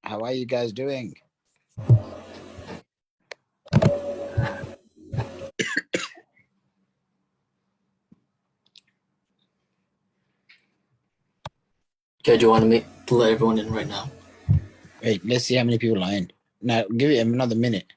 How are you guys doing? Okay, do you want to let everyone in right now? Wait, let's see how many people are in. Now, give it another minute.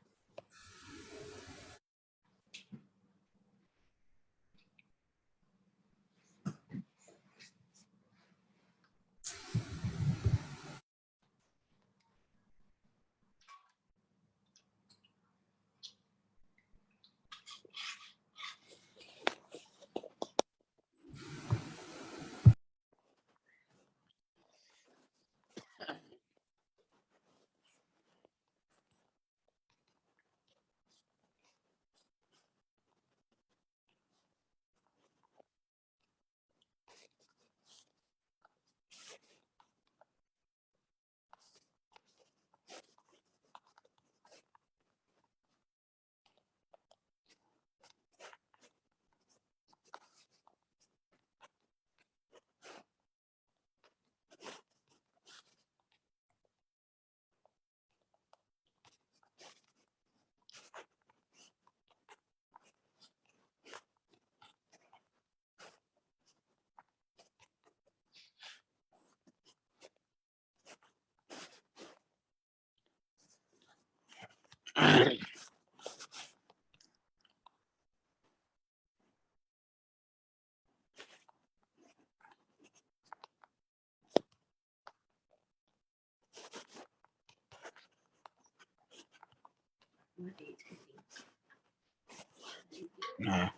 No.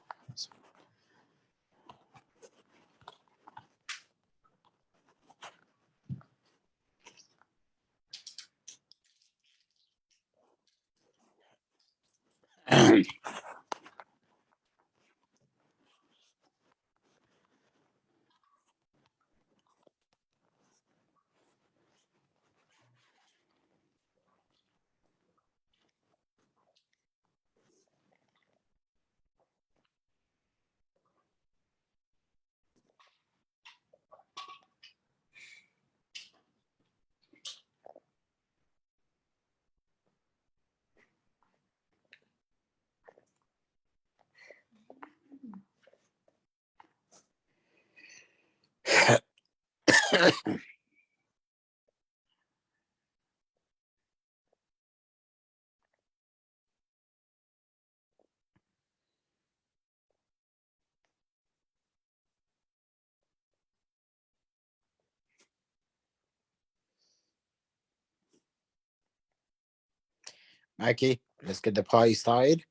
Mikey, let's get the party started.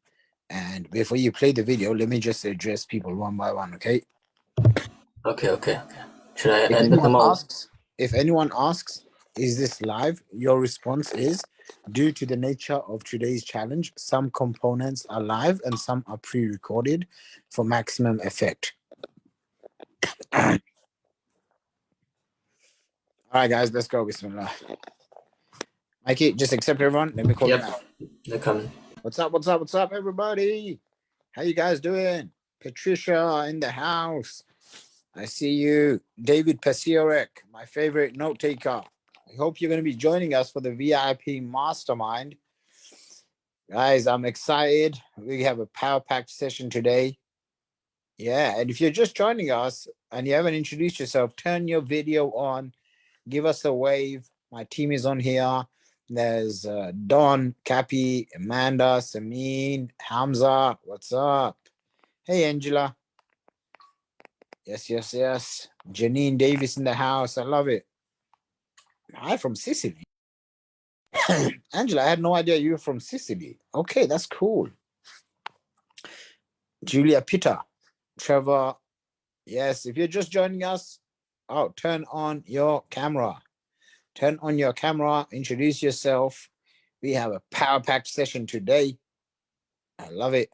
And before you play the video, let me just address people one by one, okay? Okay. Should I If edit anyone them all? asks, is this live? Your response is, due to the nature of today's challenge, some components are live and some are pre-recorded for maximum effect. All right, guys, let's go. Bismillah. Mikey, just accept everyone. Let me call you out. They're coming. What's up, everybody? How you guys doing? Patricia in the house. I see you. David Pasiorek, my favorite note taker. I hope you're going to be joining us for the VIP Mastermind. Guys, I'm excited. We have a power-packed session today. Yeah, and if you're just joining us and you haven't introduced yourself, turn your video on. Give us a wave. My team is on here. There's Don, Cappy, Amanda, Samin, Hamza. What's up? Hey, Angela. Yes. Janine Davis in the house. I love it. Hi from Sicily. Angela, I had no idea you were from Sicily. Okay, that's cool. Julia Pitta. Trevor. Yes, if you're just joining us, turn on your camera. Turn on your camera. Introduce yourself. We have a power-packed session today. I love it.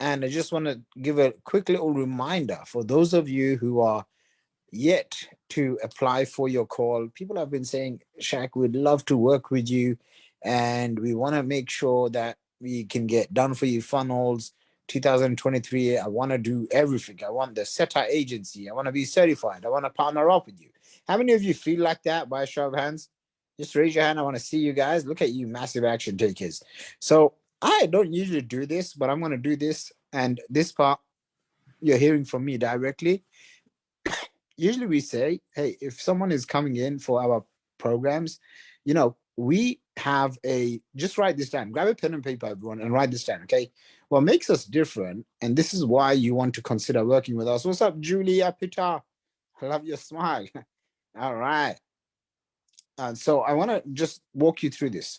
And I just want to give a quick little reminder for those of you who are yet to apply for your call. People have been saying, Shaq, we'd love to work with you. And we want to make sure that we can get done for you funnels, 2023, I want to do everything. I want the SETA agency. I want to be certified. I want to partner up with you. How many of you feel like that by a show of hands? Just raise your hand. I want to see you guys. Look at you, massive action takers. So I don't usually do this, but I'm going to do this. And this part, you're hearing from me directly. Usually we say, hey, if someone is coming in for our programs, we have just write this down. Grab a pen and paper, everyone, and write this down, okay? What makes us different, and this is why you want to consider working with us. What's up, Julia Peter? I love your smile. All right. So I want to just walk you through this.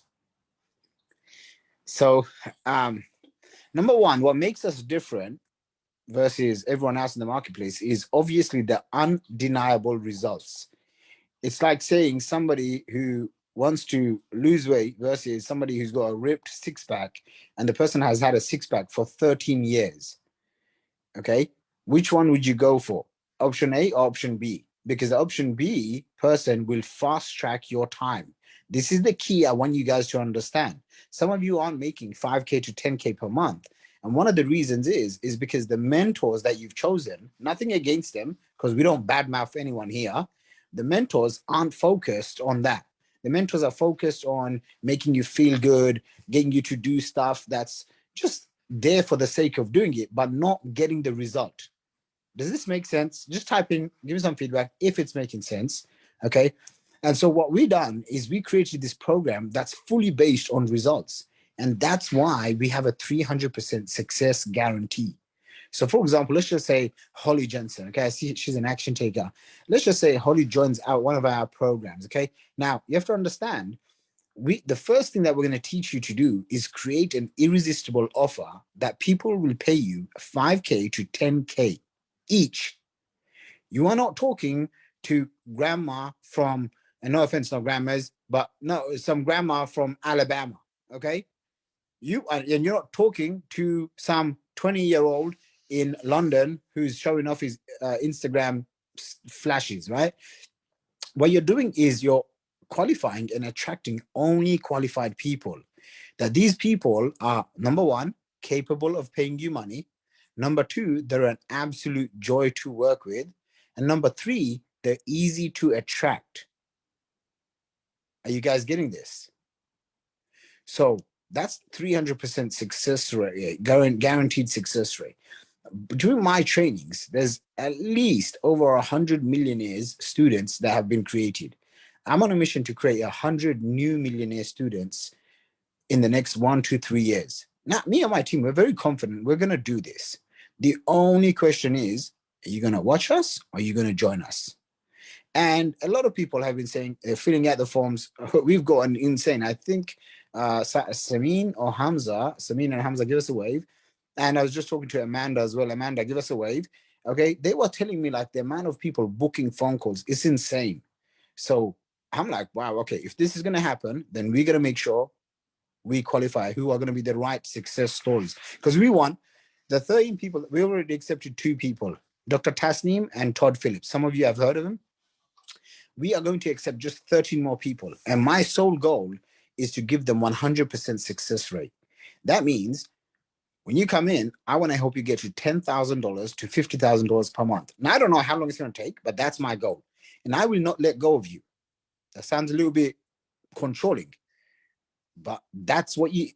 So, number one, what makes us different versus everyone else in the marketplace is obviously the undeniable results. It's like saying somebody who wants to lose weight versus somebody who's got a ripped six-pack, and the person has had a six-pack for 13 years. Okay, which one would you go for? Option A or option B? Because the option B person will fast track your time. This is the key I want you guys to understand. Some of you aren't making 5K to 10K per month. And one of the reasons is because the mentors that you've chosen, nothing against them, because we don't badmouth anyone here. The mentors aren't focused on that. The mentors are focused on making you feel good, getting you to do stuff that's just there for the sake of doing it, but not getting the result. Does this make sense? Just type in, give me some feedback if it's making sense. Okay. And so what we done is we created this program that's fully based on results. And that's why we have a 300% success guarantee. So for example, let's just say Holly Jensen. Okay. I see she's an action taker. Let's just say Holly joins out one of our programs. Okay. Now you have to understand, the first thing that we're going to teach you to do is create an irresistible offer that people will pay you 5K to 10K each. You are not talking to grandma from, and no offense, no grandmas, but no, some grandma from Alabama. Okay. And you're not talking to some 20-year-old in London who's showing off his Instagram flashes, right? What you're doing is you're qualifying and attracting only qualified people. That these people are, number one, capable of paying you money. Number two, they're an absolute joy to work with. And number three, they're easy to attract. Are you guys getting this? So that's 300% success rate, guaranteed success rate. During my trainings, there's at least over 100 millionaires students that have been created. I'm on a mission to create 100 new millionaire students in the next 1 to 3 years. Now, me and my team, we're very confident we're going to do this. The only question is, are you going to watch us or are you going to join us? And a lot of people have been saying, filling out the forms. We've gotten insane. I think Samin and Hamza, give us a wave. And I was just talking to Amanda as well. Amanda, give us a wave. Okay. They were telling me like the amount of people booking phone calls is insane. So I'm like, wow, okay, if this is going to happen, then we're going to make sure we qualify who are going to be the right success stories. Because we want the 13 people, we already accepted 2 people, Dr. Tasneem and Todd Phillips. Some of you have heard of him. We are going to accept just 13 more people. And my sole goal is to give them 100% success rate. That means when you come in, I want to help you get to $10,000 to $50,000 per month. Now, I don't know how long it's going to take, but that's my goal. And I will not let go of you. That sounds a little bit controlling, but that's what you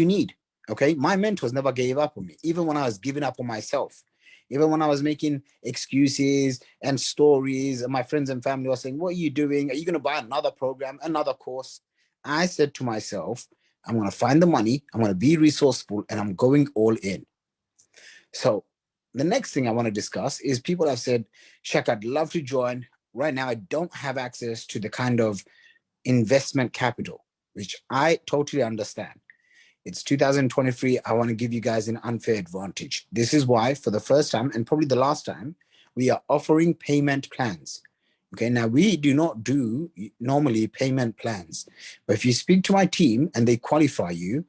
need. Okay. My mentors never gave up on me, even when I was giving up on myself. Even when I was making excuses and stories, and my friends and family were saying, what are you doing? Are you going to buy another program, another course? I said to myself, I'm going to find the money, I'm going to be resourceful, and I'm going all in. So the next thing I want to discuss is people have said, Shaq, I'd love to join. Right now, I don't have access to the kind of investment capital, which I totally understand. It's 2023. I want to give you guys an unfair advantage. This is why, for the first time, and probably the last time, we are offering payment plans. Okay, now we do not do normally payment plans, but if you speak to my team and they qualify you,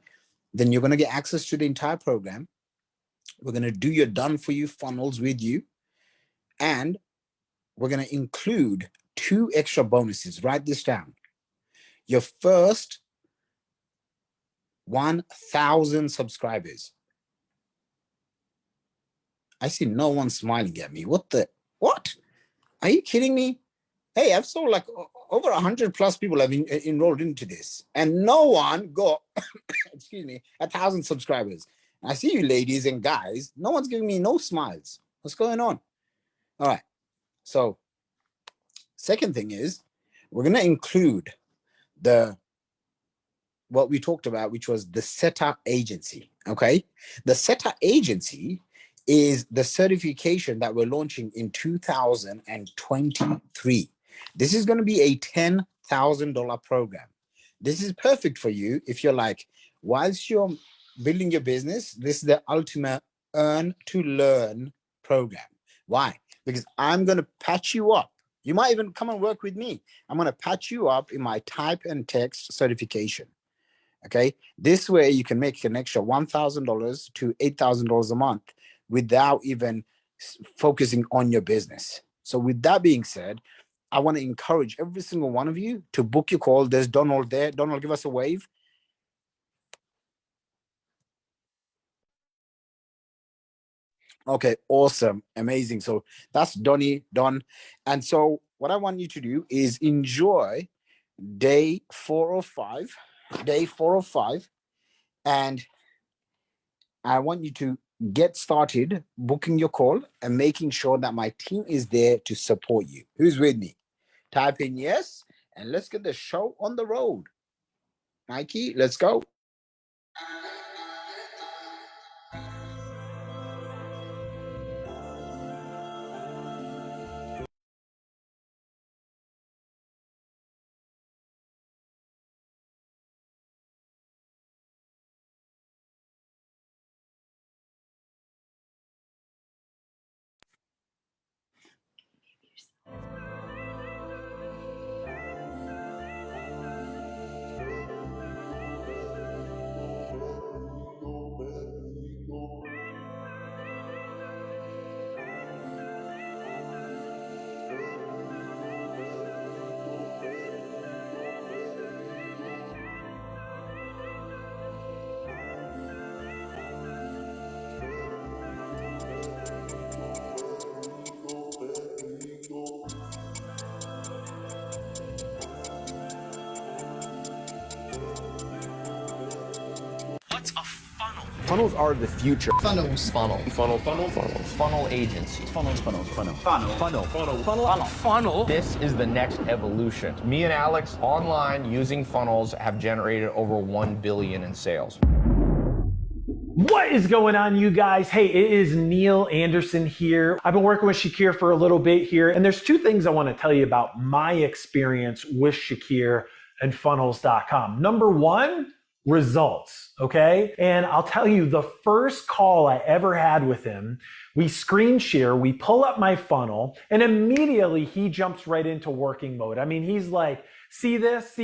then you're going to get access to the entire program. We're going to do your done for you funnels with you, and we're going to include 2 extra bonuses. Write this down. Your first 1,000 subscribers, I see no one smiling at me. What? Are you kidding me? Hey, I've sold like over 100 plus people have enrolled into this, and no one got, excuse me, 1,000 subscribers. I see you ladies and guys, no one's giving me no smiles. What's going on? All right. So, second thing is, we're going to include the what we talked about, which was the SETA agency. Okay. The SETA agency is the certification that we're launching in 2023. This is going to be a $10,000 program. This is perfect for you if you're like, whilst you're building your business, this is the ultimate earn to learn program. Why? Because I'm going to patch you up. You might even come and work with me. I'm going to patch you up in my type and text certification. Okay. This way you can make an extra $1,000 to $8,000 a month without even focusing on your business. So with that being said, I want to encourage every single one of you to book your call. There's Donald there. Donald, give us a wave. Okay, awesome, amazing. So that's Don. And so what I want you to do is enjoy day 405, and I want you to get started booking your call and making sure that my team is there to support you. Who's with me? Type in yes, and let's get the show on the road. Mikey, let's go. What's a funnel? Funnels are the future. Funnels. Funnel. Funnel agency. Funnel. This is the next evolution. Me and Alex online using funnels have generated over 1 billion in sales. What is going on, you guys? Hey, it is Neil Anderson here. I've been working with Shaqir for a little bit here, and there's two things I want to tell you about my experience with Shaqir and funnels.com. Number one, results, okay? And I'll tell you, the first call I ever had with him, we screen share, we pull up my funnel, and immediately he jumps right into working mode. I mean, he's like, see this,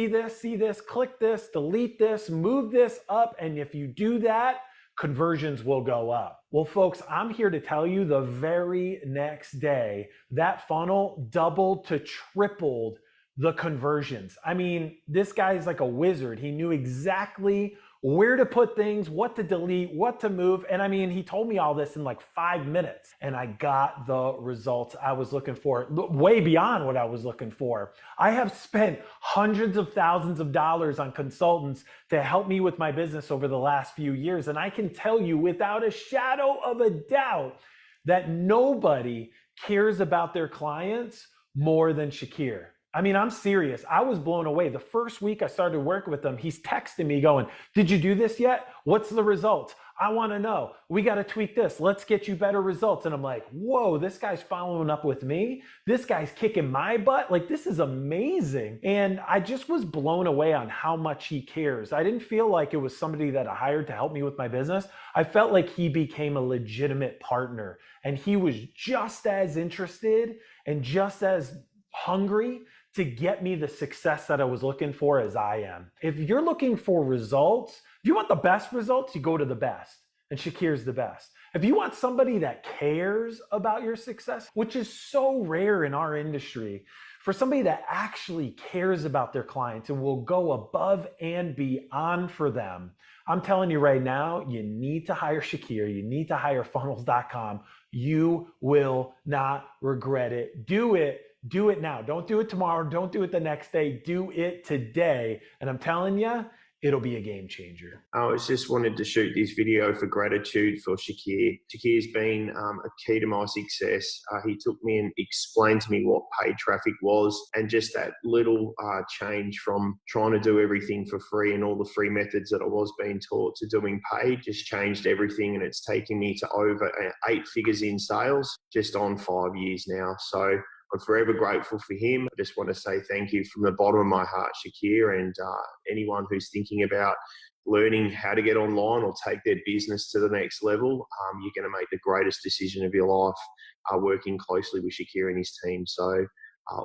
click this, delete this, move this up, and if you do that, conversions will go up. Well, folks, I'm here to tell you the very next day, that funnel doubled to tripled the conversions. I mean, this guy's like a wizard. He knew exactly where to put things, what to delete, what to move. And I mean, he told me all this in like 5 minutes, and I got the results I was looking for, way beyond what I was looking for. I have spent hundreds of thousands of dollars on consultants to help me with my business over the last few years. And I can tell you without a shadow of a doubt that nobody cares about their clients more than Shaqir. I mean, I'm serious. I was blown away. The first week I started working with him, he's texting me going, did you do this yet? What's the results? I want to know. We got to tweak this. Let's get you better results. And I'm like, whoa, this guy's following up with me. This guy's kicking my butt. Like, this is amazing. And I just was blown away on how much he cares. I didn't feel like it was somebody that I hired to help me with my business. I felt like he became a legitimate partner, and he was just as interested and just as hungry to get me the success that I was looking for as I am. If you're looking for results, if you want the best results, you go to the best. And Shaqir's the best. If you want somebody that cares about your success, which is so rare in our industry, for somebody that actually cares about their clients and will go above and beyond for them, I'm telling you right now, you need to hire Shaqir. You need to hire funnels.com. You will not regret it. Do it. Do it now. Don't do it tomorrow. Don't do it the next day. Do it today. And I'm telling you, it'll be a game changer. I just wanted to shoot this video for gratitude for Shaqir. Shaqir's been a key to my success. He took me and explained to me what paid traffic was, and just that little change from trying to do everything for free and all the free methods that I was being taught to doing paid just changed everything, and it's taken me to over 8 figures in sales just on 5 years now. So I'm forever grateful for him. I just want to say thank you from the bottom of my heart, Shaqir, and anyone who's thinking about learning how to get online or take their business to the next level, you're going to make the greatest decision of your life working closely with Shaqir and his team. So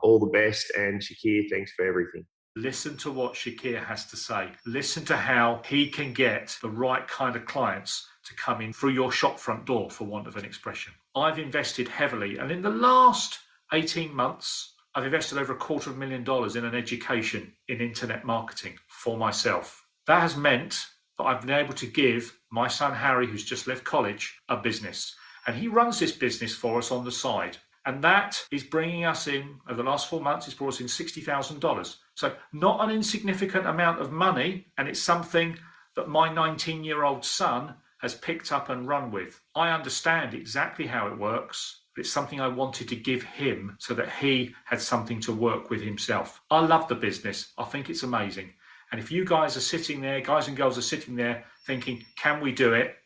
all the best, and Shaqir, thanks for everything. Listen to what Shaqir has to say. Listen to how he can get the right kind of clients to come in through your shop front door, for want of an expression. I've invested heavily, and in the last 18 months, I've invested over $250,000 in an education in internet marketing for myself. That has meant that I've been able to give my son Harry, who's just left college, a business. And he runs this business for us on the side. And that is bringing us in, over the last 4 months, it's brought us in $60,000. So not an insignificant amount of money, and it's something that my 19-year-old son has picked up and run with. I understand exactly how it works. It's something I wanted to give him so that he had something to work with himself. I love the business. I think it's amazing. And if you guys are sitting there, guys and girls are sitting there thinking, can we do it?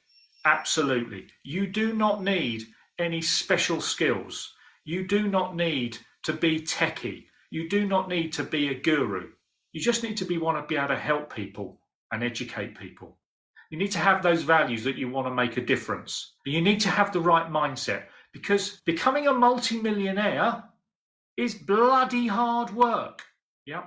Absolutely. You do not need any special skills. You do not need to be techie. You do not need to be a guru. You just need to want to be able to help people and educate people. You need to have those values that you want to make a difference. You need to have the right mindset. Because becoming a multi-millionaire is bloody hard work. Yeah.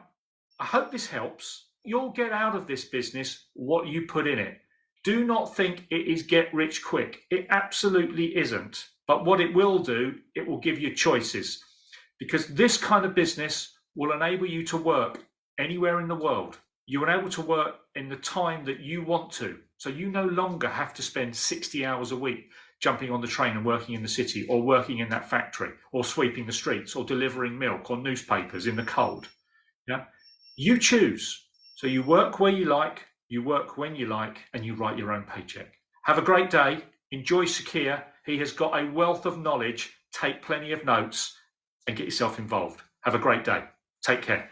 I hope this helps. You'll get out of this business what you put in it. Do not think it is get rich quick. It absolutely isn't. But what it will do, it will give you choices. Because this kind of business will enable you to work anywhere in the world. You are able to work in the time that you want to. So you no longer have to spend 60 hours a week jumping on the train and working in the city, or working in that factory, or sweeping the streets, or delivering milk or newspapers in the cold. Yeah, you choose. So you work where you like, you work when you like, and you write your own paycheck. Have a great day. Enjoy Shaqir. He has got a wealth of knowledge. Take plenty of notes and get yourself involved. Have a great day. Take care.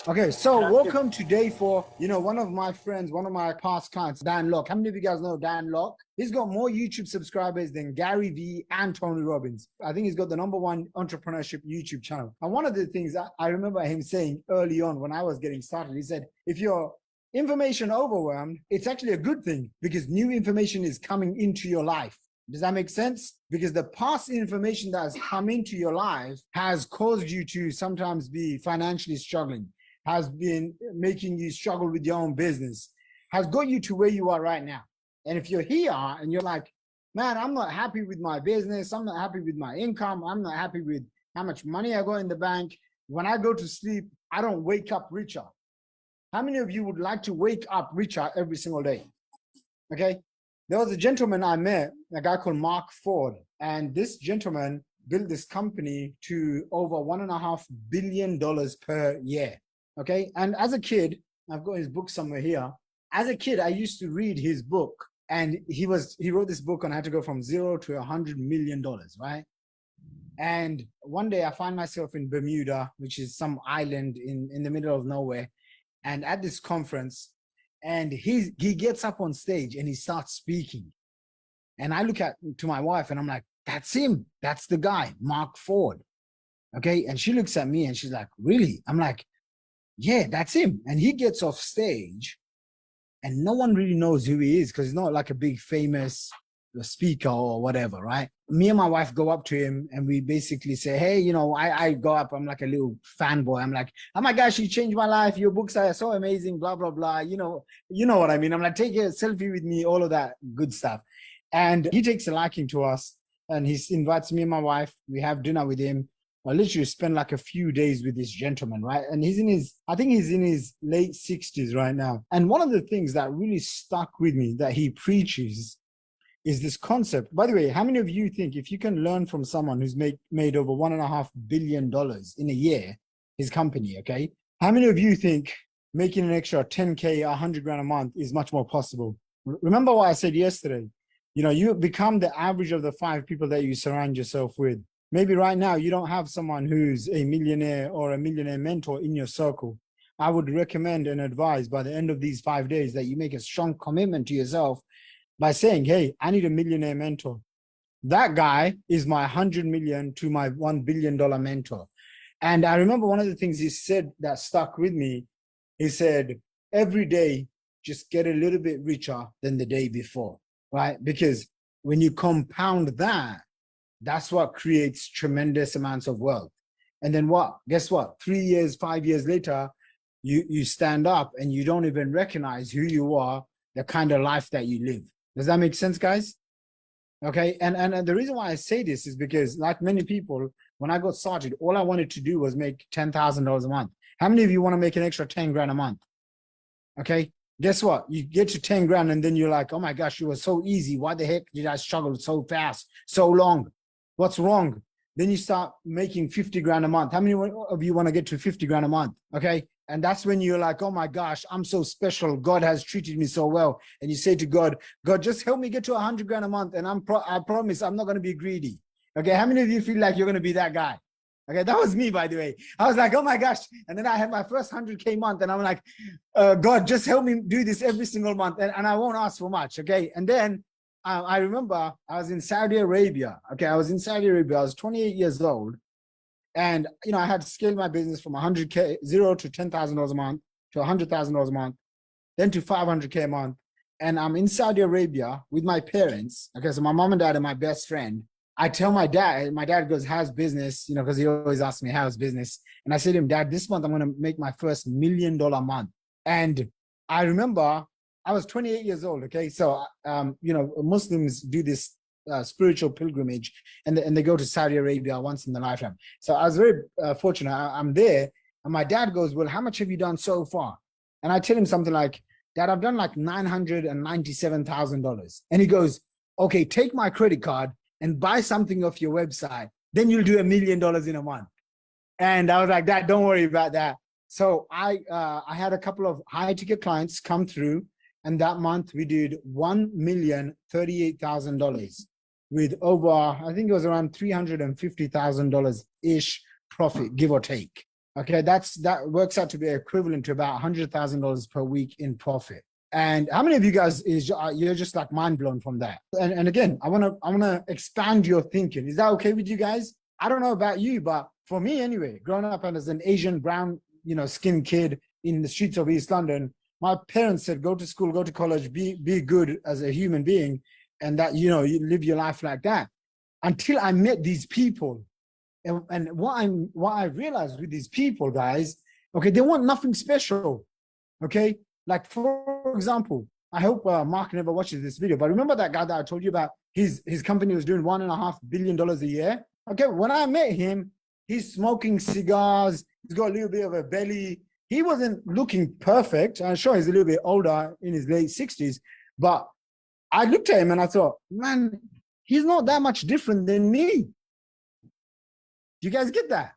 Okay, so welcome to day 4. You know, one of my friends, one of my past clients, Dan Locke. How many of you guys know Dan Locke? He's got more YouTube subscribers than Gary Vee and Tony Robbins. I think he's got the #1 entrepreneurship YouTube channel. And one of the things I remember him saying early on when I was getting started, he said, if you're information overwhelmed, it's actually a good thing because new information is coming into your life. Does that make sense? Because the past information that has come into your life has caused you to sometimes be financially struggling, has been making you struggle with your own business, has got you to where you are right now. And if you're here and you're like, man, I'm not happy with my business, I'm not happy with my income, I'm not happy with how much money I got in the bank, when I go to sleep, I don't wake up richer. How many of you would like to wake up richer every single day? Okay. There was a gentleman I met, a guy called Mark Ford, and this gentleman built this company to over $1.5 billion per year. Okay. And as a kid, I've got his book somewhere here. As a kid, I used to read his book, and he wrote this book on how to go from 0 to $100 million, right? And one day I find myself in Bermuda, which is some island in the middle of nowhere. And at this conference, and he gets up on stage and he starts speaking. And I look to my wife and I'm like, that's him. That's the guy, Mark Ford. Okay. And she looks at me and she's like, really? I'm like, yeah, that's him. And he gets off stage and no one really knows who he is because he's not like a big famous speaker or whatever, right? Me and my wife go up to him and we basically say, hey, you know, I go up, I'm like a little fanboy. I'm like, oh my gosh, you changed my life. Your books are so amazing, blah, blah, blah. You know what I mean? I'm like, take a selfie with me, all of that good stuff. And he takes a liking to us and he invites me and my wife. We have dinner with him. I literally spend like a few days with this gentleman, right? And I think he's in his late 60s right now. And one of the things that really stuck with me that he preaches is this concept. By the way, how many of you think if you can learn from someone who's made over $1.5 billion in a year, his company, okay? How many of you think making an extra 10K, 100 grand a month is much more possible? Remember what I said yesterday? You know, you become the average of the 5 people that you surround yourself with. Maybe right now you don't have someone who's a millionaire or a millionaire mentor in your circle. I would recommend and advise by the end of these 5 days that you make a strong commitment to yourself by saying, hey, I need a millionaire mentor. That guy is my 100 million to my $1 billion mentor. And I remember one of the things he said that stuck with me. He said, every day, just get a little bit richer than the day before, right? Because when you compound that, that's what creates tremendous amounts of wealth. And then what? Guess what? 3 years, 5 years later, you stand up and you don't even recognize who you are, the kind of life that you live. Does that make sense, guys? Okay, and the reason why I say this is because, like many people, when I got started, all I wanted to do was make $10,000 a month. How many of you want to make an extra 10 grand a month? Okay, guess what? You get to 10 grand and then you're like, oh my gosh, it was so easy. Why the heck did I struggle so fast, so long? What's wrong? Then you start making 50 grand a month. How many of you want to get to 50 grand a month? Okay. And that's when you're like, oh my gosh, I'm so special. God has treated me so well. And you say to God, God, just help me get to 100 grand a month. And I promise I'm not going to be greedy. Okay. How many of you feel like you're going to be that guy? Okay. That was me, by the way. I was like, oh my gosh. And then I had my first 100K month and I'm like, God, just help me do this every single month. And I won't ask for much. Okay. And then I remember I was in Saudi Arabia. Okay. I was in Saudi Arabia. I was 28 years old. And, you know, I had to scale my business from 100K, zero to $10,000 a month to $100,000 a month, then to 500K a month. And I'm in Saudi Arabia with my parents. Okay. So my mom and dad and my best friend. I tell my dad goes, how's business? You know, because he always asks me, how's business? And I said to him, Dad, this month I'm going to make my first $1 million month. And I remember I was 28 years old. Okay. So, you know, Muslims do this spiritual pilgrimage and they go to Saudi Arabia once in their lifetime. So I was very fortunate. I'm there and my dad goes, well, how much have you done so far? And I tell him something like, Dad, I've done like $997,000. And he goes, okay, take my credit card and buy something off your website. Then you'll do $1 million in a month. And I was like, Dad, don't worry about that. So I had a couple of high ticket clients come through. And that month we did $1,038,000 with over, I think it was around $350,000-ish profit, give or take. Okay, that works out to be equivalent to about $100,000 per week in profit. And how many of you guys you're just like mind blown from that? And again, I wanna expand your thinking. Is that okay with you guys? I don't know about you, but for me anyway, growing up as an Asian brown, you know, skinned kid in the streets of East London, my parents said, go to school, go to college, be good as a human being, and that, you know, you live your life like that. Until I met these people. And what I realized with these people, guys, okay, they want nothing special. Okay. Like, for example, I hope Mark never watches this video, but remember that guy that I told you about, his company was doing $1.5 billion a year. Okay. When I met him, he's smoking cigars. He's got a little bit of a belly. He wasn't looking perfect. I'm sure he's a little bit older, in his late 60s, but I looked at him and I thought, man, he's not that much different than me. Do you guys get that?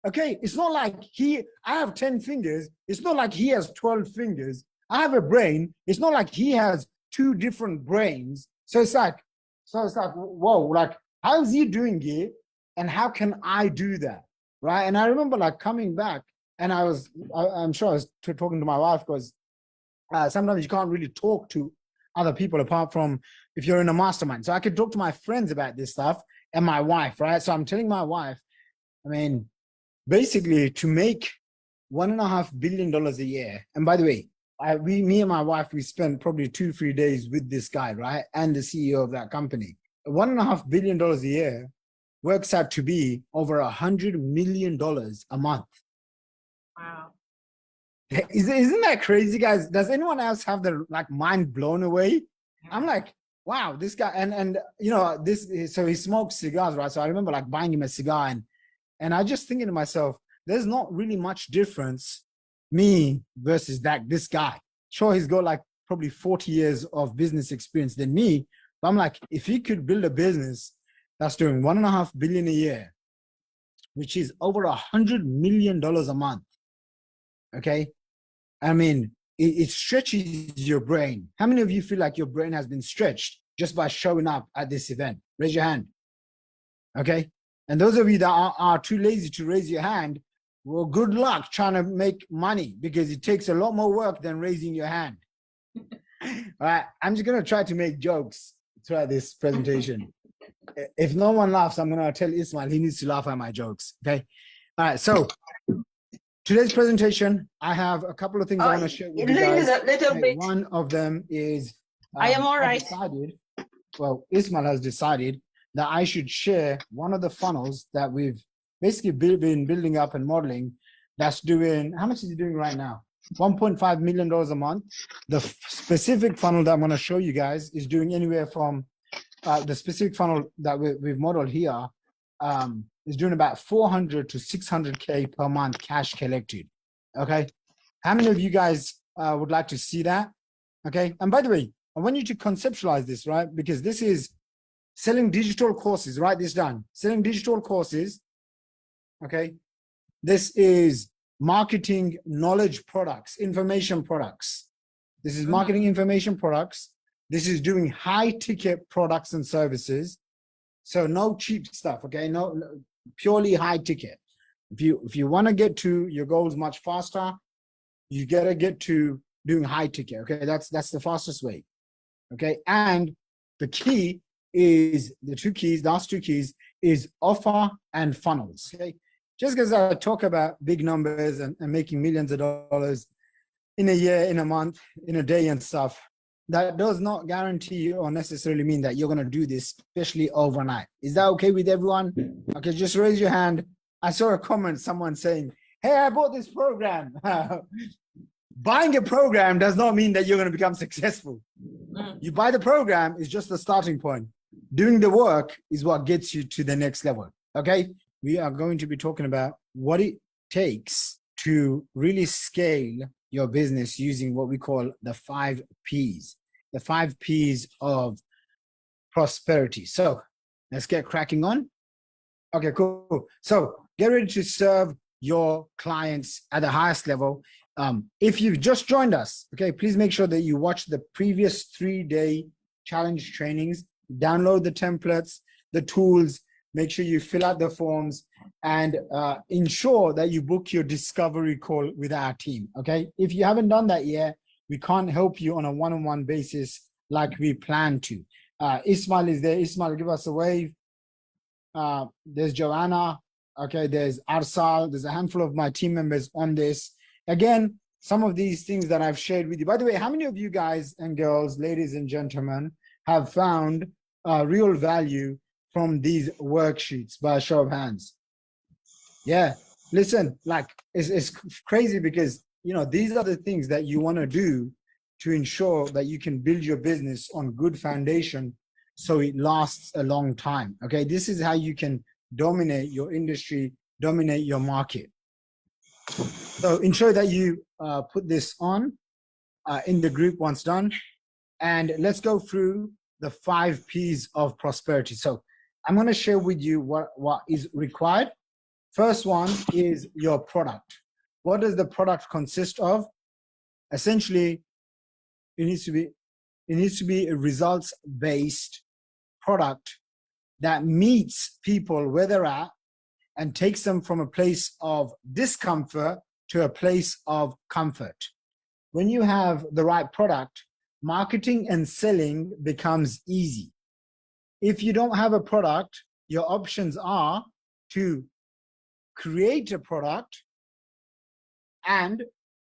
Okay, it's not like I have 10 fingers. It's not like he has 12 fingers. I have a brain. It's not like he has 2 different brains. So it's like, whoa, like, how is he doing it? And how can I do that? Right. And I remember like coming back and I'm sure I was talking to my wife because sometimes you can't really talk to other people apart from if you're in a mastermind. So I could talk to my friends about this stuff and my wife, right? So I'm telling my wife, I mean, basically to make $1.5 billion a year. And by the way, me and my wife, we spent probably 2-3 days with this guy, right? And the CEO of that company. $1.5 billion a year works out to be over $100 million a month. Wow. Isn't that crazy, guys? Does anyone else have the like mind blown away? I'm like, wow, this guy, and you know, so he smokes cigars, right? So I remember like buying him a cigar and I just thinking to myself, there's not really much difference, me versus this guy. Sure, he's got like probably 40 years of business experience than me, But I'm like, if you could build a business that's doing 1.5 billion a year, which is over $100 million a month, okay? I mean, it stretches your brain. How many of you feel like your brain has been stretched just by showing up at this event? Raise your hand, okay? And those of you that are too lazy to raise your hand, well, good luck trying to make money because it takes a lot more work than raising your hand. All right, I'm just gonna try to make jokes throughout this presentation. If no one laughs, I'm gonna tell Ismail he needs to laugh at my jokes, okay? All right, so today's presentation, I have a couple of things I want to share with you guys. Little bit. One of them is I am all right. Ismail has decided that I should share one of the funnels that we've basically been building up and modeling that's doing, how much is it doing right now? $1.5 million a month. The specific funnel that I'm going to show you guys is doing anywhere from, the specific funnel that we've modeled here is doing about 400 to 600K per month cash collected. Okay. How many of you guys would like to see that? Okay. And by the way, I want you to conceptualize this, right? Because this is selling digital courses. Write this down. Selling digital courses. Okay. This is marketing knowledge products, information products. This is marketing information products. This is doing high ticket products and services. So no cheap stuff, okay? No, purely high ticket. If you want to get to your goals much faster, you got to get to doing high ticket, okay? That's the fastest way, okay? And the key is the last two keys is offer and funnels, okay? Just because I talk about big numbers and making millions of dollars in a year, in a month, in a day and stuff, that does not guarantee or necessarily mean that you're going to do this, especially overnight. Is that okay with everyone? Okay, just raise your hand. I saw a comment, someone saying, hey, I bought this program. Buying a program does not mean that you're going to become successful. You buy the program is just the starting point. Doing the work is what gets you to the next level, okay? We are going to be talking about what it takes to really scale your business using what we call the 5 Ps, the 5 Ps of prosperity. So let's get cracking on. Okay, cool. So get ready to serve your clients at the highest level. If you've just joined us, okay, please make sure that you watch the previous 3-day challenge trainings, download the templates, the tools, make sure you fill out the forms, and ensure that you book your discovery call with our team, okay? If you haven't done that yet, we can't help you on a one-on-one basis like we plan to. Ismail is there. Ismail, give us a wave. There's Joanna. Okay, there's Arsal. There's a handful of my team members on this. Again, some of these things that I've shared with you. By the way, how many of you guys and girls, ladies and gentlemen, have found real value from these worksheets by a show of hands? Yeah, listen, like it's crazy because, you know, these are the things that you want to do to ensure that you can build your business on good foundation so it lasts a long time. Okay, this is how you can dominate your industry, dominate your market. So ensure that you put this on in the group once done, and let's go through the 5 Ps of prosperity. So I'm going to share with you what is required. First one is your product. What does the product consist of? Essentially, it needs to be a results-based product that meets people where they're at and takes them from a place of discomfort to a place of comfort. When you have the right product, marketing and selling becomes easy. If you don't have a product, your options are to create a product and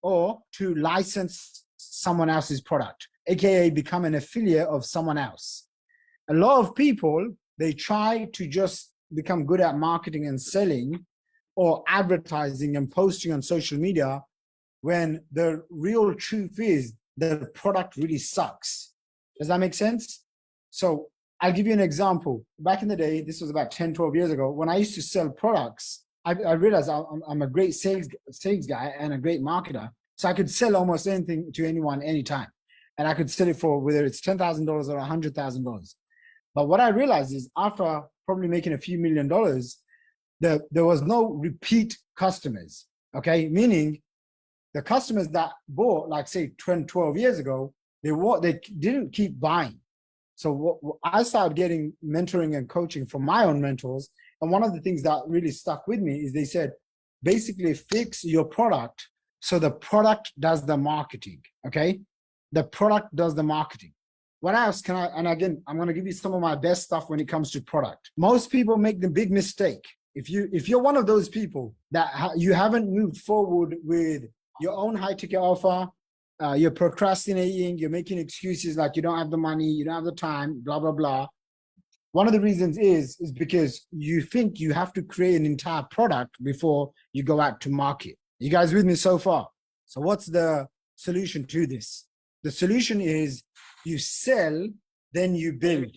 or to license someone else's product, aka become an affiliate of someone else. A lot of people, they try to just become good at marketing and selling or advertising and posting on social media when the real truth is the product really sucks. Does that make sense? So I'll give you an example. Back in the day, this was about 10, 12 years ago, when I used to sell products, I realized I'm a great sales guy and a great marketer. So I could sell almost anything to anyone, anytime. And I could sell it for whether it's $10,000 or $100,000. But what I realized is after probably making a few $1 million, there was no repeat customers. Okay, meaning the customers that bought, like say 10, 12 years ago, they didn't keep buying. So I started getting mentoring and coaching from my own mentors. And one of the things that really stuck with me is they said, basically fix your product so the product does the marketing, okay? The product does the marketing. What else can I, and again, I'm gonna give you some of my best stuff when it comes to product. Most people make the big mistake. If you're one of those people that you haven't moved forward with your own high ticket offer, you're procrastinating, you're making excuses like you don't have the money, you don't have the time, blah, blah, blah. One of the reasons is because you think you have to create an entire product before you go out to market. You guys with me so far? So what's the solution to this? The solution is you sell, then you build.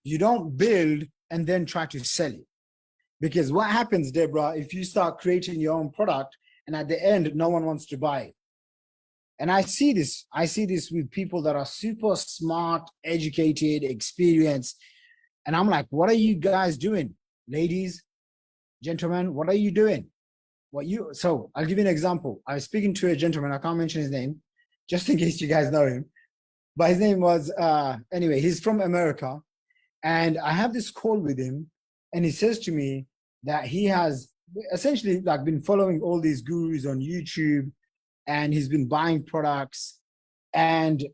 You don't build and then try to sell it. Because what happens, Deborah, if you start creating your own product and at the end, no one wants to buy it. And I see this with people that are super smart, educated, experienced. And I'm like, what are you guys doing? Ladies, gentlemen, what are you doing? So I'll give you an example. I was speaking to a gentleman, I can't mention his name, just in case you guys know him. But his name was, anyway, he's from America. And I have this call with him and he says to me that he has essentially like been following all these gurus on YouTube and he's been buying products and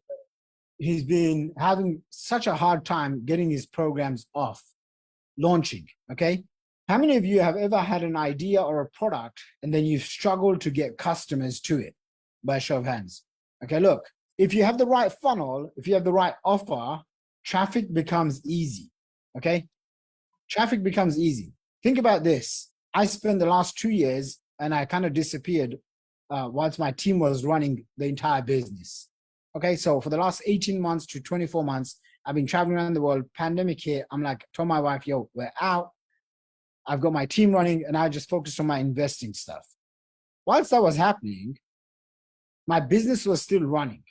he's been having such a hard time getting his programs off, launching, okay? How many of you have ever had an idea or a product and then you've struggled to get customers to it? By a show of hands. Okay, look, if you have the right funnel, if you have the right offer, traffic becomes easy, okay? Traffic becomes easy. Think about this. I spent the last 2 years and I kind of disappeared whilst my team was running the entire business. Okay, so for the last 18 months to 24 months, I've been traveling around the world, pandemic hit. I'm like, told my wife, yo, we're out. I've got my team running and I just focused on my investing stuff. Whilst that was happening, my business was still running.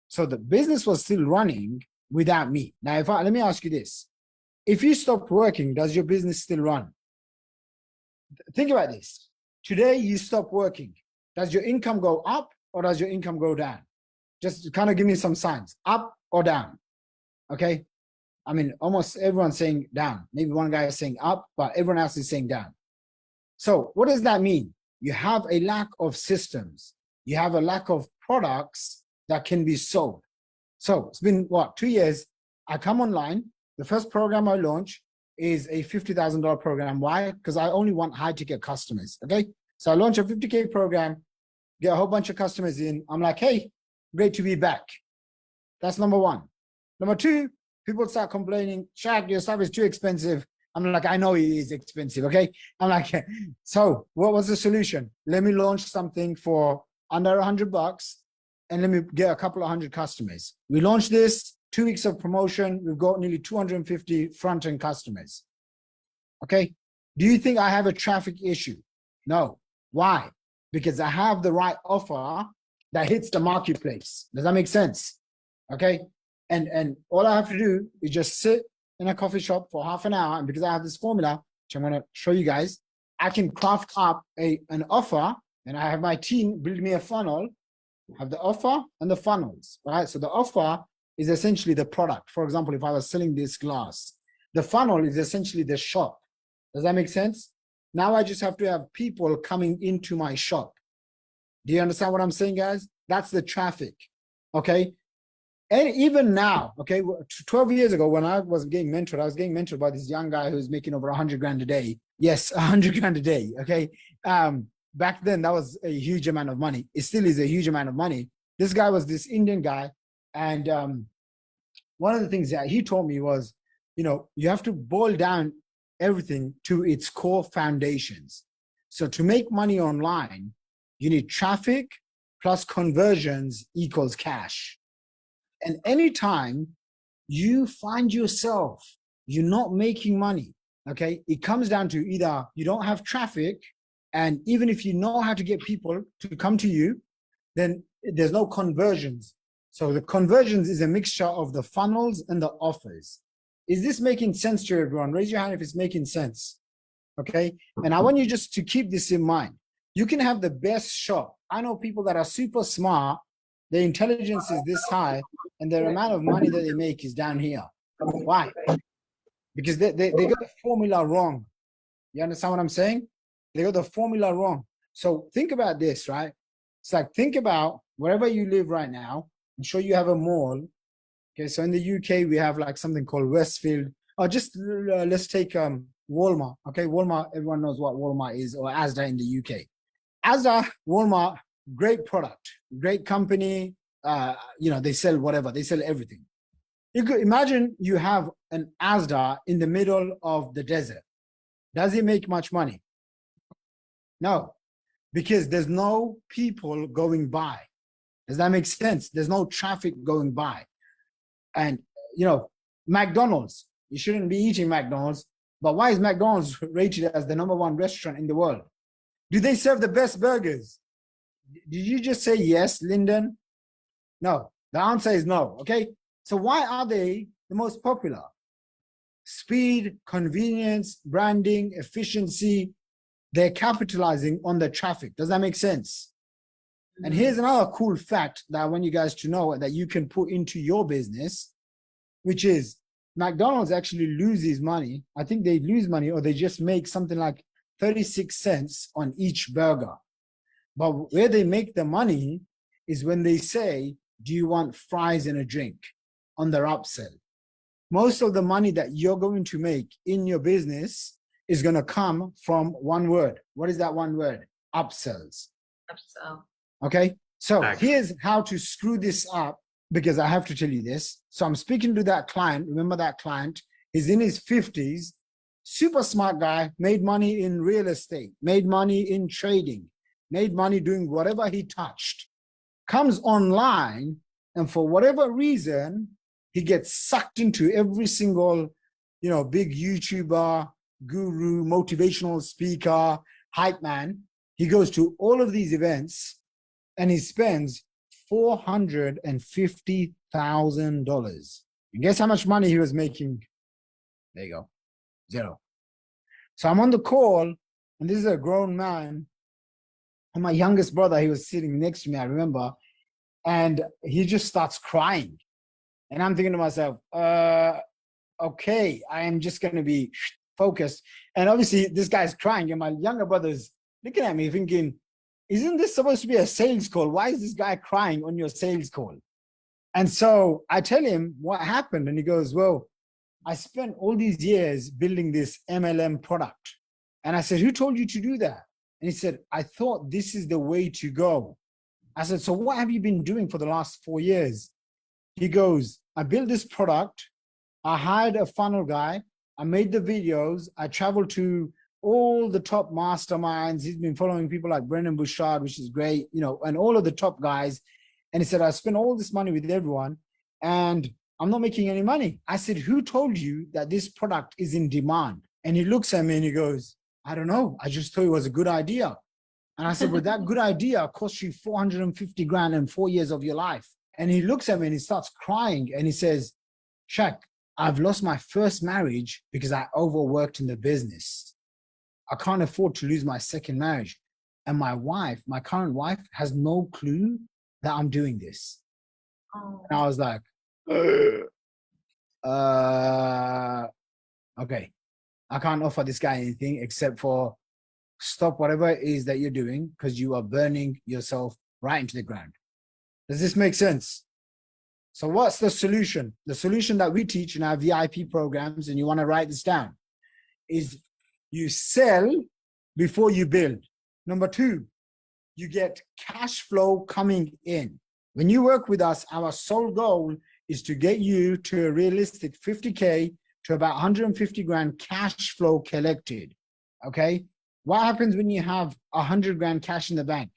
So the business was still running without me. Now, let me ask you this. If you stop working, does your business still run? Think about this. Today, you stop working. Does your income go up or does your income go down? Just kind of give me some signs, up or down, okay? I mean, almost everyone's saying down. Maybe one guy is saying up, but everyone else is saying down. So what does that mean? You have a lack of systems. You have a lack of products that can be sold. So it's been, what, 2 years? I come online. The first program I launch is a $50,000 program. Why? Because I only want high ticket customers, okay? So I launch a 50K program, get a whole bunch of customers in. I'm like, hey, great to be back. That's number one. Number two, people start complaining, Shaq, your stuff is too expensive. I'm like, I know it is expensive, okay? I'm like, so what was the solution? Let me launch something for under $100 and let me get a couple of hundred customers. We launched this, 2 weeks of promotion. We've got nearly 250 front-end customers, okay? Do you think I have a traffic issue? No. Why? Because I have the right offer that hits the marketplace. Does that make sense? Okay. And all I have to do is just sit in a coffee shop for half an hour. And because I have this formula, which I'm going to show you guys, I can craft up an offer and I have my team build me a funnel, have the offer and the funnels, right? So the offer is essentially the product. For example, if I was selling this glass, the funnel is essentially the shop. Does that make sense? Now I just have to have people coming into my shop. Do you understand what I'm saying, guys? That's the traffic, okay? And even now, okay, 12 years ago when I was getting mentored, I was getting mentored by this young guy who's making over 100 grand a day. Yes, 100 grand a day, okay? Back then, that was a huge amount of money. It still is a huge amount of money. This guy was this Indian guy. And one of the things that he told me was, you have to boil down everything to its core foundations. So to make money online, you need traffic plus conversions equals cash. And anytime you find yourself, you're not making money, okay? It comes down to either you don't have traffic, and even if you know how to get people to come to you, then there's no conversions. So the conversions is a mixture of the funnels and the offers. Is this making sense to everyone? Raise your hand if it's making sense. Okay. And I want you just to keep this in mind. You can have the best shop. I know people that are super smart, their intelligence is this high, and the amount of money that they make is down here. Why? Because they got the formula wrong. You understand what I'm saying? They got the formula wrong. So think about this, right? It's like, think about wherever you live right now. I'm sure you have a mall. Okay, so in the UK, we have like something called Westfield. Or just let's take Walmart. Okay, Walmart, everyone knows what Walmart is, or Asda in the UK. Asda, Walmart, great product, great company. You know, they sell whatever, they sell everything. You could imagine you have an Asda in the middle of the desert. Does it make much money? No, because there's no people going by. Does that make sense? There's no traffic going by. And, you know, McDonald's, you shouldn't be eating McDonald's, but why is McDonald's rated as the #1 restaurant in the world? Do they serve the best burgers? Did you just say yes, Lyndon? No, the answer is no, okay? So why are they the most popular? Speed, convenience, branding, efficiency, they're capitalizing on the traffic. Does that make sense? And here's another cool fact that I want you guys to know that you can put into your business, which is McDonald's actually loses money. I think they lose money, or they just make something like 36 cents on each burger. But where they make the money is when they say, do you want fries and a drink on their upsell? Most of the money that you're going to make in your business is going to come from one word. What is that one word? Upsells. Upsell. Okay, so here's how to screw this up, because I have to tell you this. So I'm speaking to that client. Remember that client? He's in his 50s, super smart guy, made money in real estate, made money in trading, made money doing whatever he touched. Comes online, and for whatever reason, he gets sucked into every single, you know, big YouTuber, guru, motivational speaker, hype man. He goes to all of these events, and he spends $450,000. And guess how much money he was making? There you go, zero. So I'm on the call, and this is a grown man. And my youngest brother, he was sitting next to me, I remember, and he just starts crying. And I'm thinking to myself, okay, I am just going to be focused. And obviously, this guy's crying, and my younger brother's looking at me thinking, isn't this supposed to be a sales call? Why is this guy crying on your sales call? And so I tell him what happened, and he goes, well, I spent all these years building this MLM product. And I said, who told you to do that? And he said, I thought this is the way to go. I said, so what have you been doing for the last 4 years? He goes, I built this product. I hired a funnel guy. I made the videos. I traveled to all the top masterminds. He's been following people like Brendan Bouchard, which is great, you know, and all of the top guys. And he said, I spent all this money with everyone, and I'm not making any money. I said, who told you that this product is in demand? And he looks at me and he goes, I don't know. I just thought it was a good idea. And I said, well, that good idea cost you 450 grand in 4 years of your life. And he looks at me and he starts crying, and he says, Shaq, I've lost my first marriage because I overworked in the business. I can't afford to lose my second marriage. And my wife, my current wife, has no clue that I'm doing this. Oh. And I was like, okay, I can't offer this guy anything except for stop whatever it is that you're doing, because you are burning yourself right into the ground. Does this make sense? So what's the solution? The solution that we teach in our VIP programs, and you want to write this down, is you sell before you build. Number 2, you get cash flow coming in. When you work with us, our sole goal is to get you to a realistic 50K to about 150 grand cash flow collected, okay? What happens when you have 100 grand cash in the bank,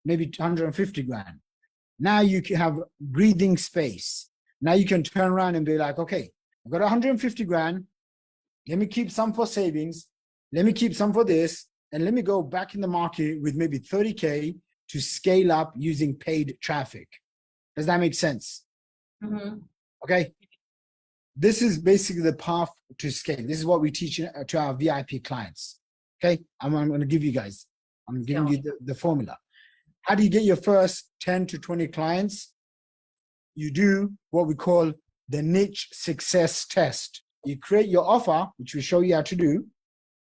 maybe 150 grand? Now you can have breathing space. Now you can turn around and be like, okay, I've got 150 grand. Let me keep some for savings. Let me keep some for this. And let me go back in the market with maybe 30K to scale up using paid traffic. Does that make sense? Mm-hmm. Okay. this is basically the path to scale. This is what we teach to our VIP clients. Okay, I'm going to give you guys, I'm giving you the formula. How do you get your first 10 to 20 clients? You do what we call the niche success test. You create your offer, which we show you how to do,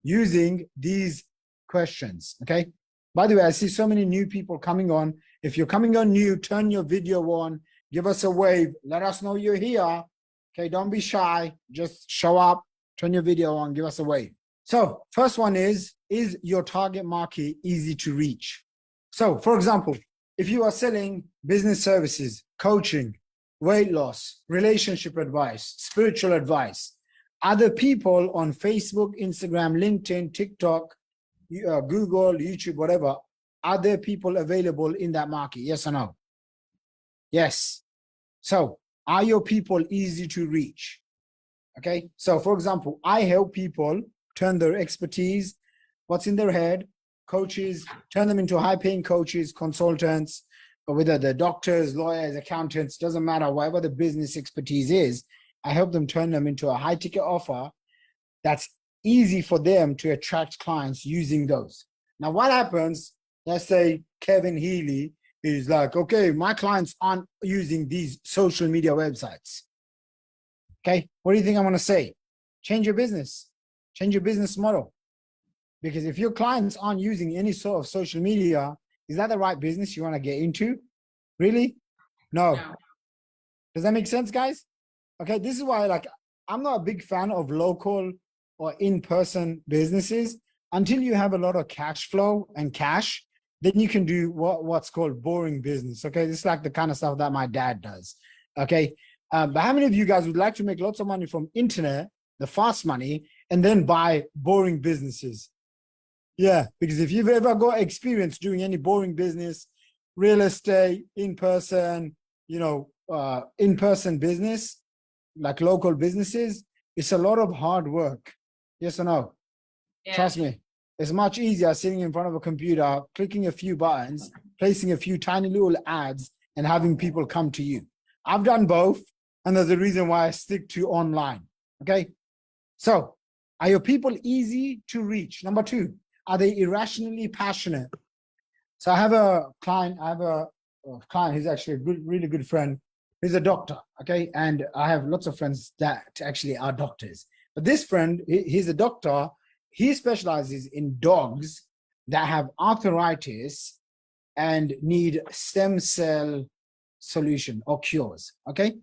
using these questions, okay? By the way, I see so many new people coming on. If you're coming on new, turn your video on, give us a wave, let us know you're here, okay? Don't be shy, just show up, turn your video on, give us a wave. So first one is your target market easy to reach? So for example, if you are selling business services, coaching, weight loss, relationship advice, spiritual advice, other people on Facebook, Instagram, LinkedIn, TikTok, Google, YouTube, whatever, are there people available in that market? Yes or no? Yes. So are your people easy to reach? Okay. So for example, I help people turn their expertise, what's in their head, coaches, turn them into high-paying coaches, consultants, or whether they're doctors, lawyers, accountants, doesn't matter, whatever the business expertise is, I help them turn them into a high-ticket offer that's easy for them to attract clients using those. Now, what happens, let's say Kevin Healy is like, okay, my clients aren't using these social media websites. Okay, what do you think I'm gonna say? Change your business, change your business model. Because if your clients aren't using any sort of social media, is that the right business you want to get into? Really? No. Does that make sense, guys? Okay, this is why, like, I'm not a big fan of local or in-person businesses. Until you have a lot of cash flow and cash, then you can do what's called boring business. Okay, this is like the kind of stuff that my dad does. Okay, but how many of you guys would like to make lots of money from internet, the fast money, and then buy boring businesses? Yeah, because if you've ever got experience doing any boring business, real estate, in-person, in-person business, like local businesses, it's a lot of hard work. Yes or no? Yeah. Trust me, it's much easier sitting in front of a computer, clicking a few buttons, placing a few tiny little ads, and having people come to you. I've done both, and there's a reason why I stick to online, okay? So, are your people easy to reach? Number two, are they irrationally passionate? So I have a client who's actually a really good friend. He's a doctor, okay? And I have lots of friends that actually are doctors. But this friend, he's a doctor. He specializes in dogs that have arthritis and need stem cell solution or cures, okay?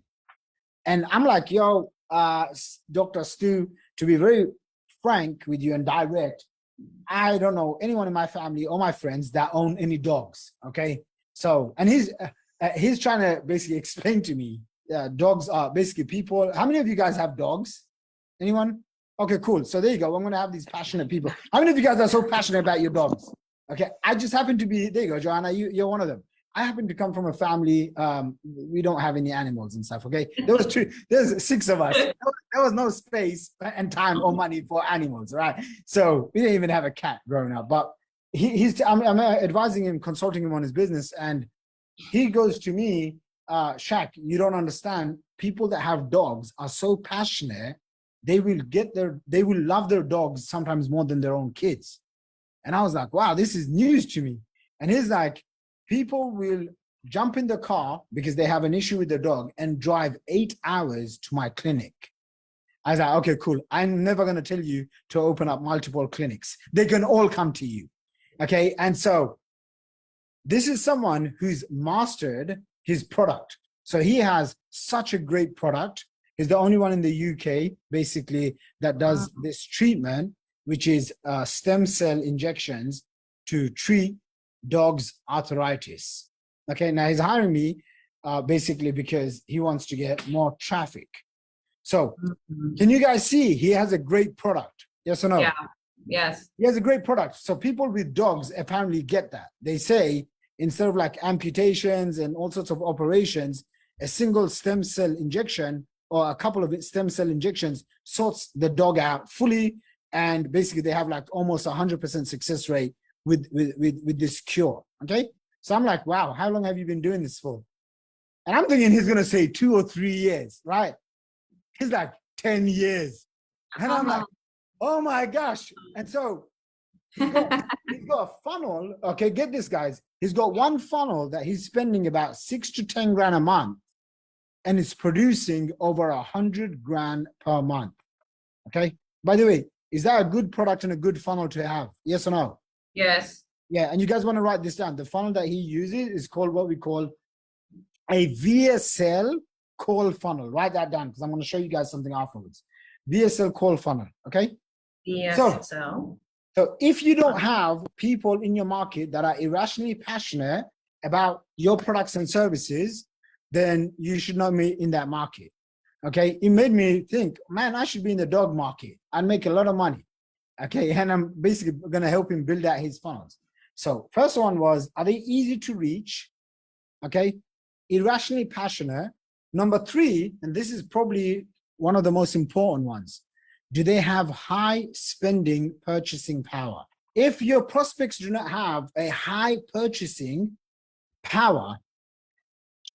And I'm like, yo, Dr. Stu, to be very frank with you and direct, I don't know anyone in my family or my friends that own any dogs, okay? So, and he's trying to basically explain to me, dogs are basically people. How many of you guys have dogs? Anyone? Okay, cool. So there you go. I'm going to have these passionate people. How many of you guys are so passionate about your dogs? Okay, I just happen to be, there you go, Joanna, you're one of them. I happen to come from a family, we don't have any animals and stuff, okay? There's 6 of us. There was no space and time or money for animals, right? So we didn't even have a cat growing up, but I'm advising him, consulting him on his business, and he goes to me, Shaq, you don't understand, people that have dogs are so passionate, they will love their dogs sometimes more than their own kids. And I was like, wow, this is news to me. And he's like, people will jump in the car because they have an issue with their dog and drive 8 hours to my clinic. I was like, okay, cool. I'm never going to tell you to open up multiple clinics. They can all come to you. Okay. And so this is someone who's mastered his product. So he has such a great product. He's the only one in the UK, basically, that does this treatment, which is stem cell injections to treat dogs' arthritis. Okay, now he's hiring me basically because he wants to get more traffic. So can you guys see he has a great product? Yes or no? Yeah. Yes. He has a great product. So people with dogs apparently get that. They say instead of like amputations and all sorts of operations, a single stem cell injection or a couple of stem cell injections sorts the dog out fully, and basically they have like almost 100% success rate with this cure. Okay, so I'm like, wow, how long have you been doing this for? And I'm thinking he's gonna say 2 or 3 years, right? He's like, 10 years. And I'm like, oh my gosh. And so he's got a funnel. Okay, get this, guys. He's got one funnel that he's spending about 6 to 10 grand a month, and it's producing over 100 grand per month. Okay. By the way, is that a good product and a good funnel to have? Yes or no? Yes. Yeah. And you guys want to write this down. The funnel that he uses is called what we call a VSL call funnel. Write that down because I'm going to show you guys something afterwards. VSL call funnel. Okay. VSL. So if you don't have people in your market that are irrationally passionate about your products and services, then you should not be in that market. Okay. It made me think, man, I should be in the dog market. I'd make a lot of money. Okay. And I'm basically going to help him build out his funnels. So first one was, are they easy to reach? Okay. Irrationally passionate. Number 3, and this is probably one of the most important ones. Do they have high spending purchasing power? If your prospects do not have a high purchasing power,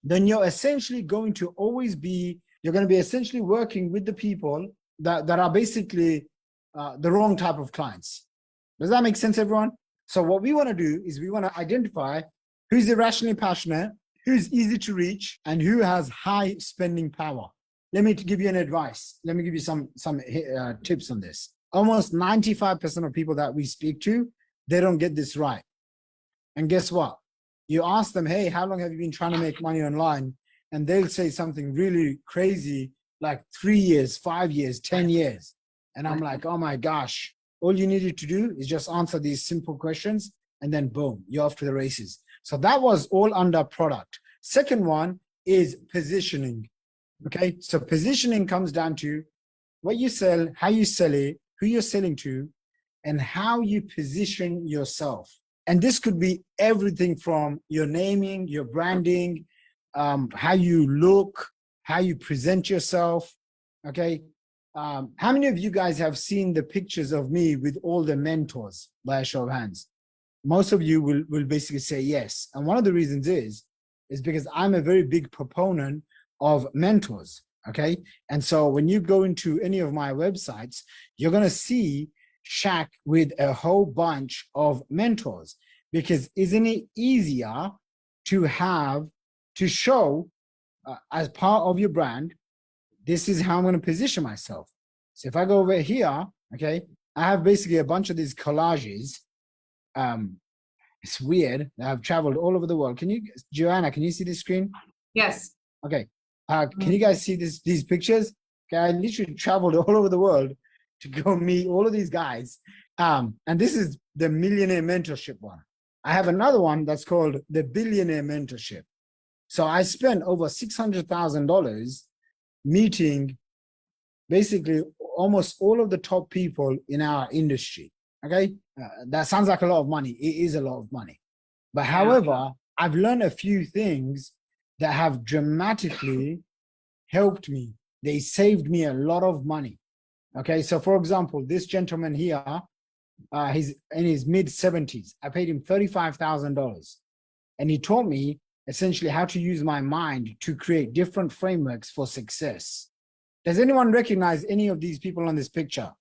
then you're essentially going to always be, you're going to be essentially working with the people that are basically the wrong type of clients. Does that make sense, everyone? So what we want to do is we want to identify who's irrationally passionate, who's easy to reach, and who has high spending power. Let me give you an advice. Let me give you some tips on this. Almost 95% of people that we speak to, they don't get this right. And guess what? You ask them, hey, how long have you been trying to make money online? And they'll say something really crazy, like 3 years, 5 years, 10 years. And I'm like, oh my gosh, all you needed to do is just answer these simple questions and then boom, you're off to the races. So that was all under product. Second one is positioning. Okay, so positioning comes down to what you sell, how you sell it, who you're selling to, and how you position yourself. And this could be everything from your naming, your branding, how you look, how you present yourself. Okay, how many of you guys have seen the pictures of me with all the mentors by a show of hands? Most of you will basically say yes. And one of the reasons is because I'm a very big proponent of mentors. Okay. And so when you go into any of my websites, you're going to see Shaq with a whole bunch of mentors, because isn't it easier to have to show as part of your brand, this is how I'm going to position myself. So if I go over here, okay, I have basically a bunch of these collages. It's weird. I've traveled all over the world. Can you, Joanna, can you see the screen? Yes. Okay. Can you guys see these pictures? Okay, I literally traveled all over the world to go meet all of these guys. And this is the millionaire mentorship one. I have another one that's called the billionaire mentorship. So I spent over $600,000 meeting basically almost all of the top people in our industry. Okay, that sounds like a lot of money. It is a lot of money. But however, I've learned a few things that have dramatically helped me. They saved me a lot of money. Okay, so for example, this gentleman here, he's in his mid-70s. I paid him $35,000. And he taught me essentially how to use my mind to create different frameworks for success. Does anyone recognize any of these people on this picture?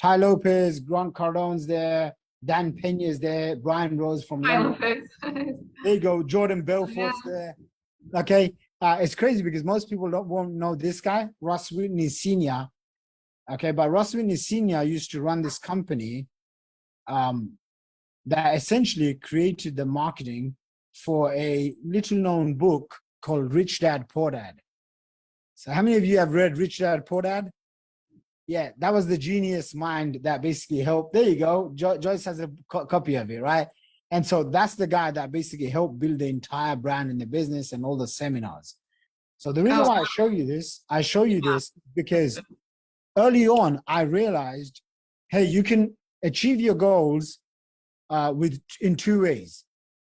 Ty Lopez, Grant Cardone's there, Dan Pena's there, Brian Rose from London. There you go, Jordan Belfort's there. Okay, it's crazy because most people won't know this guy, Russ Whitney Sr. Okay, but Russ Whitney Sr. used to run this company that essentially created the marketing for a little known book called Rich Dad Poor Dad. So how many of you have read Rich Dad Poor Dad? Yeah, that was the genius mind that basically helped. There you go. Joyce has a copy of it, right? And so that's the guy that basically helped build the entire brand in the business and all the seminars. So the reason why I show you this because early on I realized, hey, you can achieve your goals in two ways.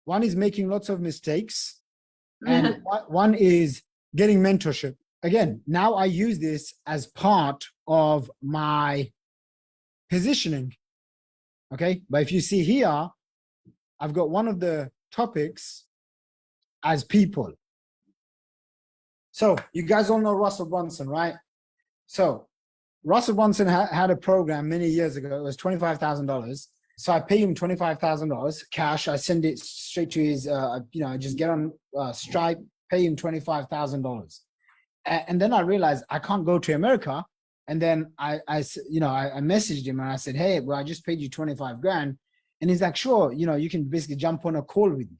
One is making lots of mistakes, and one is getting mentorship. Again, now I use this as part of my positioning. Okay, but if you see here, I've got one of the topics as people. So you guys all know Russell Brunson, right? So Russell Brunson had a program many years ago. It was $25,000. So I pay him $25,000 cash. I send it straight to his, I just get on Stripe, pay him $25,000. And then I realized I can't go to America. And then I messaged him and I said, hey, well, I just paid you 25 grand. And he's like, sure, you can basically jump on a call with me.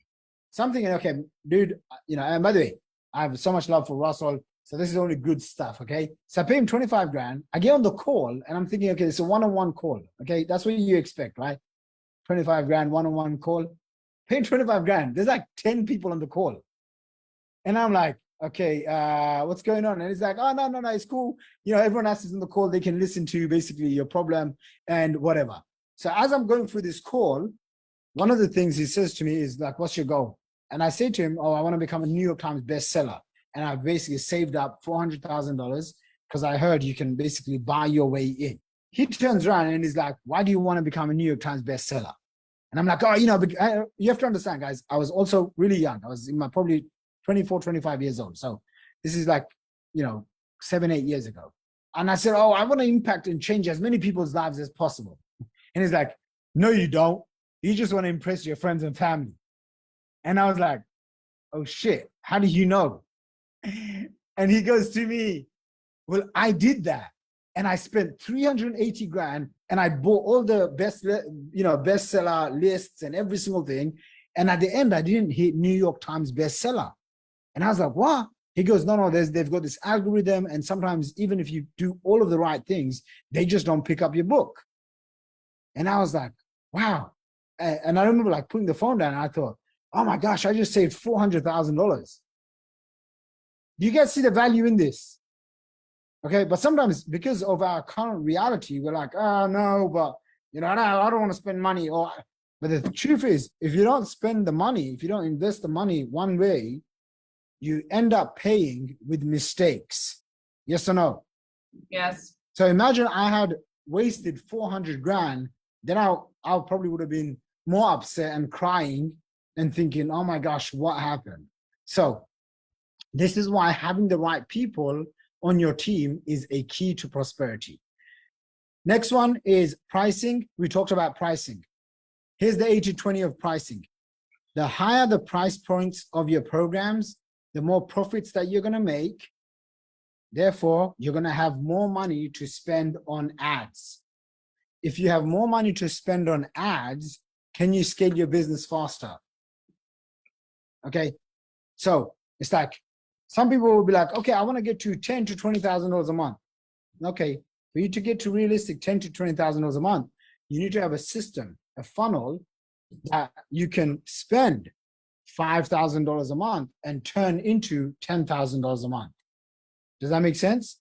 So I'm thinking, okay, dude, and by the way, I have so much love for Russell. So this is only good stuff, okay? So I pay him 25 grand. I get on the call and I'm thinking, okay, it's a one-on-one call, okay? That's what you expect, right? 25 grand, one-on-one call. Pay him 25 grand. There's like 10 people on the call. And I'm like, okay, what's going on? And he's like, oh, no, it's cool. Everyone else is on the call. They can listen to basically your problem and whatever. So as I'm going through this call, one of the things he says to me is like, what's your goal? And I say to him, oh, I want to become a New York Times bestseller. And I've basically saved up $400,000 because I heard you can basically buy your way in. He turns around and he's like, why do you want to become a New York Times bestseller? And I'm like, oh, you have to understand, guys, I was also really young. I was in my probably 24, 25 years old. So this is like, 7, 8 years ago. And I said, oh, I want to impact and change as many people's lives as possible. And he's like, no, you don't. You just want to impress your friends and family. And I was like, oh shit, how do you know? And he goes to me, well, I did that. And I spent 380 grand and I bought all the bestseller lists and every single thing. And at the end, I didn't hit New York Times bestseller. And I was like, what? He goes, no, they've got this algorithm. And sometimes even if you do all of the right things, they just don't pick up your book. And I was like, wow. And I remember like putting the phone down and I thought, oh my gosh, I just saved $400,000. Do you guys see the value in this? Okay, but sometimes because of our current reality, we're like, oh no, but I don't want to spend money. But the truth is, if you don't spend the money, if you don't invest the money one way, you end up paying with mistakes. Yes or no? Yes. So imagine I had wasted 400 grand, then I probably would have been more upset and crying and thinking, oh my gosh, what happened? So this is why having the right people on your team is a key to prosperity. Next one is pricing. We talked about pricing. Here's the 80-20 of pricing. The higher the price points of your programs, the more profits that you're going to make. Therefore, you're going to have more money to spend on ads. If you have more money to spend on ads, can you scale your business faster? Okay, so it's like some people will be like, okay, I want to get to $10,000 to $20,000 a month. Okay, for you to get to realistic $10,000 to $20,000 a month, you need to have a system, a funnel that you can spend $5,000 a month and turn into $10,000 a month. Does that make sense?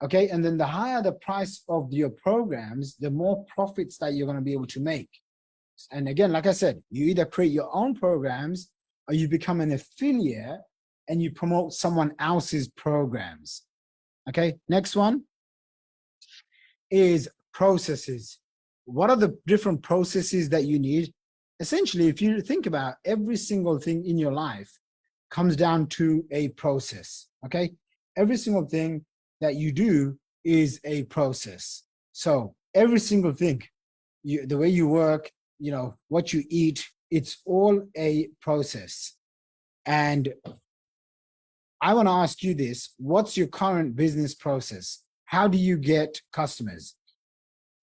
Okay, and then the higher the price of your programs, the more profits that you're going to be able to make. And again, like I said, you either create your own programs or you become an affiliate and you promote someone else's programs. Okay, next one is processes. What are the different processes that you need? Essentially, if you think about every single thing in your life comes down to a process, okay? Every single thing that you do is a process. So every single thing, the way you work, what you eat, it's all a process. And I want to ask you this, what's your current business process? How do you get customers?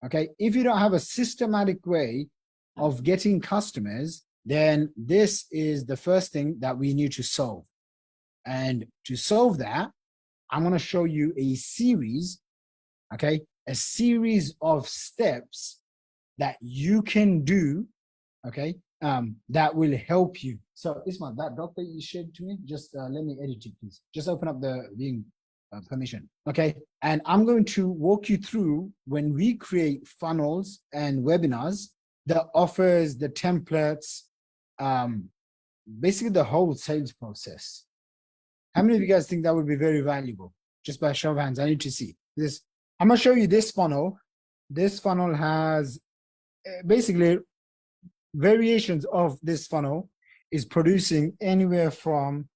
Okay, if you don't have a systematic way of getting customers, then this is the first thing that we need to solve. And to solve that, I'm going to show you a series, okay, a series of steps that you can do, okay, that will help you. So Ismail, that doc that you shared to me, just let me edit it, please. Just open up the viewing permission, okay? And I'm going to walk you through when we create funnels and webinars, the offers, the templates, basically the whole sales process. How many of you guys think that would be very valuable? Just by show of hands, I need to see this. I'm gonna show you this funnel. This funnel has basically variations of this funnel is producing anywhere from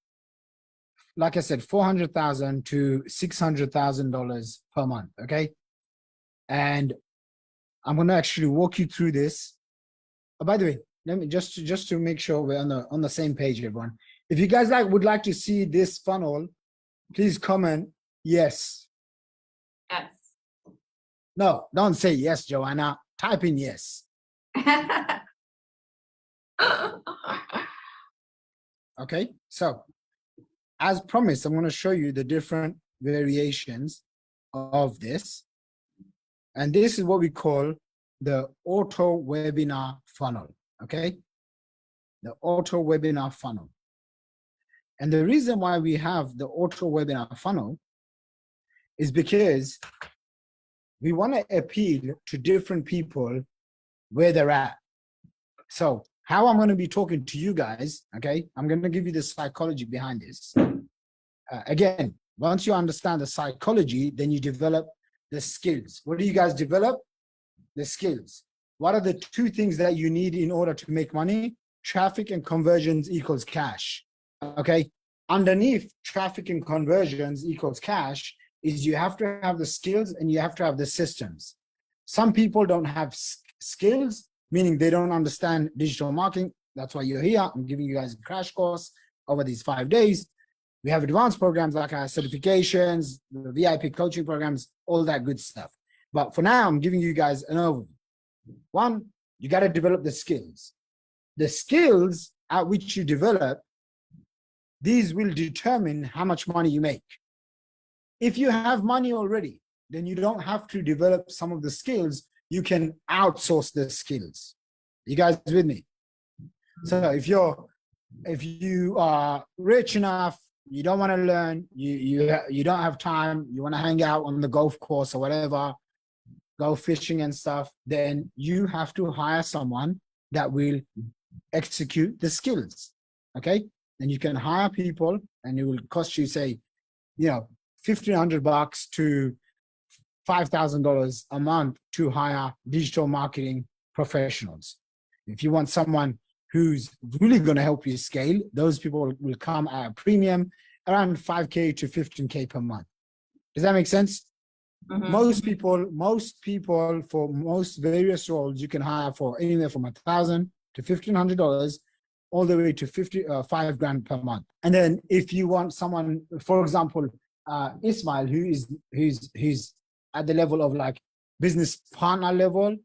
like I said, $400,000 to $600,000 per month. Okay. And I'm going to actually walk you through this. Oh, by the way, let me just to make sure we're on the same page, everyone. If you guys would like to see this funnel, please comment yes. Yes. No, don't say yes, Joanna. Type in yes. Okay, so as promised, I'm going to show you the different variations of this. And this is what we call the auto webinar funnel. Okay, the auto webinar funnel. And the reason why we have the auto webinar funnel is because we want to appeal to different people where they're at. So how I'm going to be talking to you guys, okay, I'm going to give you the psychology behind this. Again, once you understand the psychology, then you develop the skills. What do you guys develop? The skills. What are the two things that you need in order to make money? Traffic and conversions equals cash. Okay. Underneath traffic and conversions equals cash is you have to have the skills and you have to have the systems. Some people don't have skills, meaning they don't understand digital marketing. That's why you're here. I'm giving you guys a crash course over these 5 days. We have advanced programs like our certifications, the VIP coaching programs, all that good stuff. But for now, I'm giving you guys an overview. One, you got to develop the skills. The skills at which you develop, these will determine how much money you make. If you have money already, then you don't have to develop some of the skills. You can outsource the skills. You guys with me? So if you are rich enough, you don't want to learn, you don't have time, you want to hang out on the golf course or whatever, go fishing and stuff, then you have to hire someone that will execute the skills. Okay? And you can hire people and it will cost you, say, $1,500 to $5,000 a month to hire digital marketing professionals. If you want someone who's really going to help you scale, those people will come at a premium around 5K to 15K per month. Does that make sense? Mm-hmm. Most people for most various roles, you can hire for anywhere from $1,000 to $1,500 all the way to $5,000 per month. And then if you want someone, for example, Ismail, who's at the level of like business partner level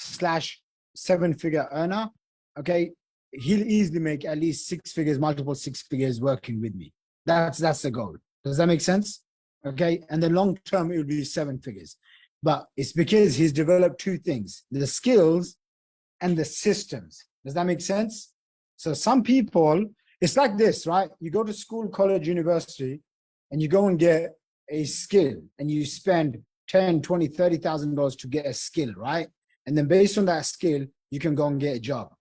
/ 7-figure earner, okay, he'll easily make at least 6 figures, multiple 6 figures working with me. That's the goal. Does that make sense? Okay, and the long term it will be 7 figures. But it's because he's developed two things: the skills and the systems. Does that make sense? So some people, it's like this, right? You go to school, college, university, and you go and get a skill, and you spend $10,000, $20,000, $30,000 to get a skill, right? And then based on that skill, you can go and get a job.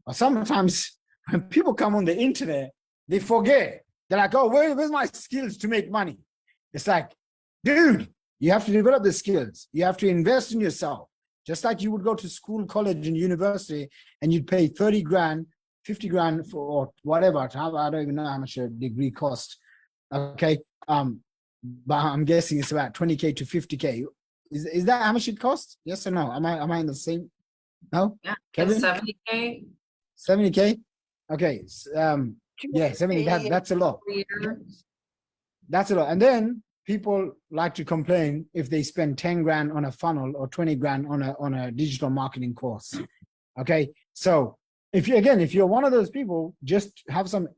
But sometimes when people come on the internet, they forget. They're like, oh, where's my skills to make money? It's like, dude, you have to develop the skills. You have to invest in yourself. Just like you would go to school, college, and university, and you'd pay 30 grand, 50 grand for or whatever. I don't even know how much a degree costs. Okay. But I'm guessing it's about 20K to 50K. Is that how much it costs? Yes or no? Am I in the same? No? Yeah, Kevin? 70K. 70K? Okay. Yeah, 70, that's a lot. That's a lot. And then people like to complain if they spend 10 grand on a funnel or 20 grand on a digital marketing course. Okay. So if you're one of those people, just have some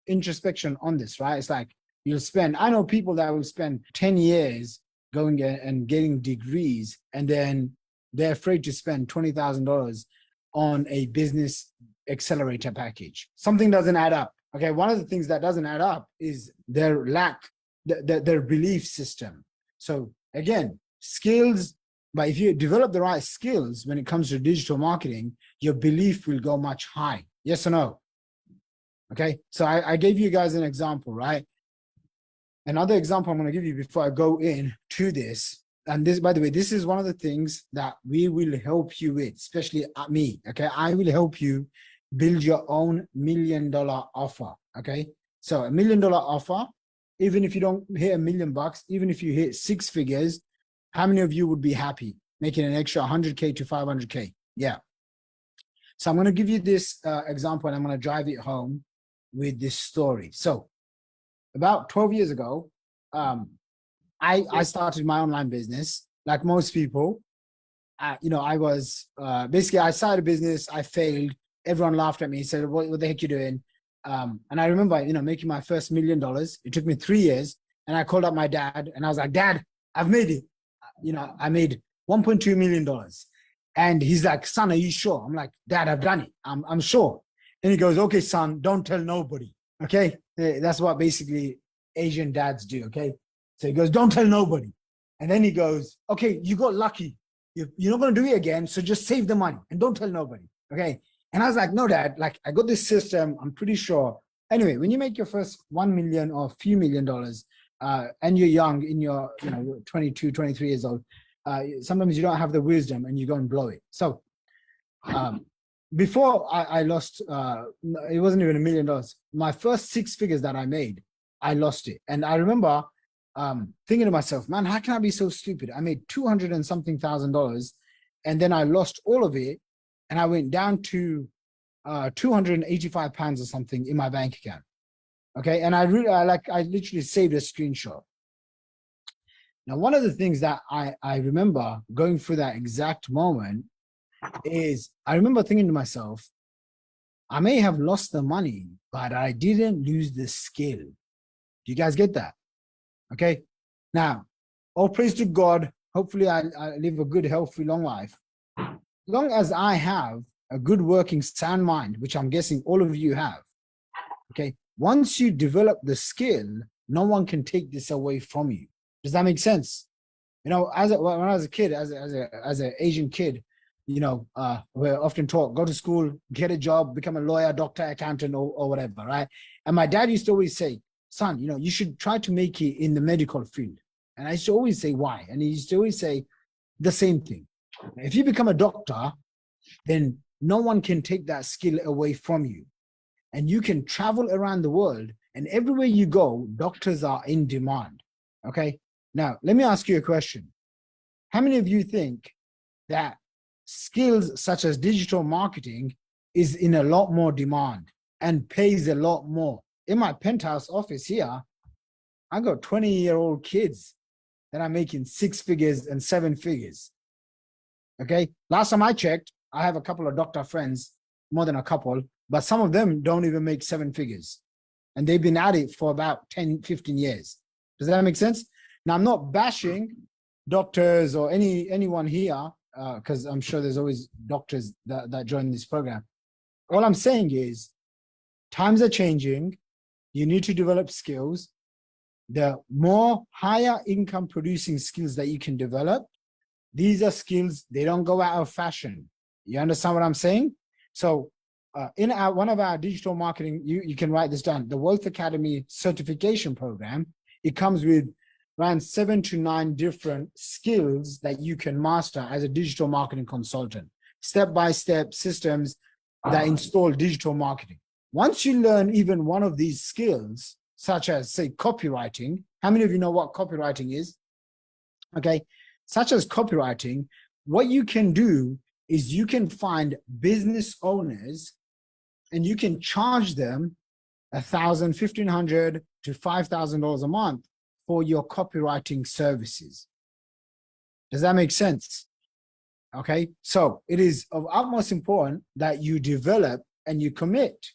introspection on this, right? It's like I know people that will spend 10 years going and getting degrees, and then they're afraid to spend $20,000 on a business accelerator package. Something doesn't add up. Okay, one of the things that doesn't add up is their their belief system. So again, skills, but if you develop the right skills when it comes to digital marketing, your belief will go much high. Yes or no? Okay, so I gave you guys an example, right? Another example I'm going to give you before I go into this, and this, by the way, this is one of the things that we will help you with, especially me, okay? I will help you build your own $1 million offer, okay? So $1 million offer, even if you don't hit $1 million bucks, even if you hit 6 figures, how many of you would be happy making an extra 100K to 500K? Yeah. So I'm going to give you this example, and I'm going to drive it home with this story. So about 12 years ago, I started my online business like most people. I was basically, I started a business, I failed, everyone laughed at me, said, what the heck you doing? And I remember, making my first $1 million. It took me 3 years, and I called up my dad, and I was like, Dad, I've made it. I made $1.2 million. And he's like, son, are you sure? I'm like, Dad, I've done it. I'm sure. And he goes, okay, son, don't tell nobody. Okay. That's what basically Asian dads do. Okay. So he goes, don't tell nobody. And then he goes, okay, you got lucky. You're not going to do it again. So just save the money and don't tell nobody. Okay. And I was like, no, Dad, like I got this system. I'm pretty sure. Anyway, when you make your first 1 million or a few $1 million, and you're young in your, 22, 23 years old, sometimes you don't have the wisdom and you go and blow it. So before I lost, it wasn't even $1 million. My first 6 figures that I made, I lost it. And I remember thinking to myself, man, how can I be so stupid? I made 200 and something $1,000, and then I lost all of it, and I went down to 285 pounds or something in my bank account. Okay, and I literally saved a screenshot. Now, one of the things that I remember going through that exact moment is I remember thinking to myself, I may have lost the money, but I didn't lose the skill. Do you guys get that? Okay. Now, all praise to God. Hopefully I live a good, healthy, long life. As long as I have a good working sound mind, which I'm guessing all of you have. Okay. Once you develop the skill, no one can take this away from you. Does that make sense? When I was a kid, as an Asian kid, we're often taught, go to school, get a job, become a lawyer, doctor, accountant, or whatever, right? And my dad used to always say, son, you should try to make it in the medical field. And I used to always say, why? And he used to always say the same thing. If you become a doctor, then no one can take that skill away from you. And you can travel around the world, and everywhere you go, doctors are in demand. Okay. Now, let me ask you a question. How many of you think that skills such as digital marketing is in a lot more demand and pays a lot more? In my penthouse office here, I got 20-year-old kids that are making 6 figures and 7 figures. Okay. Last time I checked, I have a couple of doctor friends, more than a couple, but some of them don't even make 7 figures. And they've been at it for about 10, 15 years. Does that make sense? Now, I'm not bashing doctors or anyone here, because I'm sure there's always doctors that join this program. All I'm saying is times are changing. You need to develop skills. The more higher income producing skills that you can develop, these are skills, they don't go out of fashion. You understand what I'm saying? So in one of our digital marketing, you can write this down, the Wealth Academy certification program, it comes with around 7 to 9 different skills that you can master as a digital marketing consultant, step-by-step systems that install digital marketing. Once you learn even one of these skills, such as, say, copywriting, how many of you know what copywriting is? Okay, such as copywriting, what you can do is you can find business owners and you can charge them $1,000, $1,500 to $5,000 a month for your copywriting services. Does that make sense? Okay, so it is of utmost importance that you develop and you commit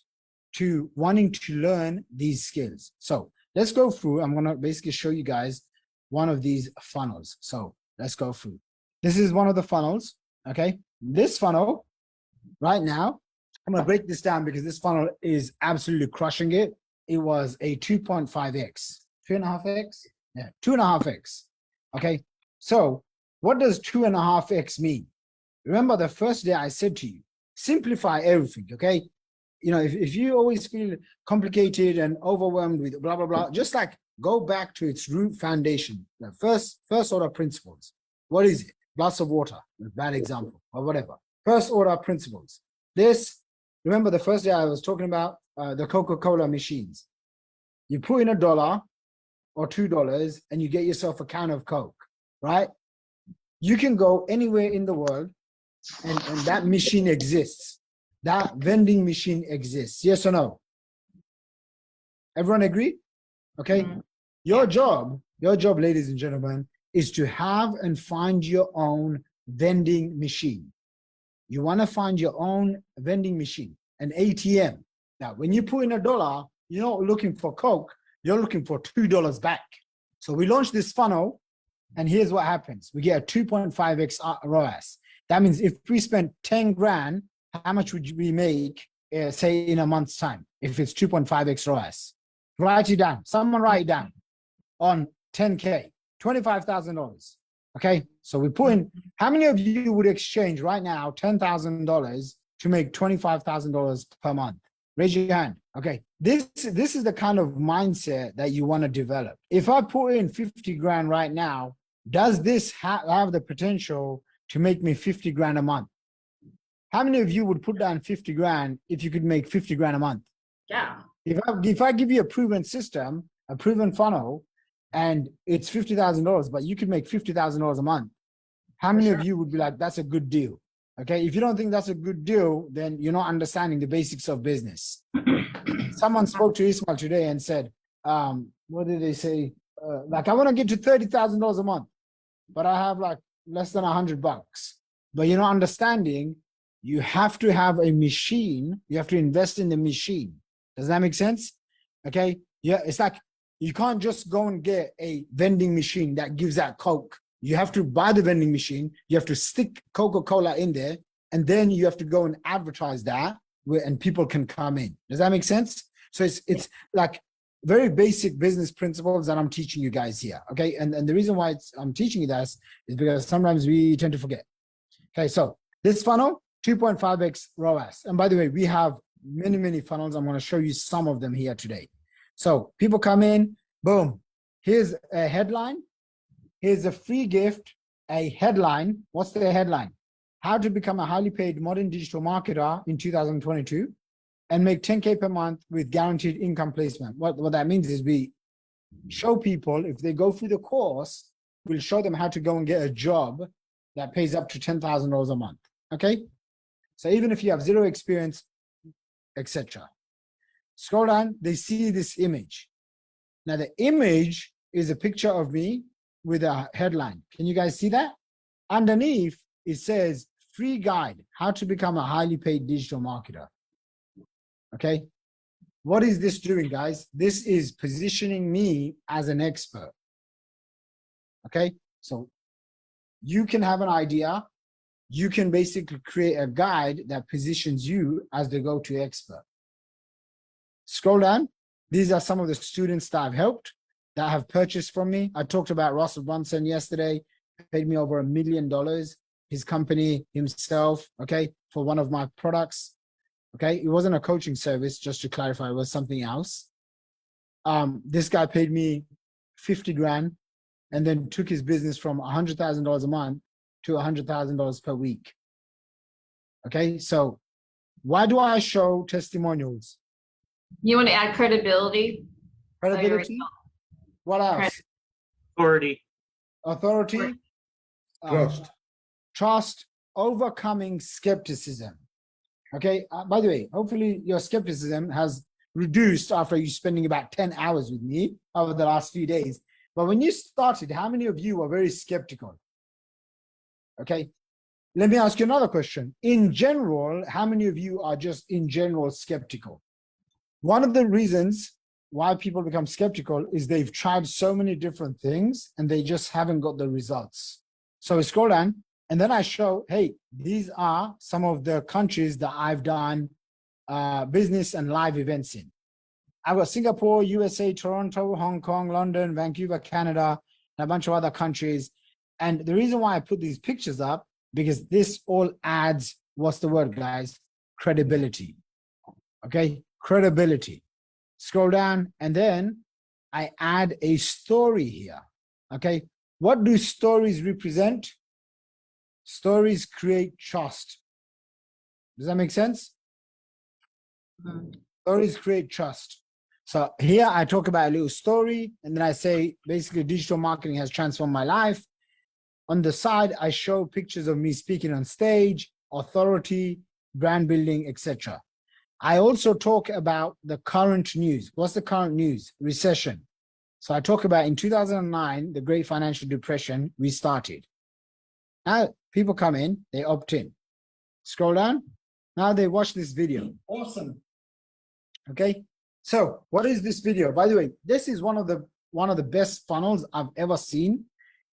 to wanting to learn these skills. So let's go through. I'm going to basically show you guys one of these funnels. So let's go through. This is one of the funnels. Okay, this funnel right now, I'm going to break this down because this funnel is absolutely crushing it. It was a 2.5x, 2.5x, yeah, 2.5x. Okay, so what does 2.5x mean? Remember the first day I said to you, simplify everything. Okay, if you always feel complicated and overwhelmed with blah blah blah, just like go back to its root foundation, the first order principles. What is it? Glass of water, a bad example, or whatever. First order principles. This, remember the first day I was talking about the Coca-Cola machines. You put in $1 or $2 and you get yourself a can of Coke, right? You can go anywhere in the world and that machine exists. That vending machine exists. Yes or no? Everyone agree? Okay. Your job, ladies and gentlemen, is to have and find your own vending machine. You want to find your own vending machine, an ATM. Now, when you put in $1, you're not looking for Coke, you're looking for $2 back. So we launched this funnel, and here's what happens. We get a 2.5x ROAS. That means if we spent 10 grand, how much would we make, say, in a month's time, if it's 2.5x ROAS? Write it down. Someone write it down. On 10K, $25,000. Okay, so we put in, how many of you would exchange right now $10,000 to make $25,000 per month? Raise your hand. Okay, this is the kind of mindset that you want to develop. If I put in 50 grand right now, does this have the potential to make me 50 grand a month? How many of you would put down 50 grand if you could make 50 grand a month? Yeah. If I give you a proven system, a proven funnel, and it's $50,000, but you could make $50,000 a month, how many of you would be like, that's a good deal? Okay, if you don't think that's a good deal, then you're not understanding the basics of business. Someone spoke to Ismail today and said, what did they say? Like, I want to get to $30,000 a month, but I have like less than $100. But you're not understanding, you have to have a machine, you have to invest in the machine. Does that make sense? Okay, yeah, it's like, you can't just go and get a vending machine that gives out Coke. You have to buy the vending machine. You have to stick Coca-Cola in there, and then you have to go and advertise that, and people can come in. Does that make sense? So it's like very basic business principles that I'm teaching you guys here. Okay, and the reason why I'm teaching you this is because sometimes we tend to forget. Okay, so this funnel, 2.5x ROAS. And by the way, we have many funnels. I'm going to show you some of them here today. So people come in, boom, here's a headline, here's a free gift, a headline. What's the headline? How to become a highly paid modern digital marketer in 2022 and make 10K per month with guaranteed income placement. What that means is we show people, if they go through the course, we'll show them how to go and get a job that pays up to $10,000 a month, okay? So even if you have zero experience, etc. Scroll down, they see this image. Now the image is a picture of me with a headline. Can you guys see that? Underneath, it says, free guide, how to become a highly paid digital marketer. Okay. What is this doing, guys? This is positioning me as an expert. Okay. So you can have an idea. You can basically create a guide that positions you as the go-to expert. Scroll down. These are some of the students that I've helped, that have purchased from me. I talked about Russell Brunson yesterday, paid me over $1 million, his company himself, okay, for one of my products. Okay, it wasn't a coaching service, just to clarify, it was something else. This guy paid me 50 grand and then took his business from $100,000 a month to $100,000 per week. Okay, so why do I show testimonials? You want to add credibility? Credibility. What else? Authority. Authority. Trust. Overcoming skepticism. Okay. By the way, hopefully your skepticism has reduced after you spending about 10 hours with me over the last few days. But when you started, how many of you were very skeptical? Okay. Let me ask you another question. In general, how many of you are just in general skeptical? One of the reasons why people become skeptical is they've tried so many different things and they just haven't got the results. So we scroll down and then I show, hey, these are some of the countries that I've done business and live events in. I've got Singapore, USA, Toronto, Hong Kong, London, Vancouver, Canada, and a bunch of other countries. And the reason why I put these pictures up, because this all adds, what's the word, guys? Credibility. Okay, credibility. Scroll down, and then I add a story here. Okay, what do stories represent? Stories create trust. Does that make sense? Stories create trust. So here I talk about a little story, and then I say basically digital marketing has transformed my life. On the side, I show pictures of me speaking on stage, authority, brand building, etc. I also talk about the current news. What's the current news? Recession. So I talk about in 2009, the Great Financial Depression restarted. Now people come in, they opt in. Scroll down. Now they watch this video. Awesome. Okay. So what is this video? By the way, this is one of the best funnels I've ever seen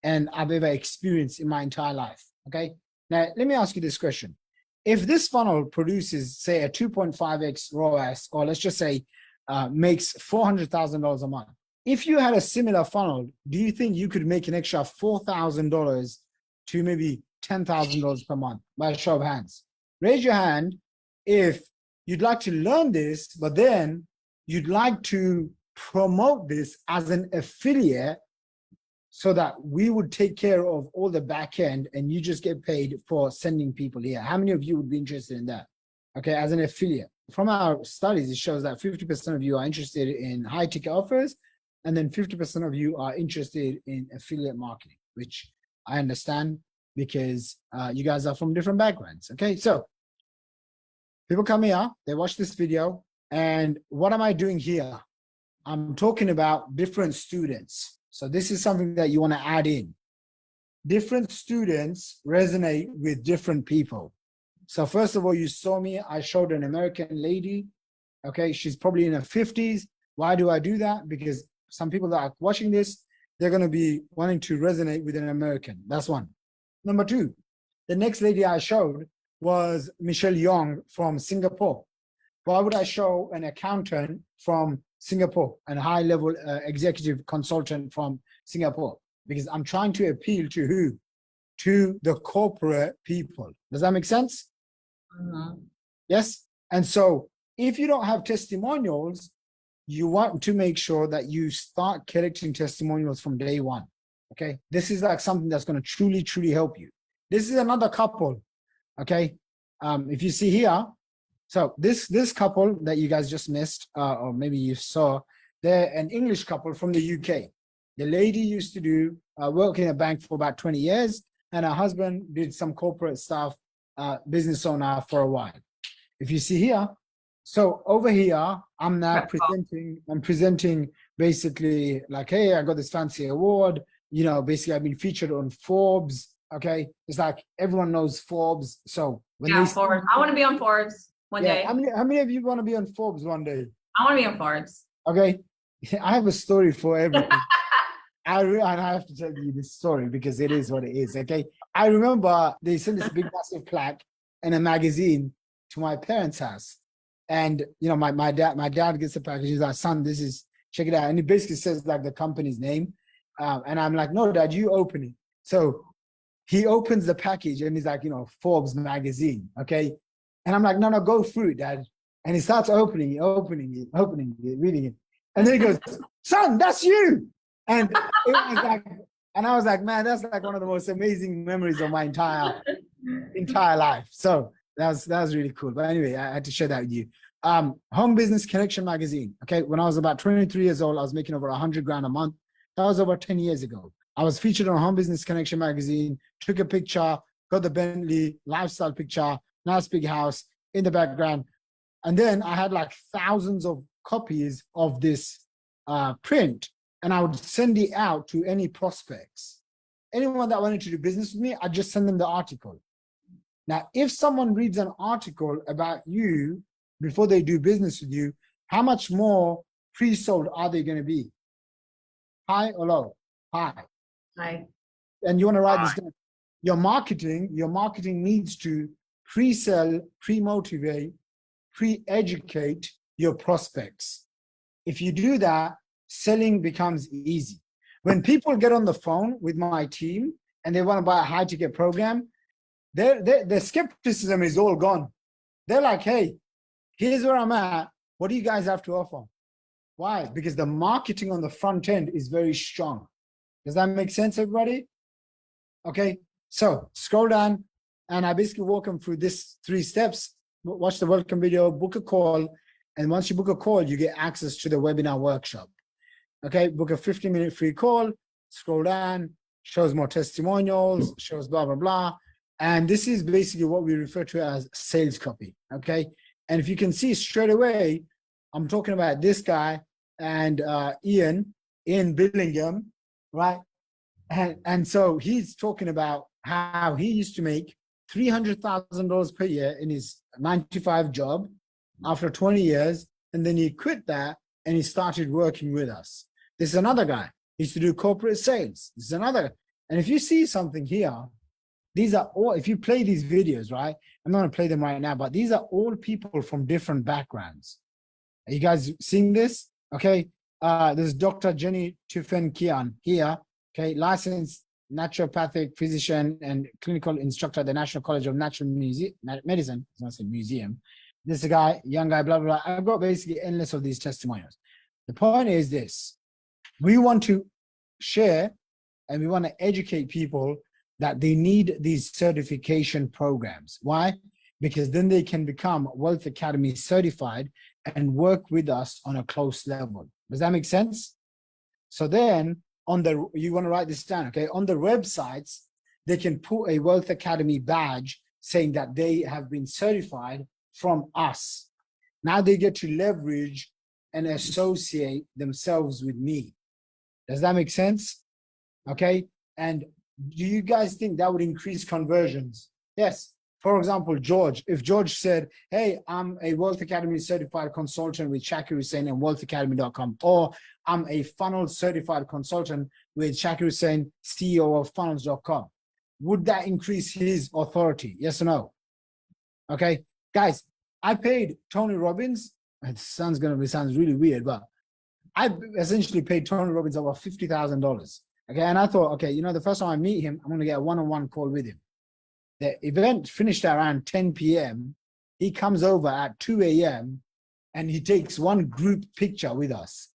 and I've ever experienced in my entire life. Okay. Now let me ask you this question. If this funnel produces, say, a 2.5x ROAS, or let's just say makes $400,000 a month, if you had a similar funnel, do you think you could make an extra $4,000 to maybe $10,000 per month by a show of hands? Raise your hand if you'd like to learn this, but then you'd like to promote this as an affiliate so that we would take care of all the back end and you just get paid for sending people here. How many of you would be interested in that? Okay, as an affiliate. From our studies, it shows that 50% of you are interested in high ticket offers, and then 50% of you are interested in affiliate marketing, which I understand because you guys are from different backgrounds. Okay, so people come here, they watch this video, and what am I doing here? I'm talking about different students. So this is something that you want to add in. Different students resonate with different people. So first of all, you saw me, I showed an American lady. Okay, she's probably in her 50s. Why do I do that? Because some people that are watching this, they're going to be wanting to resonate with an American. That's one. Number two, the next lady I showed was Michelle Young from Singapore. Why would I show an accountant from Singapore and a high-level executive consultant from Singapore? Because I'm trying to appeal to who? To the corporate people. Does that make sense? Yes? And so if you don't have testimonials, you want to make sure that you start collecting testimonials from day one. Okay? This is like something that's going to truly, truly help you. This is another couple. Okay? If you see here, so this couple that you guys just missed, or maybe you saw, they're an English couple from the UK. The lady used to do work in a bank for about 20 years, and her husband did some corporate stuff, business owner for a while. If you see here, so over here, I'm now presenting basically like, hey, I got this fancy award. You know, basically I've been featured on Forbes. Okay, it's like everyone knows Forbes. So when Yeah, Forbes. I want to be on Forbes one day. How many of you want to be on Forbes one day? I want to be on Forbes. Okay, I have a story for everything. I have to tell you this story because it is what it is. Okay, I remember they sent this big massive plaque and a magazine to my parents' house, and you know my dad gets the package. He's like, son, this is, check it out, and it basically says like the company's name, and I'm like, no, Dad, you open it. So he opens the package and he's like, you know, Forbes magazine. Okay, and I'm like, no, go through it, Dad. And he starts opening it, reading it, and then he goes, son, that's you. And it was like, and I was like, man, that's like one of the most amazing memories of my entire life. So that was really cool. But anyway, I had to share that with you. Home Business Connection magazine. Okay, when I was about 23 years old, I was making over 100 grand a month. That was over 10 years ago. I was featured on Home Business Connection magazine, took a picture, got the Bentley lifestyle picture, nice big house in the background. And then I had like thousands of copies of this print, and I would send it out to any prospects. Anyone that wanted to do business with me, I'd just send them the article. Now, if someone reads an article about you before they do business with you, how much more pre-sold are they going to be? High or low? High. High. And you want to write this down. Your marketing needs to pre-sell, pre-motivate, pre-educate your prospects. If you do that, selling becomes easy. When people get on the phone with my team and they want to buy a high ticket program, their skepticism is all gone. They're like, hey, here's where I'm at. What do you guys have to offer? Why? Because the marketing on the front end is very strong. Does that make sense, everybody? Okay, so scroll down and I basically walk them through this 3 steps. Watch the welcome video, book a call, And once you book a call, you get access to the webinar workshop. Okay, book a 15-minute free call, scroll down, shows more testimonials, shows blah, blah, blah. And this is basically what we refer to as sales copy, okay? And if you can see straight away, I'm talking about this guy and Ian Billingham, right? And so he's talking about how he used to make $300,000 per year in his 9-to-5 job after 20 years, and then he quit that and he started working with us. This is another guy. He used to do corporate sales. This is another. And if you see something here, these are all, if you play these videos, right? I'm not going to play them right now, but these are all people from different backgrounds. Are you guys seeing this? Okay. There's Dr. Jenny Tufenkian here. Okay. Licensed naturopathic physician and clinical instructor at the National College of Natural Medicine. I was going to say museum. This is a guy, young guy, blah, blah, blah. I've got basically endless of these testimonials. The point is this. We want to share and we want to educate people that they need these certification programs. Why? Because then they can become Wealth Academy certified and work with us on a close level. Does that make sense? So then on the, you want to write this down, okay? On the websites, they can put a Wealth Academy badge saying that they have been certified from us. Now they get to leverage and associate themselves with me. Does that make sense? Okay. And do you guys think that would increase conversions? Yes. For example, George, if George said, hey, I'm a Wealth Academy certified consultant with Shaqir Hussyin and wealthacademy.com, or I'm a funnel certified consultant with Shaqir Hussyin, CEO of funnels.com, would that increase his authority? Yes or no? Okay. Guys, I paid Tony Robbins. It sounds really weird, but I essentially paid Tony Robbins over $50,000. Okay, and I thought, okay, you know, the first time I meet him, I'm going to get a one-on-one call with him. The event finished around 10 p.m. He comes over at 2 a.m. and he takes one group picture with us.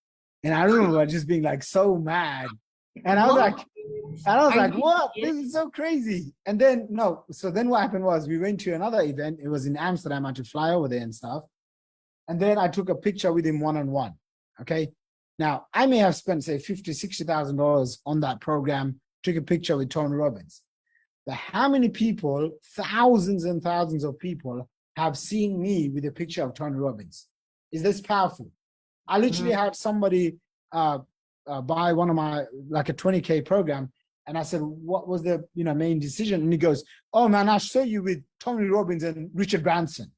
And I remember just being like so mad. And I was like, what? This is so crazy. And then, no, so then what happened was we went to another event. It was in Amsterdam. I had to fly over there and stuff. And then I took a picture with him one-on-one. Okay. Now, I may have spent, say, $50,000, $60,000 on that program, took a picture with Tony Robbins. But how many people, thousands and thousands of people, have seen me with a picture of Tony Robbins? Is this powerful? I literally had somebody buy one of my, like a 20K program, and I said, what was the main decision? And he goes, oh man, I saw you with Tony Robbins and Richard Branson.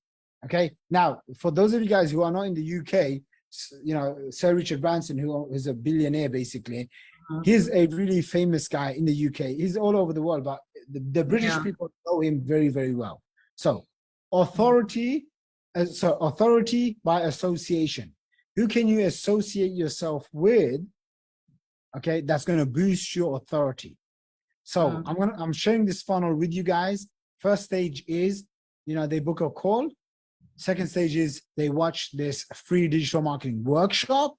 Okay. Now, for those of you guys who are not in the UK, Sir Richard Branson, who is a billionaire, basically, he's a really famous guy in the UK. He's all over the world, but the British people know him very, very well. So authority by association. Who can you associate yourself with? Okay, that's going to boost your authority. So I'm sharing this funnel with you guys. First stage is, they book a call. Second stage is they watch this free digital marketing workshop.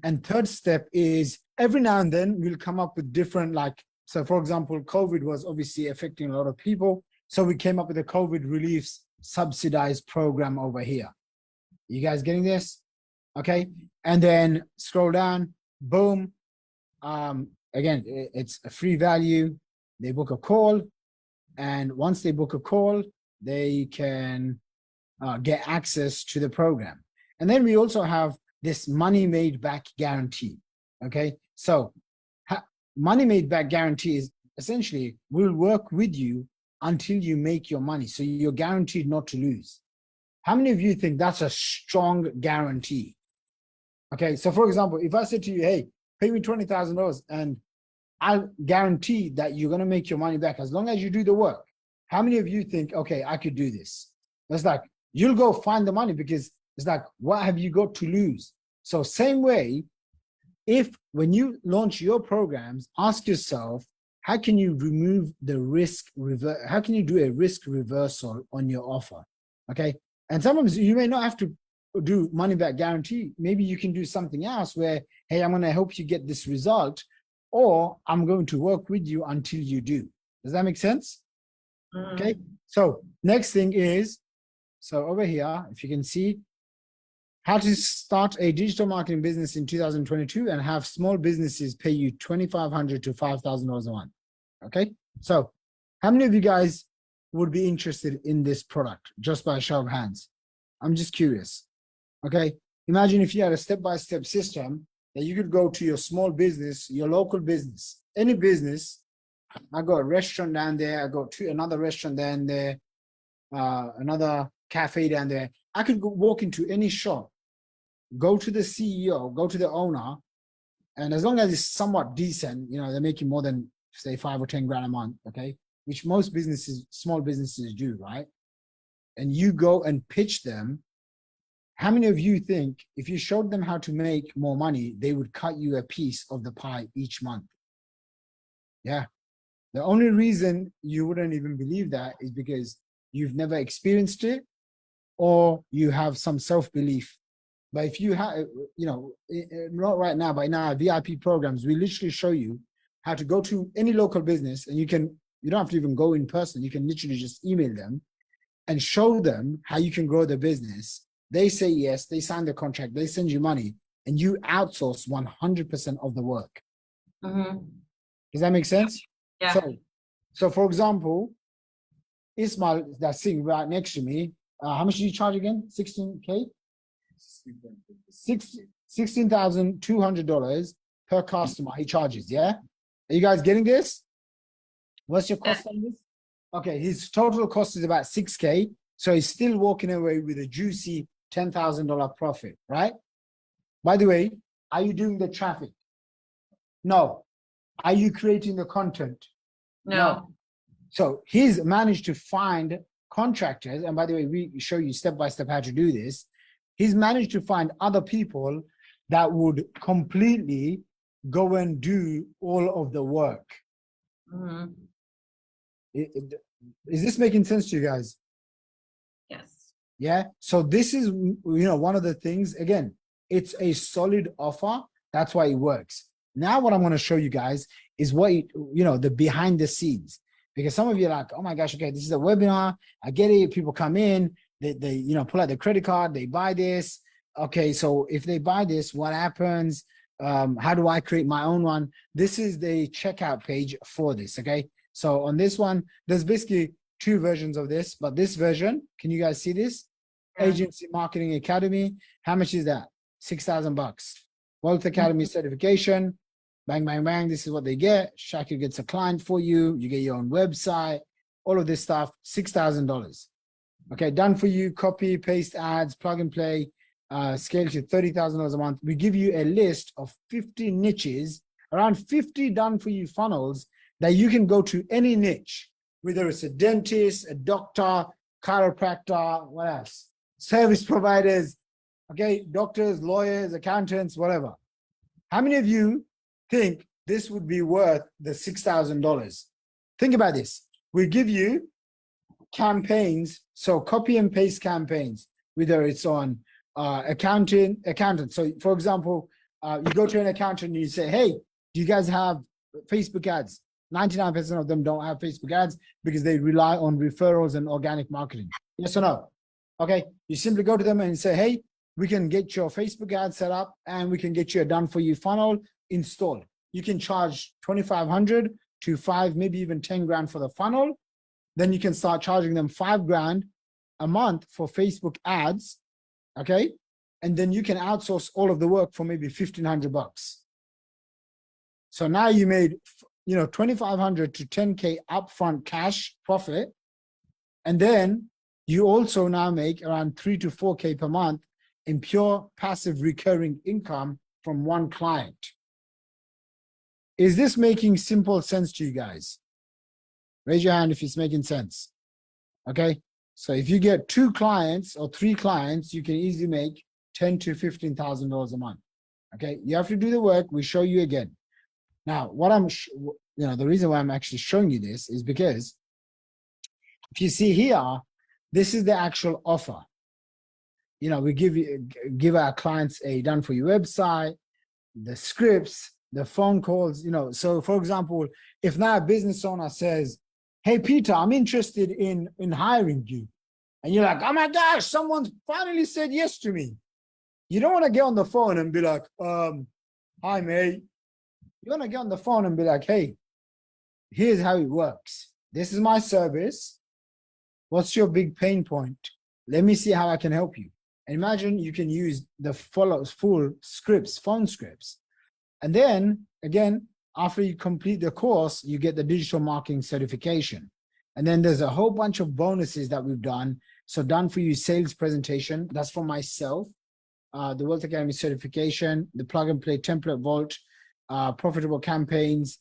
And third step is every now and then we'll come up with different, so for example, COVID was obviously affecting a lot of people. So we came up with a COVID relief subsidized program over here. You guys getting this? Okay. And then scroll down, boom. Again, it's a free value. They book a call. And once they book a call, they can get access to the program. And then we also have this money made back guarantee. Okay, so money made back guarantee is essentially we'll work with you until you make your money. So you're guaranteed not to lose. How many of you think that's a strong guarantee? Okay, so for example, if I said to you, hey, pay me $20,000 and I'll guarantee that you're going to make your money back as long as you do the work. How many of you think, okay, I could do this? That's like, you'll go find the money because it's like, what have you got to lose? So same way, when you launch your programs, ask yourself, how can you remove the risk, how can you do a risk reversal on your offer? Okay. And sometimes you may not have to do money back guarantee. Maybe you can do something else where, hey, I'm going to help you get this result, or I'm going to work with you until you do. Does that make sense? Okay. So next thing is, so over here, if you can see, How to start a digital marketing business in 2022 and have small businesses pay you $2,500 to $5,000 a month. Okay, so how many of you guys would be interested in this product just by a show of hands? I'm just curious. Okay, imagine if you had a step-by-step system that you could go to your small business, your local business, any business. I got a restaurant down there. I got another restaurant down there, another cafe down there. I could go walk into any shop, go to the CEO, go to the owner, and as long as it's somewhat decent, you know, they're making more than say 5 or 10 grand a month, okay, which most businesses, small businesses do, right? And you go and pitch them. How many of you think if you showed them how to make more money, they would cut you a piece of the pie each month? Yeah. The only reason you wouldn't even believe that is because you've never experienced it or you have some self-belief. But if you have, you know, not right now, but in our VIP programs, we literally show you how to go to any local business, and you don't have to even go in person. You can literally just email them and show them how you can grow the business. They say yes, they sign the contract, they send you money, and you outsource 100% of the work. Mm-hmm. Does that make sense? Yeah. So for example, Ismail that's sitting right next to me, how much do you charge again? 16K? $16,200 per customer he charges, yeah? Are you guys getting this? What's your cost on this? Okay, his total cost is about 6K, so he's still walking away with a juicy $10,000 profit, right? By the way, are you doing the traffic? No. Are you creating the content? No. So he's managed to find contractors, and by the way, we show you step by step how to do this. He's managed to find other people that would completely go and do all of the work. Mm-hmm. Is this making sense to you guys? Yes. Yeah. So this is, you know, one of the things, again, it's a solid offer. That's why it works. Now, what I'm going to show you guys is what, you know, the behind the scenes, because some of you are like, oh my gosh, okay, this is a webinar. I get it. People come in, they you know, pull out their credit card, they buy this. Okay. So if they buy this, what happens? How do I create my own one? This is the checkout page for this. Okay. So on this one, there's basically two versions of this, but this version, can you guys see this? Yeah. Agency Marketing Academy. How much is that? $6,000. Wealth Academy certification. Bang, bang, bang. This is what they get. Shaqir gets a client for you. You get your own website, all of this stuff, $6,000. Okay, done for you. Copy, paste ads, plug and play, scale to $30,000 a month. We give you a list of 50 niches, around 50 done for you funnels that you can go to any niche, whether it's a dentist, a doctor, chiropractor, what else? Service providers, okay, doctors, lawyers, accountants, whatever. How many of you think this would be worth the $6,000? Think about this. We give you campaigns, so copy and paste campaigns, whether it's on accountant. So for example, you go to an accountant and you say, hey, do you guys have Facebook ads? 99% of them don't have Facebook ads because they rely on referrals and organic marketing. Yes or no? Okay, you simply go to them and say, hey, we can get your Facebook ad set up and we can get you a done for you funnel installed. You can charge 2,500 to 5, maybe even 10 grand for the funnel. Then you can start charging them 5 grand a month for Facebook ads. Okay. And then you can outsource all of the work for maybe 1,500 bucks. So now you made, you know, 2,500 to 10K upfront cash profit. And then you also now make around 3 to 4K per month in pure passive recurring income from one client. Is this making simple sense to you guys? Raise your hand if it's making sense. Okay. So if you get 2 clients or 3 clients, you can easily make $10,000 to $15,000 a month. Okay. You have to do the work. We show you again. Now, what the reason why I'm actually showing you this is because if you see here, this is the actual offer. You know, we give our clients a done for you website, the scripts, the phone calls, you know. So for example, if now a business owner says, hey, Peter, I'm interested in hiring you. And you're like, oh my gosh, someone finally said yes to me. You don't want to get on the phone and be like, hi, mate. You want to get on the phone and be like, hey, here's how it works. This is my service. What's your big pain point? Let me see how I can help you. And imagine you can use the full scripts, phone scripts. And then again, after you complete the course, you get the digital marketing certification. And then there's a whole bunch of bonuses that we've done. So done for you sales presentation. That's for myself. The Wealth Academy certification, the plug and play template vault, profitable campaigns.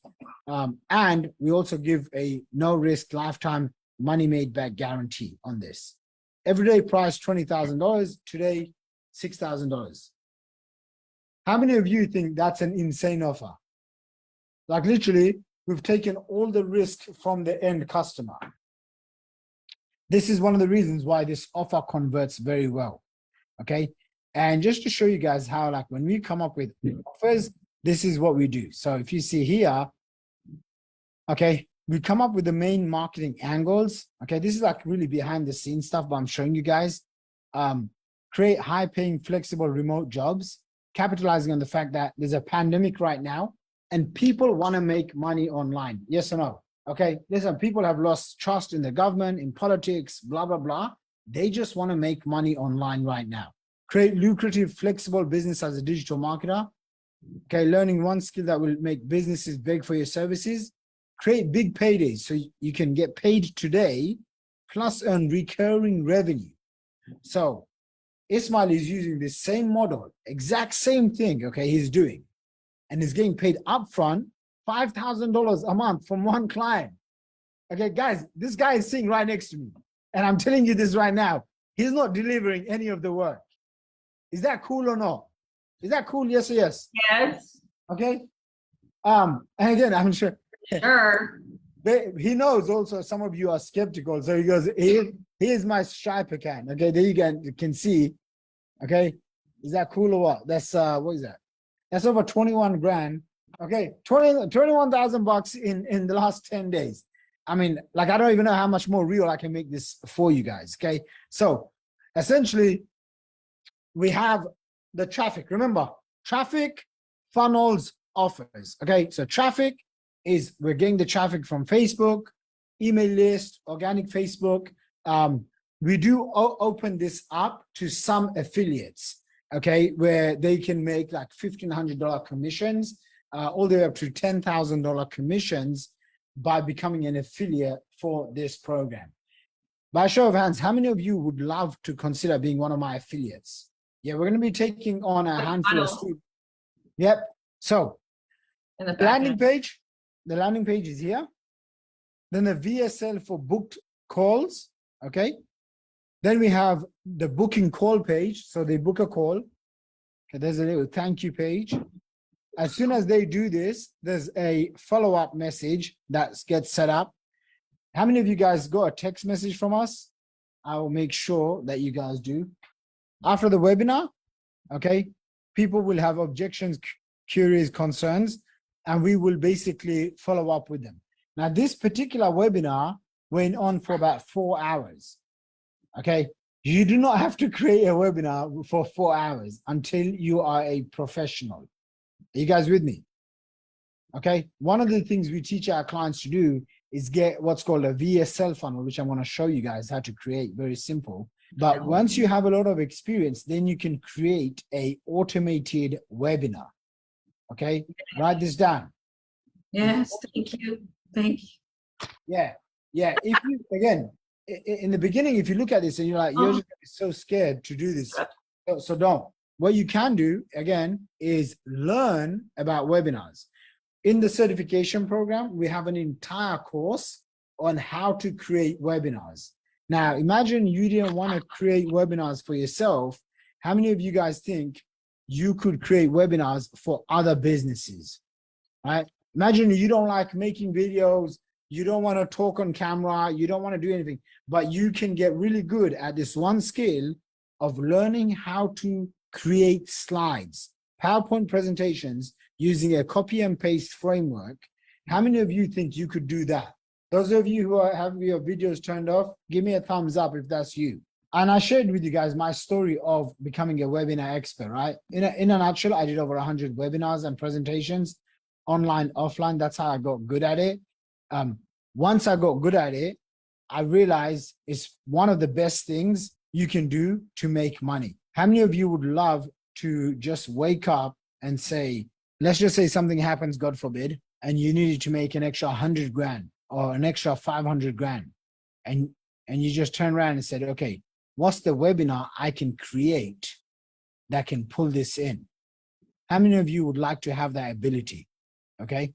And we also give a no risk lifetime money made back guarantee on this. Everyday price $20,000, today $6,000. How many of you think that's an insane offer? Like literally, we've taken all the risk from the end customer. This is one of the reasons why this offer converts very well. Okay. And just to show you guys how, like, when we come up with offers, this is what we do. So if you see here, okay, we come up with the main marketing angles. Okay, this is like really behind the scenes stuff, but I'm showing you guys. Create high paying, flexible remote jobs, capitalizing on the fact that there's a pandemic right now and people want to make money online. Yes or no? Okay, listen, people have lost trust in the government, in politics, blah, blah, blah. They just want to make money online right now. Create lucrative, flexible business as a digital marketer. Okay, learning one skill that will make businesses beg for your services. Create big paydays so you can get paid today, plus earn recurring revenue. So Ismail is using the same model, exact same thing, okay, he's doing. And he's getting paid upfront $5,000 a month from one client. Okay, guys, this guy is sitting right next to me. And I'm telling you this right now, he's not delivering any of the work. Is that cool or not? Is that cool? Yes or yes? Yes. Okay. And again, I'm sure. Sure. He knows also some of you are skeptical. So he goes, here's my Stripe account. Okay, there you can see. Okay. Is that cool or what? That's what is that? That's over 21 grand. Okay, 21,000 bucks in the last 10 days. I mean, like, I don't even know how much more real I can make this for you guys. Okay. So essentially, we have the traffic. Remember, traffic funnels offers. Okay, so traffic is we're getting the traffic from Facebook, email list, organic Facebook. We do open this up to some affiliates, okay, where they can make like $1,500 commissions, all the way up to $10,000 commissions by becoming an affiliate for this program. By show of hands, how many of you would love to consider being one of my affiliates? Yeah, we're going to be taking on a handful of students. Yep. So the landing page is here. Then the VSL for booked calls. Okay. Then we have the booking call page. So they book a call. Okay, there's a little thank you page. As soon as they do this, there's a follow-up message that gets set up. How many of you guys got a text message from us? I will make sure that you guys do. After the webinar, okay, people will have objections, queries, concerns, and we will basically follow up with them. Now, this particular webinar went on for about 4 hours, okay? You do not have to create a webinar for 4 hours until you are a professional. Are you guys with me? Okay, one of the things we teach our clients to do is get what's called a VSL funnel, which I'm going to show you guys how to create. Very simple. But once you have a lot of experience, then you can create a automated webinar. Okay, write this down. Yes, thank you. Thank you. Yeah, yeah. If you, again, in the beginning, if you look at this and you're like, you're just so scared to do this, so don't. What you can do, again, is learn about webinars. In the certification program, we have an entire course on how to create webinars. Now, imagine you didn't want to create webinars for yourself. How many of you guys think you could create webinars for other businesses, right? Imagine you don't like making videos, you don't want to talk on camera, you don't want to do anything, but you can get really good at this one skill of learning how to create slides, PowerPoint presentations using a copy and paste framework. How many of you think you could do that? Those of you who have your videos turned off, give me a thumbs up if that's you. And I shared with you guys my story of becoming a webinar expert, right? In a nutshell, I did over 100 webinars and presentations, online, offline. That's how I got good at it. Once I got good at it, I realized it's one of the best things you can do to make money. How many of you would love to just wake up and say, let's just say something happens, God forbid, and you needed to make an extra 100 grand or an extra 500 grand. And you just turn around and said, okay, what's the webinar I can create that can pull this in? How many of you would like to have that ability? Okay.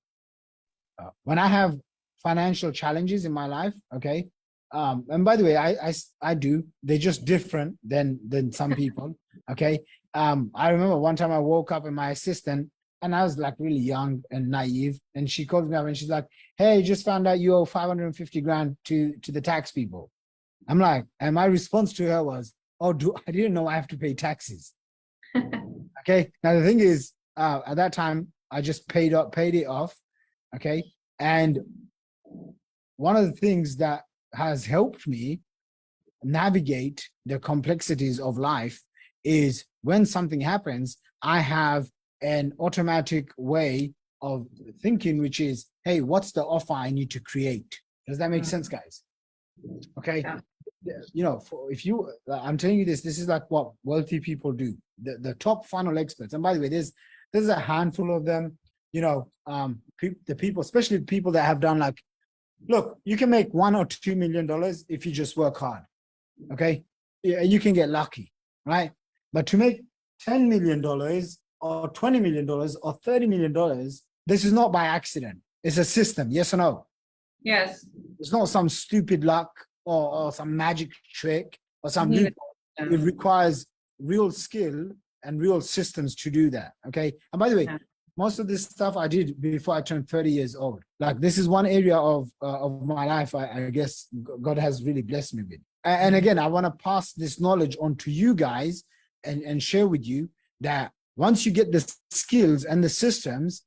When I have financial challenges in my life, okay. And by the way, I do, they're just different than some people. Okay. I remember one time I woke up and my assistant, and I was like really young and naive, and she called me up and she's like, hey, just found out you owe 550 grand to the tax people. I'm like, and my response to her was, oh, I didn't know I have to pay taxes. Okay. Now the thing is, at that time, I just paid it off. Okay. And one of the things that has helped me navigate the complexities of life is when something happens, I have an automatic way of thinking, which is, hey, what's the offer I need to create? Does that make sense, guys? Okay. Yeah. You know, if you, I'm telling you this is like what wealthy people do. The top funnel experts. And by the way, there's a handful of them, you know, the people, especially people that have done like, look, you can make $1 or $2 million if you just work hard. Okay. You can get lucky, right? But to make $10 million or $20 million or $30 million, this is not by accident. It's a system. Yes or no? Yes. It's not some stupid luck or some magic trick or some new. It requires real skill and real systems to do that. Okay. And by the way, most of this stuff I did before I turned 30 years old. Like this is one area of my life I guess God has really blessed me with. And again, I want to pass this knowledge on to you guys and share with you that once you get the skills and the systems,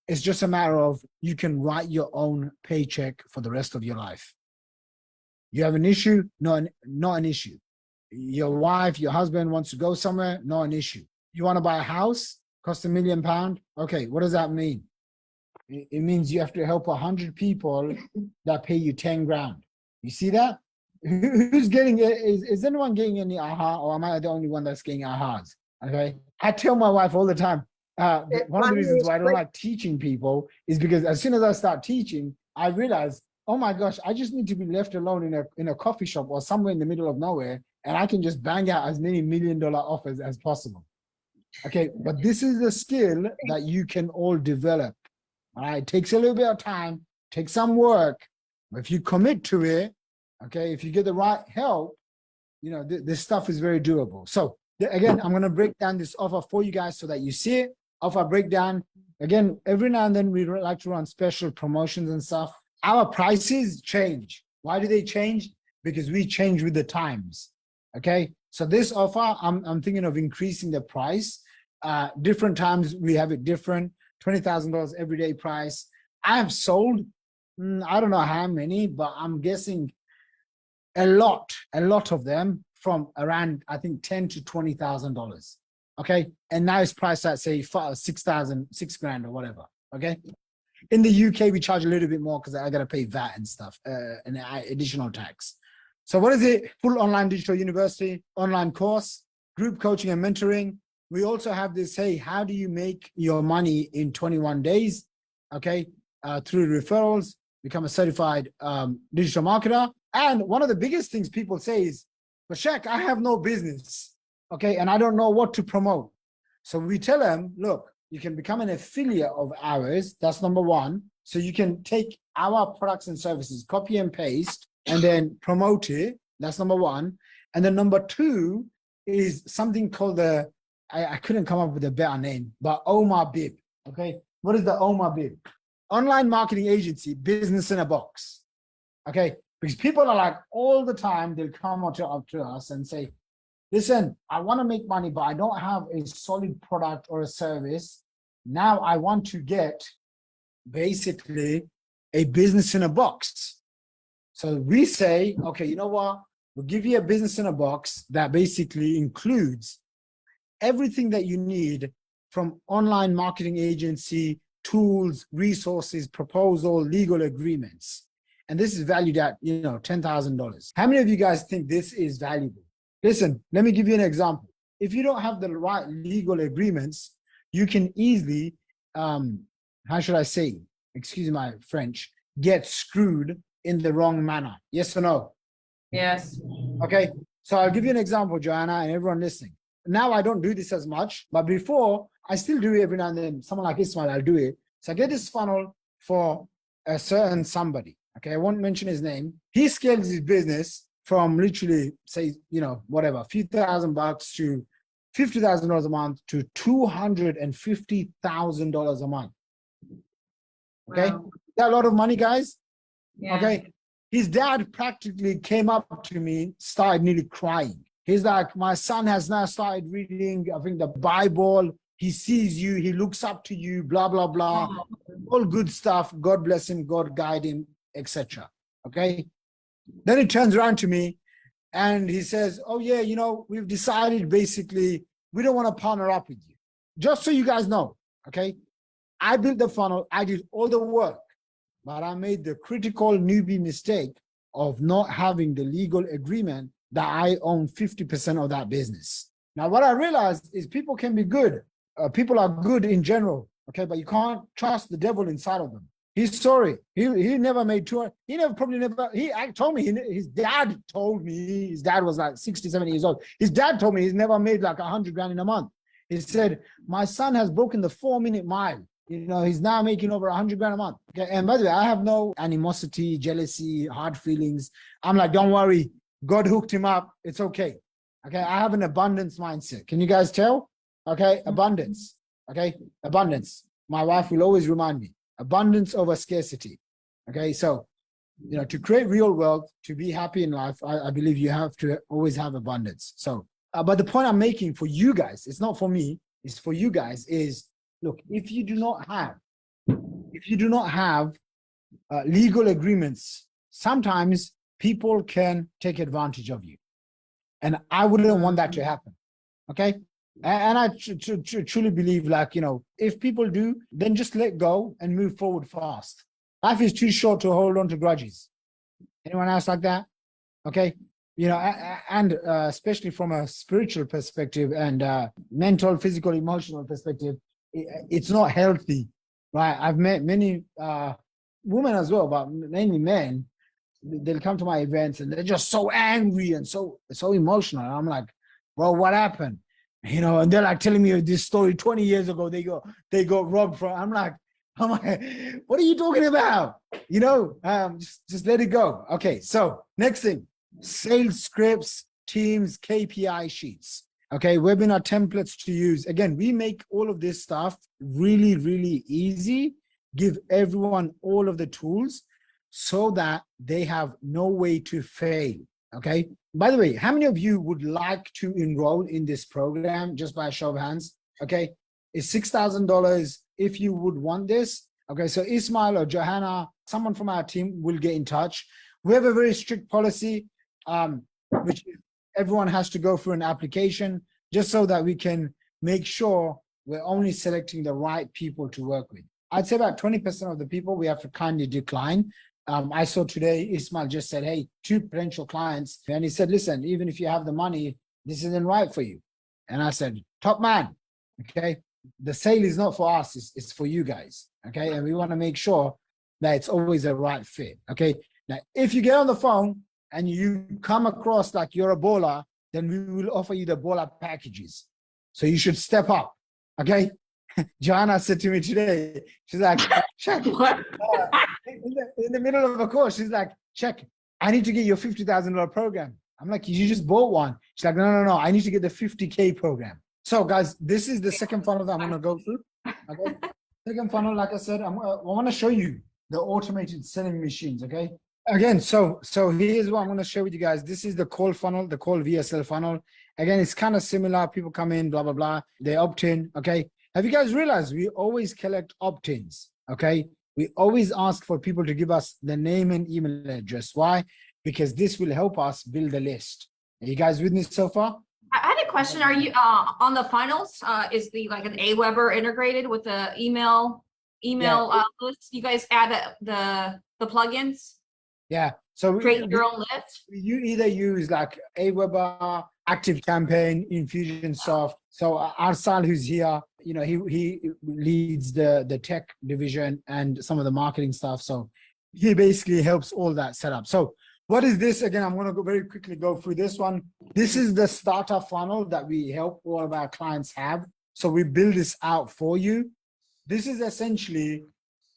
it's just a matter of you can write your own paycheck for the rest of your life. You have an issue? Not an issue. Your wife, your husband wants to go somewhere? Not an issue. You want to buy a house? Cost £1 million? Okay, what does that mean? It means you have to help 100 people that pay you 10 grand. You see that? Who's getting it? Is anyone getting any aha, or am I the only one that's getting ahas? Okay. I tell my wife all the time, one of the reasons why I don't like teaching people is because as soon as I start teaching, I realize, oh my gosh, I just need to be left alone in a coffee shop or somewhere in the middle of nowhere, and I can just bang out as many $1 million offers as possible. Okay, but this is a skill that you can all develop. All right, it takes a little bit of time, takes some work, but if you commit to it, okay, if you get the right help, you know, this stuff is very doable. So again, I'm going to break down this offer for you guys so that you see it. Offer breakdown. Again, every now and then we like to run special promotions and stuff. Our prices change. Why do they change? Because we change with the times. Okay, so this offer, I'm thinking of increasing the price. Different times we have it different. $20,000 everyday price. I have sold, I don't know how many, but I'm guessing a lot of them from around, I think, $10,000 to $20,000. Okay, and now it's priced at say $6 grand or whatever. Okay, in the UK we charge a little bit more because I gotta pay VAT and stuff, and additional tax. So what is it? Full online digital university, online course, group coaching and mentoring. We also have this, hey, how do you make your money in 21 days? Okay, through referrals, become a certified digital marketer. And one of the biggest things people say is, but Shaq, I have no business, okay, and I don't know what to promote. So we tell them, look, you can become an affiliate of ours. That's number one. So you can take our products and services, copy and paste, and then promote it. That's number one. And then number two is something called I couldn't come up with a better name, but Omar Bib. Okay, what is the Omar Bib? Online marketing agency, business in a box. Okay, because people are like all the time, they'll come up to us and say, listen, I want to make money, but I don't have a solid product or a service. Now I want to get basically a business in a box. So we say, okay, you know what? We'll give you a business in a box that basically includes everything that you need from online marketing agency, tools, resources, proposal, legal agreements. And this is valued at, $10,000. How many of you guys think this is valuable? Listen, let me give you an example. If you don't have the right legal agreements, you can easily, how should I say, excuse my French, get screwed in the wrong manner. Yes or no? Yes. Okay, so I'll give you an example, Joanna, and everyone listening. Now I don't do this as much, but before I still do it every now and then. Someone like Ismail, I'll do it. So I get this funnel for a certain somebody. Okay, I won't mention his name. He scales his business from literally, say, whatever, a few $1,000 to $50,000 a month to $250,000 a month. Okay, Wow. that's a lot of money, guys. Yeah. Okay, his dad practically came up to me, started nearly crying. He's like, my son has now started reading, I think, the Bible. He sees you, he looks up to you, blah, blah, blah. Oh. All good stuff. God bless him, God guide him, etc. Okay. Then he turns around to me and he says, oh yeah, we've decided basically we don't want to partner up with you. Just so you guys know, okay? I built the funnel, I did all the work, but I made the critical newbie mistake of not having the legal agreement that I own 50% of that business. Now, what I realized is people can be good. People are good in general, okay? But you can't trust the devil inside of them. He's sorry. He never made he told me, his dad told me, his dad was like 60, 70 years old. His dad told me he's never made like 100 grand in a month. He said, my son has broken the 4-minute mile. He's now making over 100 grand a month. Okay. And by the way, I have no animosity, jealousy, hard feelings. I'm like, don't worry. God hooked him up. It's okay. Okay. I have an abundance mindset. Can you guys tell? Okay. Abundance. Okay. Abundance. My wife will always remind me. Abundance over scarcity. Okay. So, to create real wealth, to be happy in life, I believe you have to always have abundance. So, but the point I'm making for you guys, it's not for me, it's for you guys, is look, if you do not have legal agreements, sometimes people can take advantage of you. And I wouldn't want that to happen. Okay. And I truly believe, if people do, then just let go and move forward fast. Life is too short to hold on to grudges. Anyone else like that? Okay. And especially from a spiritual perspective and mental, physical, emotional perspective, it's not healthy, right? I've met many women as well, but mainly men. They'll come to my events and they're just so angry and so emotional. And I'm like, bro, what happened? And they're like telling me this story 20 years ago. They got robbed from. I'm like, what are you talking about? Just let it go. Okay, so next thing, sales scripts, teams, KPI sheets. Okay, webinar templates to use. Again, we make all of this stuff really, really easy. Give everyone all of the tools so that they have no way to fail. Okay. By the way, how many of you would like to enroll in this program? Just by a show of hands. Okay. It's $6,000 if you would want this. Okay. So Ismail or Johanna, someone from our team will get in touch. We have a very strict policy, which everyone has to go through an application just so that we can make sure we're only selecting the right people to work with. I'd say about 20% of the people we have to kindly decline. I saw today, Ismail just said, hey, 2 potential clients. And he said, listen, even if you have the money, this isn't right for you. And I said, top man, okay, the sale is not for us, it's for you guys. Okay. And we want to make sure that it's always a right fit. Okay. Now, if you get on the phone and you come across like you're a baller, then we will offer you the baller packages. So you should step up. Okay. Joanna said to me today, she's like, check. In the middle of a course, she's like, check, I need to get your $50,000 program. I'm like, you just bought one. She's like, no, I need to get the 50K program. So guys, this is the second funnel that I'm going to go through. Okay. Second funnel, like I said, I want to show you the automated selling machines. Okay. Again, so here's what I'm going to share with you guys. This is the call funnel, the call VSL funnel. Again, it's kind of similar. People come in, blah, blah, blah. They opt in. Okay. Have you guys realized we always collect opt-ins? Okay. We always ask for people to give us the name and email address. Why? because this will help us build a list. Are you guys with me so far? I had a question. Are you on the funnels? Is the like an Aweber integrated with the email list? You guys add the plugins? Yeah. So Create your own list? You either use like Aweber, ActiveCampaign, Infusionsoft. So Arsal, who's here, you know, he leads the tech division and some of the marketing stuff. So he basically helps all that set up. So what is this? Again, I'm going to go very quickly go through this one. This is the starter funnel that we help all of our clients have. So we build this out for you. This is essentially,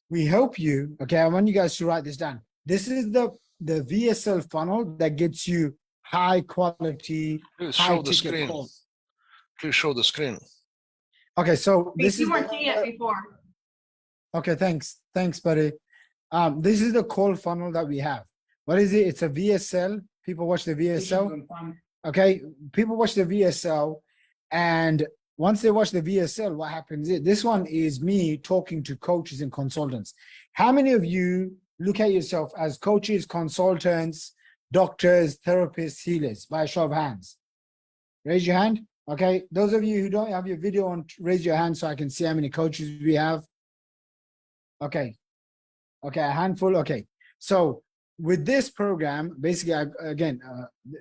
we help you. Okay, I want you guys to write this down. This is the VSL funnel that gets you high quality, Please high show the ticket screen. calls. Please show the screen. Okay, so this You is weren't seeing it before. okay. Thanks, buddy. This is the call funnel that we have. What is it? It's a VSL. People watch the VSL. Okay, people watch the VSL, and once they watch the VSL, what happens is this one is me talking to coaches and consultants. How many of you look at yourself as coaches, consultants, doctors, therapists, healers? By a show of hands. Raise your hand. Okay, those of you who don't have your video on, raise your hand so I can see how many coaches we have. Okay, a handful. Okay, so with this program, basically,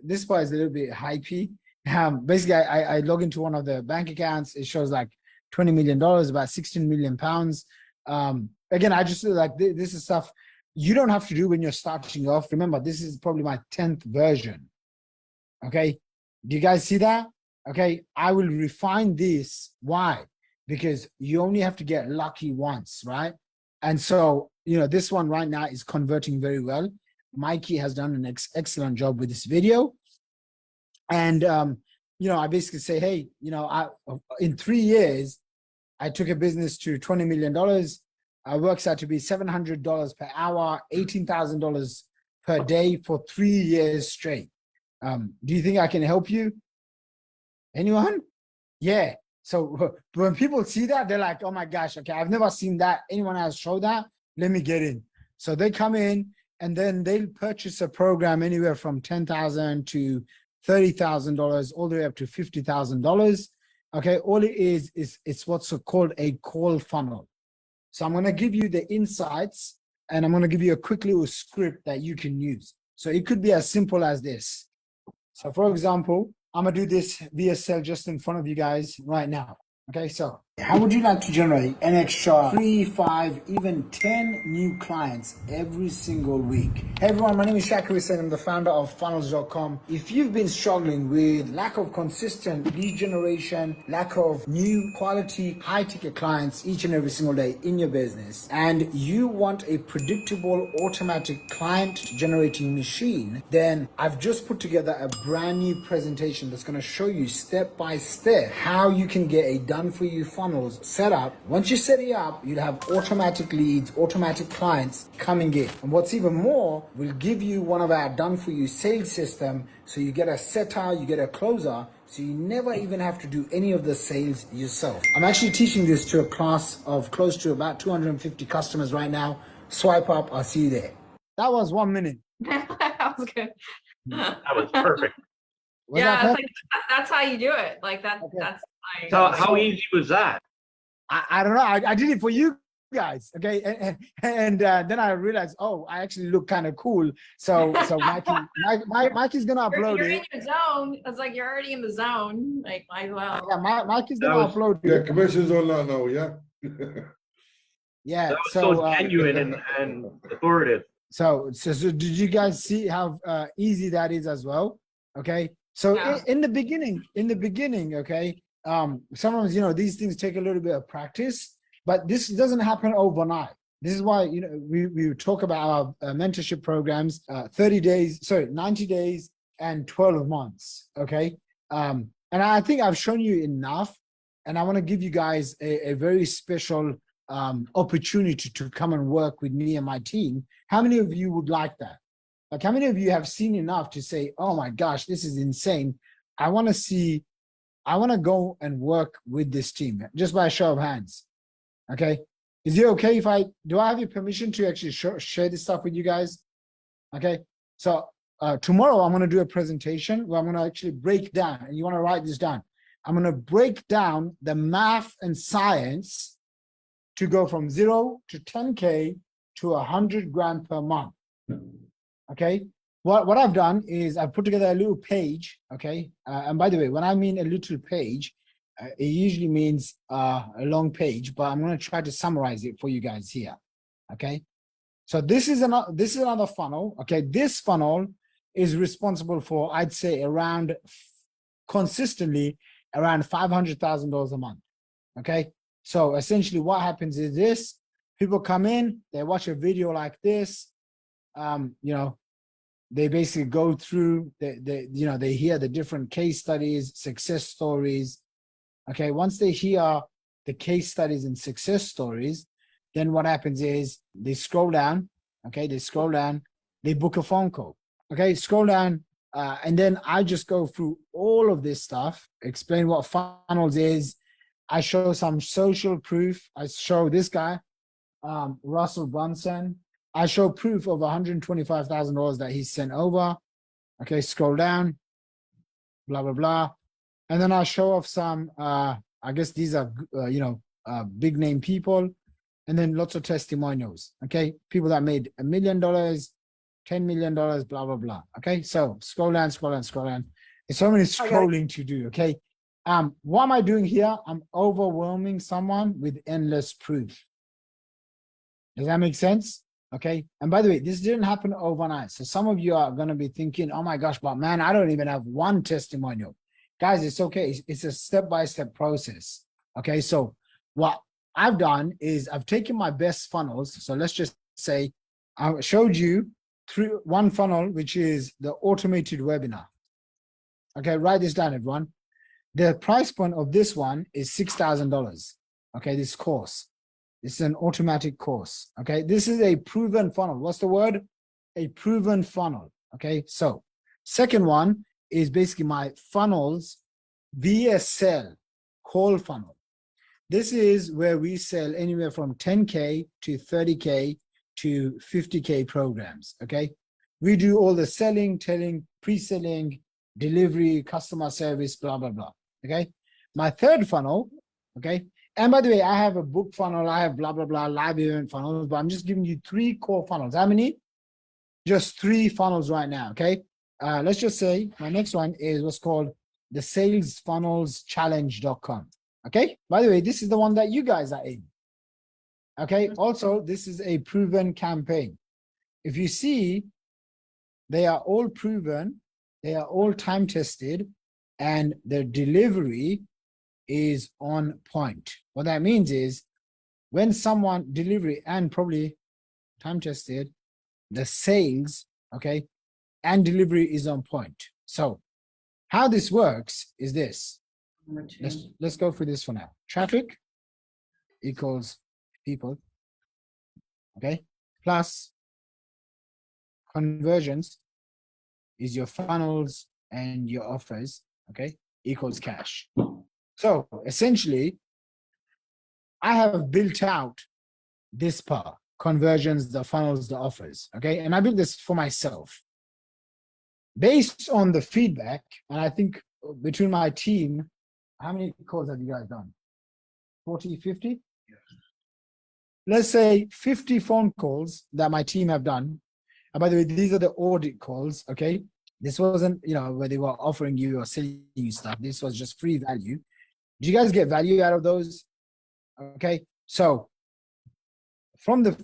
this part is a little bit hypey. Basically, I log into one of the bank accounts. It shows like $20 million, about 16 million pounds. Again, I just like this is stuff you don't have to do when you're starting off. Remember, this is probably my 10th version. Okay, do you guys see that? Okay, I will refine this. Why? Because you only have to get lucky once, right? And so, you know, this one right now is converting very well. Mikey has done an excellent job with this video. And, you know, I basically say, hey, you know, in 3 years, I took a business to $20 million. It works out to be $700 per hour, $18,000 per day for 3 years straight. Do you think I can help you? Anyone? Yeah. So when people see that, they're like, oh my gosh, okay, I've never seen that. Anyone else show that? Let me get in. So they come in and then they'll purchase a program anywhere from $10,000 to $30,000 all the way up to $50,000. Okay, all it is it's what's called a call funnel. So I'm going to give you the insights and I'm going to give you a quick little script that you can use. So it could be as simple as this. So for example, I'm going to do this VSL just in front of you guys right now. Okay, so how would you like to generate an extra 3, 5, even 10 new clients every single week? Hey everyone, my name is Shaqir Hussyin. I'm the founder of funnels.com. If you've been struggling with lack of consistent lead generation, lack of new quality high ticket clients each and every single day in your business, and you want a predictable automatic client generating machine, then I've just put together a brand new presentation that's going to show you step by step how you can get a done for you funnels set up. Once you set it up, you'll have automatic leads, automatic clients coming in. And what's even more, we'll give you one of our done for you sales system. So you get a setter, you get a closer, so you never even have to do any of the sales yourself. I'm actually teaching this to a class of close to about 250 customers right now. Swipe up, I'll see you there. That was 1 minute. That was good. That was perfect. Yeah, it's like, that's how you do it. Like that. Okay. That's like. So how easy was that? I don't know. I did it for you guys. Okay, and then I realized, oh, I actually look kind of cool. So Mikey's gonna upload you're it. in your zone. It's like you're already in the zone. Like might as well. Yeah, Mikey's gonna upload it. Yeah, commission's on that now. Yeah. Yeah. That was so genuine and authoritative. So did you guys see how easy that is as well? Okay. So Yeah. in the beginning, okay, sometimes, you know, these things take a little bit of practice, but this doesn't happen overnight. This is why, you know, we talk about our mentorship programs, 90 days and 12 months. Okay. And I think I've shown you enough, and I want to give you guys a very special opportunity to come and work with me and my team. How many of you would like that? Like, how many of you have seen enough to say, oh my gosh, this is insane. I want to go and work with this team, just by a show of hands. Okay. Is it okay if do I have your permission to actually share this stuff with you guys? Okay. So tomorrow I'm going to do a presentation where I'm going to actually break down, and you want to write this down. I'm going to break down the math and science to go from 0 to 10K to 100 grand per month. Okay. What I've done is I've put together a little page. Okay. And by the way, when I mean a little page, it usually means a long page, but I'm going to try to summarize it for you guys here. Okay. So this is another funnel. Okay. This funnel is responsible for, I'd say, around consistently around $500,000 a month. Okay. So essentially what happens is this: people come in, they watch a video like this, they basically go through they hear the different case studies, success stories. Okay, once they hear the case studies and success stories, then what happens is they scroll down. Okay, they book a phone call. Okay, scroll down, and then I just go through all of this stuff, explain what funnels is. I show some social proof. I show this guy, Russell Brunson. I show proof of $125,000 that he sent over. Okay, scroll down, blah, blah, blah. And then I'll show off some, I guess these are, big name people. And then lots of testimonials. Okay, people that made $1 million, $10 million, blah, blah, blah. Okay, so scroll down. There's so many scrolling to do. Okay, what am I doing here? I'm overwhelming someone with endless proof. Does that make sense? Okay. And by the way, this didn't happen overnight. So some of you are going to be thinking, oh my gosh, but man, I don't even have one testimonial. Guys, it's okay. It's a step-by-step process. Okay. So what I've done is I've taken my best funnels. So let's just say I showed you one funnel, which is the automated webinar. Okay. Write this down, everyone. The price point of this one is $6,000. Okay. This course. This is an automatic course. Okay. This is a proven funnel. What's the word? A proven funnel. Okay. So second one is basically my funnels VSL call funnel. This is where we sell anywhere from 10K to 30K to 50K programs. Okay. We do all the selling, telling, pre-selling, delivery, customer service, blah, blah, blah. Okay. My third funnel. Okay. And by the way, I have a book funnel, I have blah, blah, blah, live event funnels, but I'm just giving you 3 core funnels. How many? Just 3 funnels right now, okay? Let's just say my next one is what's called the salesfunnelschallenge.com, okay? By the way, this is the one that you guys are in, okay? Also, this is a proven campaign. If you see, they are all proven, they are all time-tested, and their delivery is on point. What that means is when someone delivery and probably time tested, the sales, okay, and delivery is on point. So how this works is this. Let's go through this for now. Traffic equals people, okay, plus conversions is your funnels and your offers, okay, equals cash. So essentially, I have built out this part, conversions, the funnels, the offers, okay? And I built this for myself. Based on the feedback, and I think between my team, how many calls have you guys done? 40, 50? Yes. Let's say 50 phone calls that my team have done. And by the way, these are the audit calls, okay? This wasn't, where they were offering you or selling you stuff. This was just free value. Do you guys get value out of those? Okay, so from these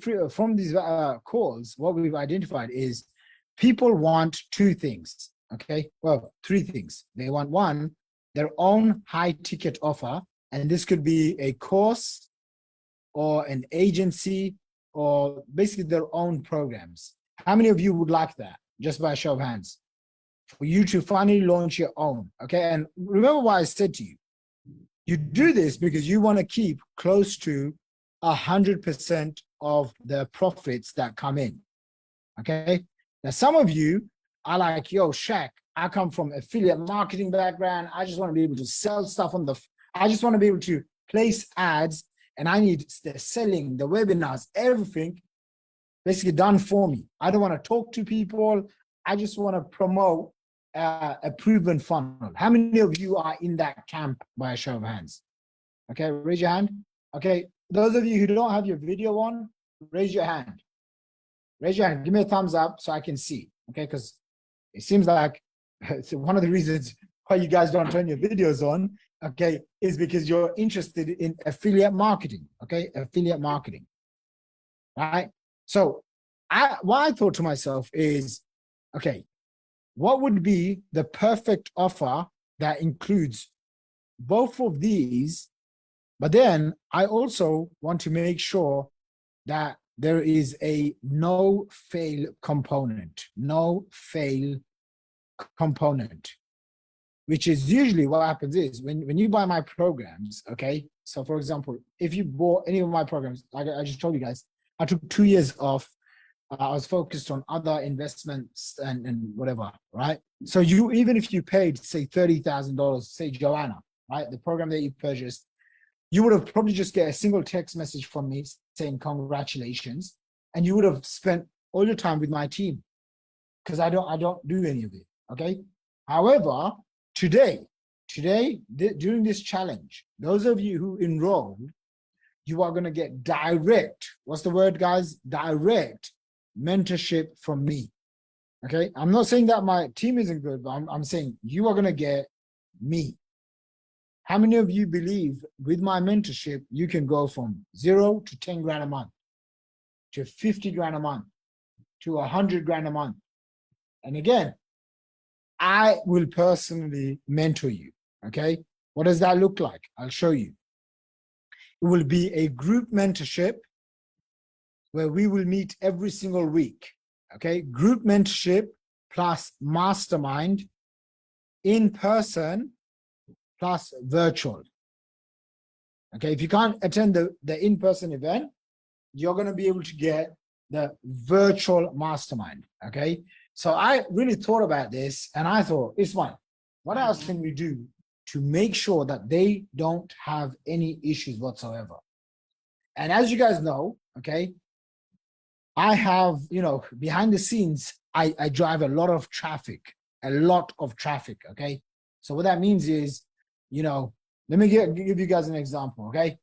calls, what we've identified is people want 2 things. Okay, well, 3 things. They want, 1, their own high ticket offer, and this could be a course or an agency or basically their own programs. How many of you would like that? Just by a show of hands, for you to finally launch your own. Okay, and remember what I said to you. You do this because you want to keep close to 100% of the profits that come in. Okay. Now, some of you are like, yo, Shaq, I come from affiliate marketing background. I just want to be able to sell stuff I just want to be able to place ads, and I need the selling, the webinars, everything basically done for me. I don't want to talk to people. I just want to promote a proven funnel. How many of you are in that camp by a show of hands? Okay, raise your hand. Okay, those of you who don't have your video on, raise your hand. Raise your hand. Give me a thumbs up so I can see. Okay, because it seems like it's one of the reasons why you guys don't turn your videos on, okay, is because you're interested in affiliate marketing. Okay, affiliate marketing. Right? So what I thought to myself is, okay, what would be the perfect offer that includes both of these? But then I also want to make sure that there is a no fail component, which is usually what happens is when you buy my programs, okay? So for example, if you bought any of my programs, like I just told you guys, I took 2 years off. I was focused on other investments and whatever, right? So you, even if you paid, say, $30,000, say Joanna, right? The program that you purchased, you would have probably just get a single text message from me saying congratulations, and you would have spent all your time with my team because I don't do any of it, okay? However, today, during this challenge, those of you who enrolled, you are going to get direct, what's the word, guys? Direct mentorship from me, okay? I'm not saying that my team isn't good, but I'm saying you are going to get me. How many of you believe with my mentorship, you can go from 0 to 10 grand a month, to 50 grand a month, to 100 grand a month? And again, I will personally mentor you, okay? What does that look like? I'll show you. It will be a group mentorship where we will meet every single week, okay? Group mentorship plus mastermind, in person plus virtual. Okay, if you can't attend the in-person event, you're going to be able to get the virtual mastermind. Okay, so I really thought about this and I thought, Ismail, what else can we do to make sure that they don't have any issues whatsoever? And as you guys know, okay, I have, behind the scenes, I drive a lot of traffic, okay? So what that means is, let me give you guys an example, okay?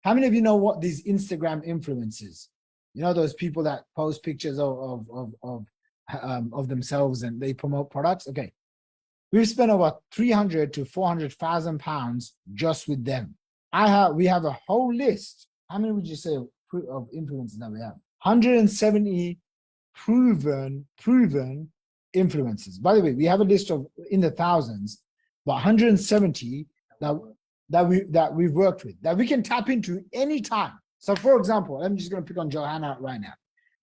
How many of you know what these Instagram influencers, those people that post pictures of themselves and they promote products? Okay, we've spent over 300 to 400,000 pounds just with them. We have a whole list. How many would you say of influencers that we have? 170 proven influencers. By the way, we have a list of in the thousands, but 170 that we've worked with that we can tap into anytime. So for example, I'm just going to pick on Johanna right now.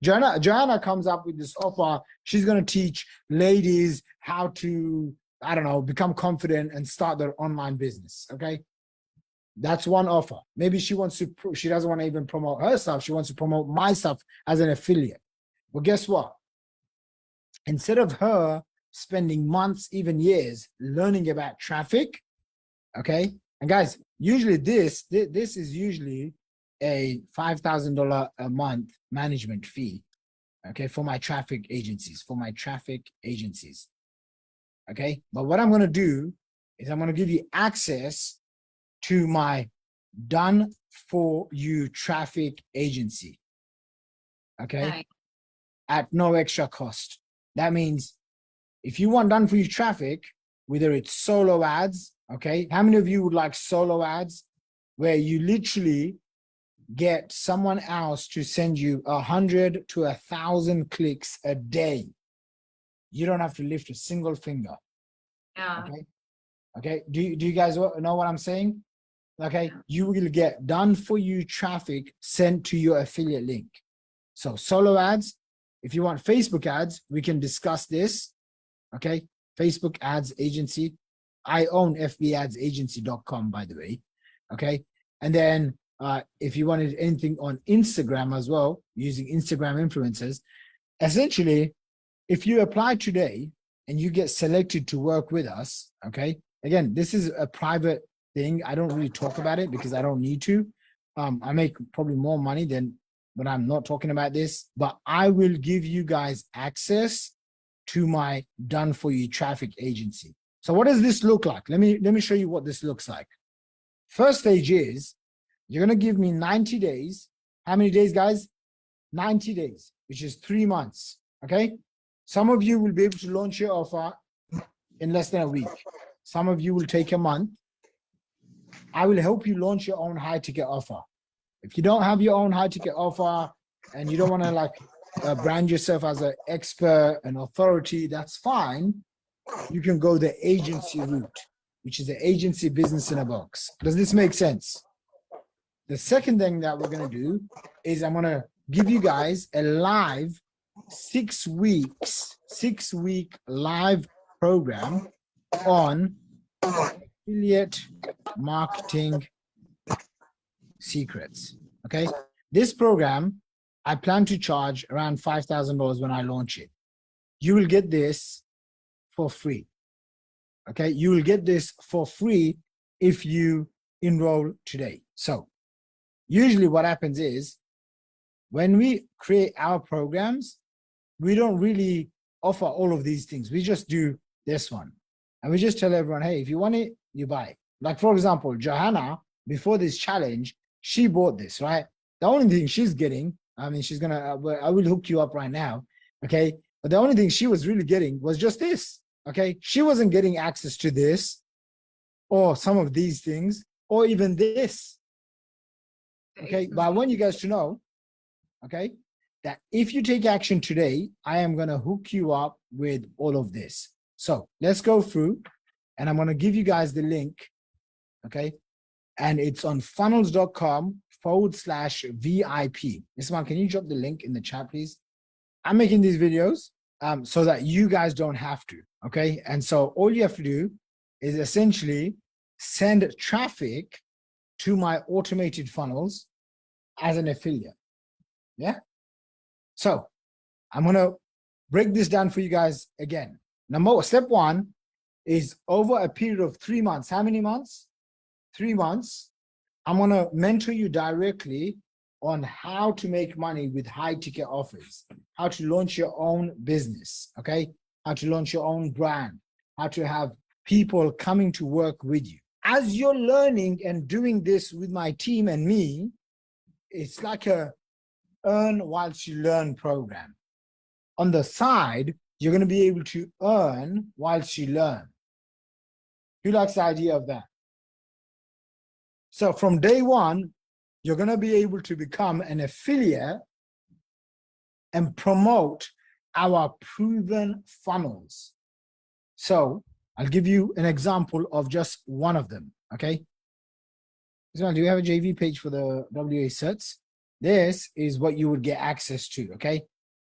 Johanna comes up with this offer. She's going to teach ladies how to, I don't know, become confident and start their online business. Okay. That's one offer. Maybe she doesn't want to even promote her stuff. She wants to promote my stuff as an affiliate. Well, guess what? Instead of her spending months, even years, learning about traffic, okay? And guys, usually this is usually a $5,000 a month management fee, okay, for my traffic agencies, okay? But what I'm going to do is I'm going to give you access to my done for you traffic agency, okay? Nice. At no extra cost. That means if you want done for you traffic, whether it's solo ads, okay? How many of you would like solo ads where you literally get someone else to send you 100 to 1,000 clicks a day? You don't have to lift a single finger. Yeah. Okay. Do you guys know what I'm saying? Okay, you will get done for you traffic sent to your affiliate link. So solo ads, if you want Facebook ads, we can discuss this. Okay, Facebook ads agency. I own fbadsagency.com, by the way. Okay, and then if you wanted anything on Instagram as well, using Instagram influencers, essentially, if you apply today and you get selected to work with us, okay, again, this is a private thing. I don't really talk about it because I don't need to. I make probably more money than, but I'm not talking about this. But I will give you guys access to my done for you traffic agency. So what does this look like? Let me show you what this looks like. First stage is you're going to give me 90 days. How many days, guys? 90 days, which is 3 months. Okay. Some of you will be able to launch your offer in less than a week. Some of you will take a month. I will help you launch your own high ticket offer. If you don't have your own high ticket offer and you don't want to like brand yourself as an expert and authority, that's fine. You can go the agency route, which is the agency business in a box. Does this make sense? The second thing that we're going to do is I'm going to give you guys a live 6 week live program on affiliate marketing secrets. Okay. This program, I plan to charge around $5,000 when I launch it. You will get this for free. Okay. You will get this for free if you enroll today. So usually what happens is when we create our programs, we don't really offer all of these things. We just do this one. And we just tell everyone, hey, if you want it, you buy it. Like, for example, Johanna, before this challenge, she bought this, right? The only thing she's getting, I mean, she's going to, I will hook you up right now, okay? But the only thing she was really getting was just this, okay? She wasn't getting access to this or some of these things or even this, okay? But I want you guys to know, okay, that if you take action today, I am going to hook you up with all of this. So let's go through and I'm going to give you guys the link, okay? And it's on funnels.com/VIP. Ismail, can you drop the link in the chat, please? I'm making these videos so that you guys don't have to, okay? And so all you have to do is essentially send traffic to my automated funnels as an affiliate, yeah? So I'm going to break this down for you guys again. Step one is over a period of 3 months. How many months? 3 months. I'm going to mentor you directly on how to make money with high ticket offers, how to launch your own business, okay? How to launch your own brand, how to have people coming to work with you. As you're learning and doing this with my team and me, it's like a earn whilst you learn program. On the side, you're going to be able to earn whilst you learn. Who likes the idea of that? So from day one, you're going to be able to become an affiliate and promote our proven funnels. So I'll give you an example of just one of them, okay? Do you have a JV page for the WA certs? This is what you would get access to, okay?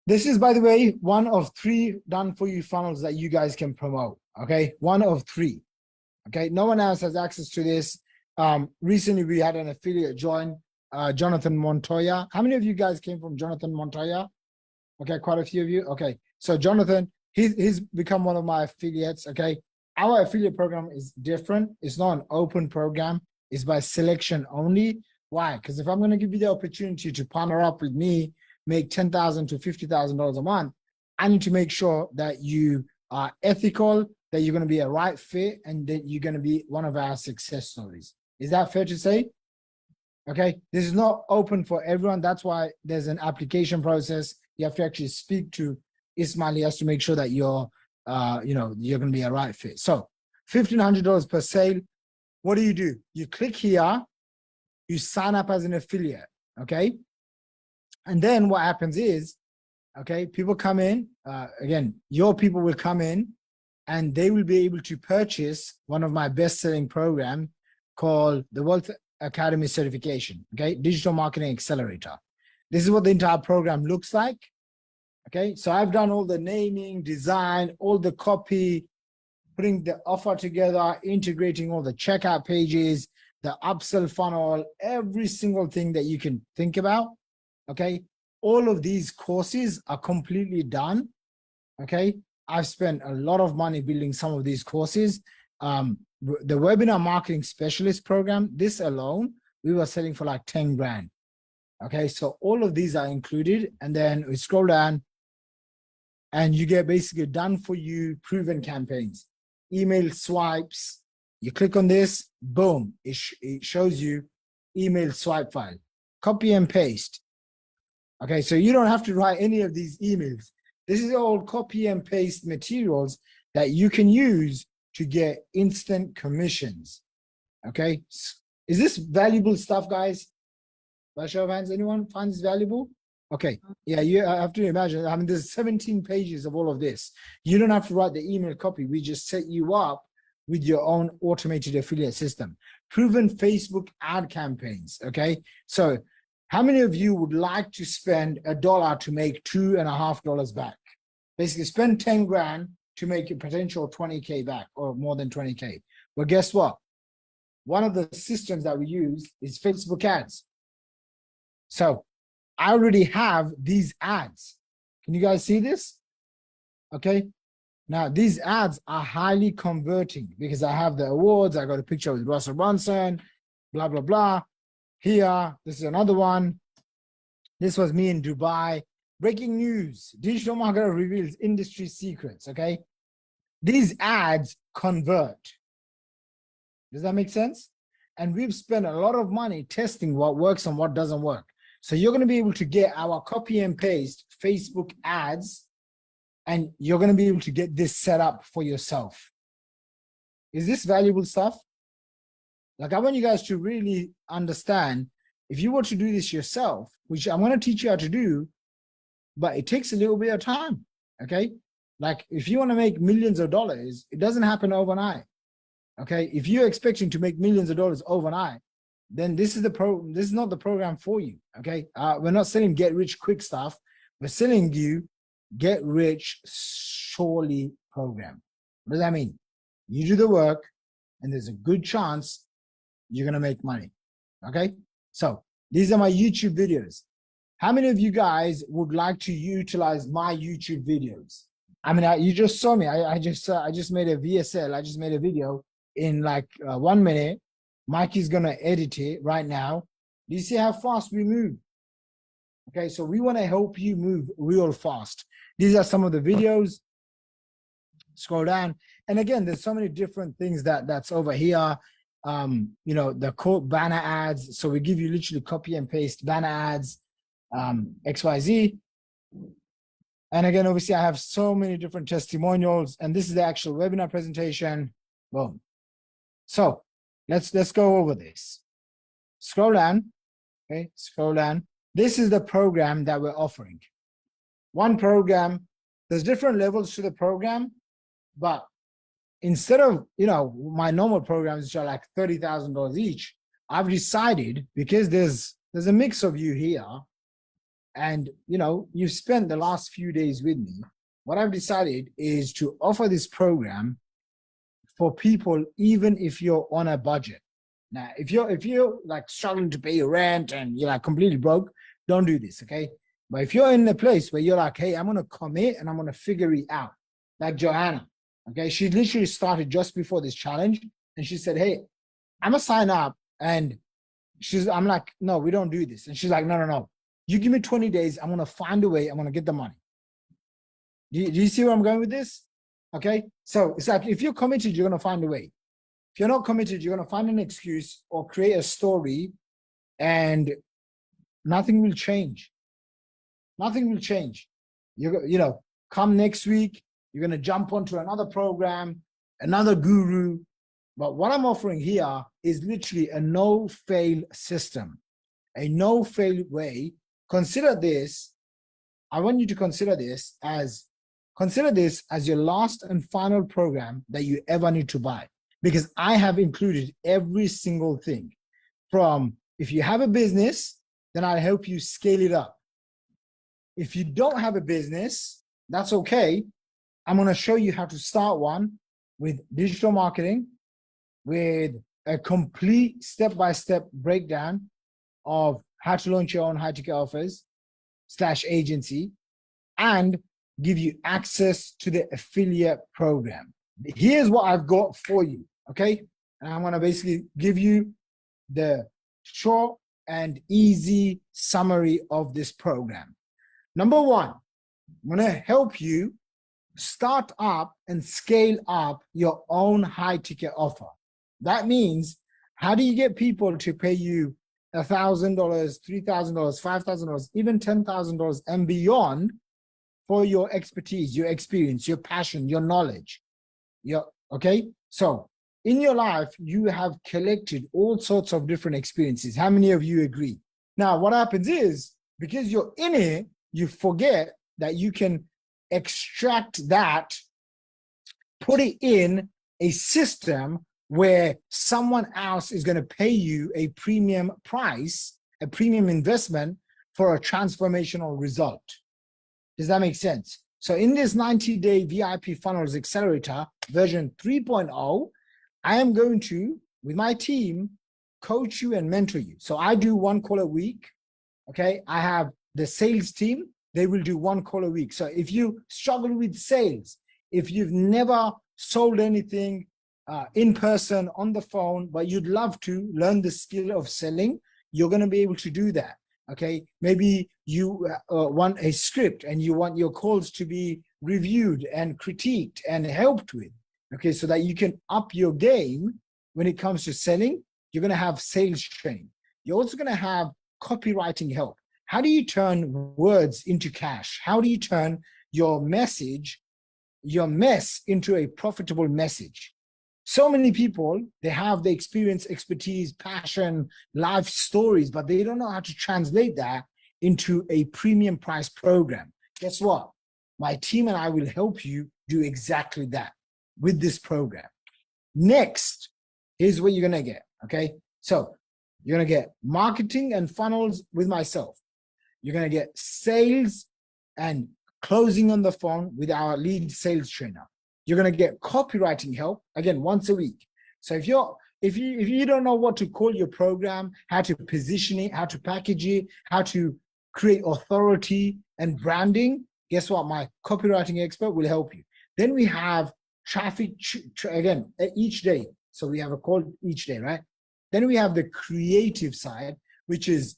This is, by the way, one of 3 done for you funnels that you guys can promote, okay? One of 3, okay? No one else has access to this. Recently, we had an affiliate join, Jonathan Montoya. How many of you guys came from Jonathan Montoya? Okay, quite a few of you. Okay, so Jonathan, he's become one of my affiliates, okay? Our affiliate program is different. It's not an open program. It's by selection only. Why? Because if I'm going to give you the opportunity to partner up with me, make $10,000 to $50,000 a month, I need to make sure that you are ethical, that you're going to be a right fit, and that you're going to be one of our success stories. Is that fair to say? Okay, this is not open for everyone. That's why there's an application process. You have to actually speak to Ismail. He has to make sure that you're, you're going to be a right fit. So $1,500 per sale. What do? You click here, you sign up as an affiliate, okay? And then what happens is, okay, people come in, again, your people will come in and they will be able to purchase one of my best-selling program called the Wealth Academy Certification, okay? Digital Marketing Accelerator. This is what the entire program looks like, okay? So I've done all the naming, design, all the copy, putting the offer together, integrating all the checkout pages, the upsell funnel, every single thing that you can think about, okay? All of these courses are completely done, okay? I've spent a lot of money building some of these courses. The Webinar Marketing Specialist program, this alone, we were selling for like 10 grand, okay? So all of these are included. And then we scroll down and you get basically done for you proven campaigns, email swipes. You click on this, boom, it shows you email swipe file, copy and paste. Okay, so you don't have to write any of these emails. This is all copy and paste materials that you can use to get instant commissions. Okay, is this valuable stuff, guys? By show of hands, anyone finds this valuable? Okay, yeah, you have to imagine. I mean, there's 17 pages of all of this. You don't have to write the email copy. We just set you up with your own automated affiliate system. Proven Facebook ad campaigns, okay? So how many of you would like to spend $1 to make $2.50 back? Basically spend 10 grand to make your potential 20K back or more than 20K. Well, guess what? One of the systems that we use is Facebook ads. So I already have these ads. Can you guys see this? Okay. Now these ads are highly converting because I have the awards. I got a picture with Russell Brunson, blah, blah, blah. Here, this is another one. This was me in Dubai. Breaking news, digital marketer reveals industry secrets, okay? These ads convert. Does that make sense? And we've spent a lot of money testing what works and what doesn't work. So you're gonna be able to get our copy and paste Facebook ads, and you're gonna be able to get this set up for yourself. Is this valuable stuff? Like, I want you guys to really understand, if you were to do this yourself, which I'm gonna teach you how to do, but it takes a little bit of time, okay? Like, if you wanna make millions of dollars, it doesn't happen overnight, okay? If you're expecting to make millions of dollars overnight, then this is not the program for you, okay? We're not selling get rich quick stuff. We're selling you get rich surely program. What does that mean? You do the work and there's a good chance you're gonna make money, okay? So these are my YouTube videos. How many of you guys would like to utilize my YouTube videos? I mean, you just saw me. I just made a VSL. I just made a video in like 1 minute. Mikey's gonna edit it right now. Do you see how fast we move? Okay, so we want to help you move real fast. These are some of the videos. Scroll down, and again, there's so many different things that's over here. You know, the quote banner ads. So we give you literally copy and paste banner ads, XYZ. And again, obviously, I have so many different testimonials, and this is the actual webinar presentation. Boom. So let's go over this. Scroll down. Okay, scroll down. This is the program that we're offering. One program. There's different levels to the program, but instead of, you know, my normal programs, which are like $30,000 each, I've decided, because there's a mix of you here, and you know, you've spent the last few days with me, what I've decided is to offer this program for people, even if you're on a budget. Now, if you're like struggling to pay your rent and you're like completely broke, don't do this, okay? But if you're in a place where you're like, hey, I'm gonna commit and I'm gonna figure it out, like Joanna, okay? She literally started just before this challenge, and she said, hey, I'm gonna sign up. And I'm like, no, we don't do this. And she's like, no. You give me 20 days, I'm gonna find a way, I'm gonna get the money. Do you see where I'm going with this? Okay, so it's like, if you're committed, you're gonna find a way. If you're not committed, you're gonna find an excuse or create a story, and nothing will change. Nothing will change. You know, come next week, you're gonna jump onto another program, another guru. But what I'm offering here is literally a no-fail system, a no-fail way. Consider this. I want you to consider this as your last and final program that you ever need to buy, because I have included every single thing. From, if you have a business, then I'll help you scale it up. If you don't have a business, that's okay. I'm going to show you how to start one with digital marketing, with a complete step-by-step breakdown of how to launch your own high-ticket offers / agency, and give you access to the affiliate program. Here's what I've got for you, okay? And I'm gonna basically give you the short and easy summary of this program. Number one, I'm gonna help you start up and scale up your own high ticket offer. That means, how do you get people to pay you $1,000, $3,000, $5,000, even $10,000 and beyond for your expertise, your experience, your passion, your knowledge? Okay? So in your life, you have collected all sorts of different experiences. How many of you agree? Now, what happens is, because you're in it, you forget that you can extract that, put it in a system where someone else is going to pay you a premium price, a premium investment for a transformational result. Does that make sense? So in this 90-day VIP Funnels Accelerator version 3.0, I am going to, with my team, coach you and mentor you. So I do 1 call a week. Okay, I have the sales team, they will do 1 call a week. So if you struggle with sales, if you've never sold anything in person, on the phone, but you'd love to learn the skill of selling, you're going to be able to do that. Okay, maybe you want a script and you want your calls to be reviewed and critiqued and helped with. Okay, so that you can up your game when it comes to selling. You're going to have sales training. You're also going to have copywriting help. How do you turn words into cash? How do you turn your message, your mess, into a profitable message? So many people, they have the experience, expertise, passion, life stories, but they don't know how to translate that into a premium price program. Guess what? My team and I will help you do exactly that with this program. Next, here's what you're going to get. Okay, so you're going to get marketing and funnels with myself. You're going to get sales and closing on the phone with our lead sales trainer. You're going to get copywriting help, again, once a week. So if you don't know what to call your program, how to position it, how to package it, how to create authority and branding, guess what? My copywriting expert will help you. Then we have traffic, again, each day. So we have a call each day, right? Then we have the creative side, which is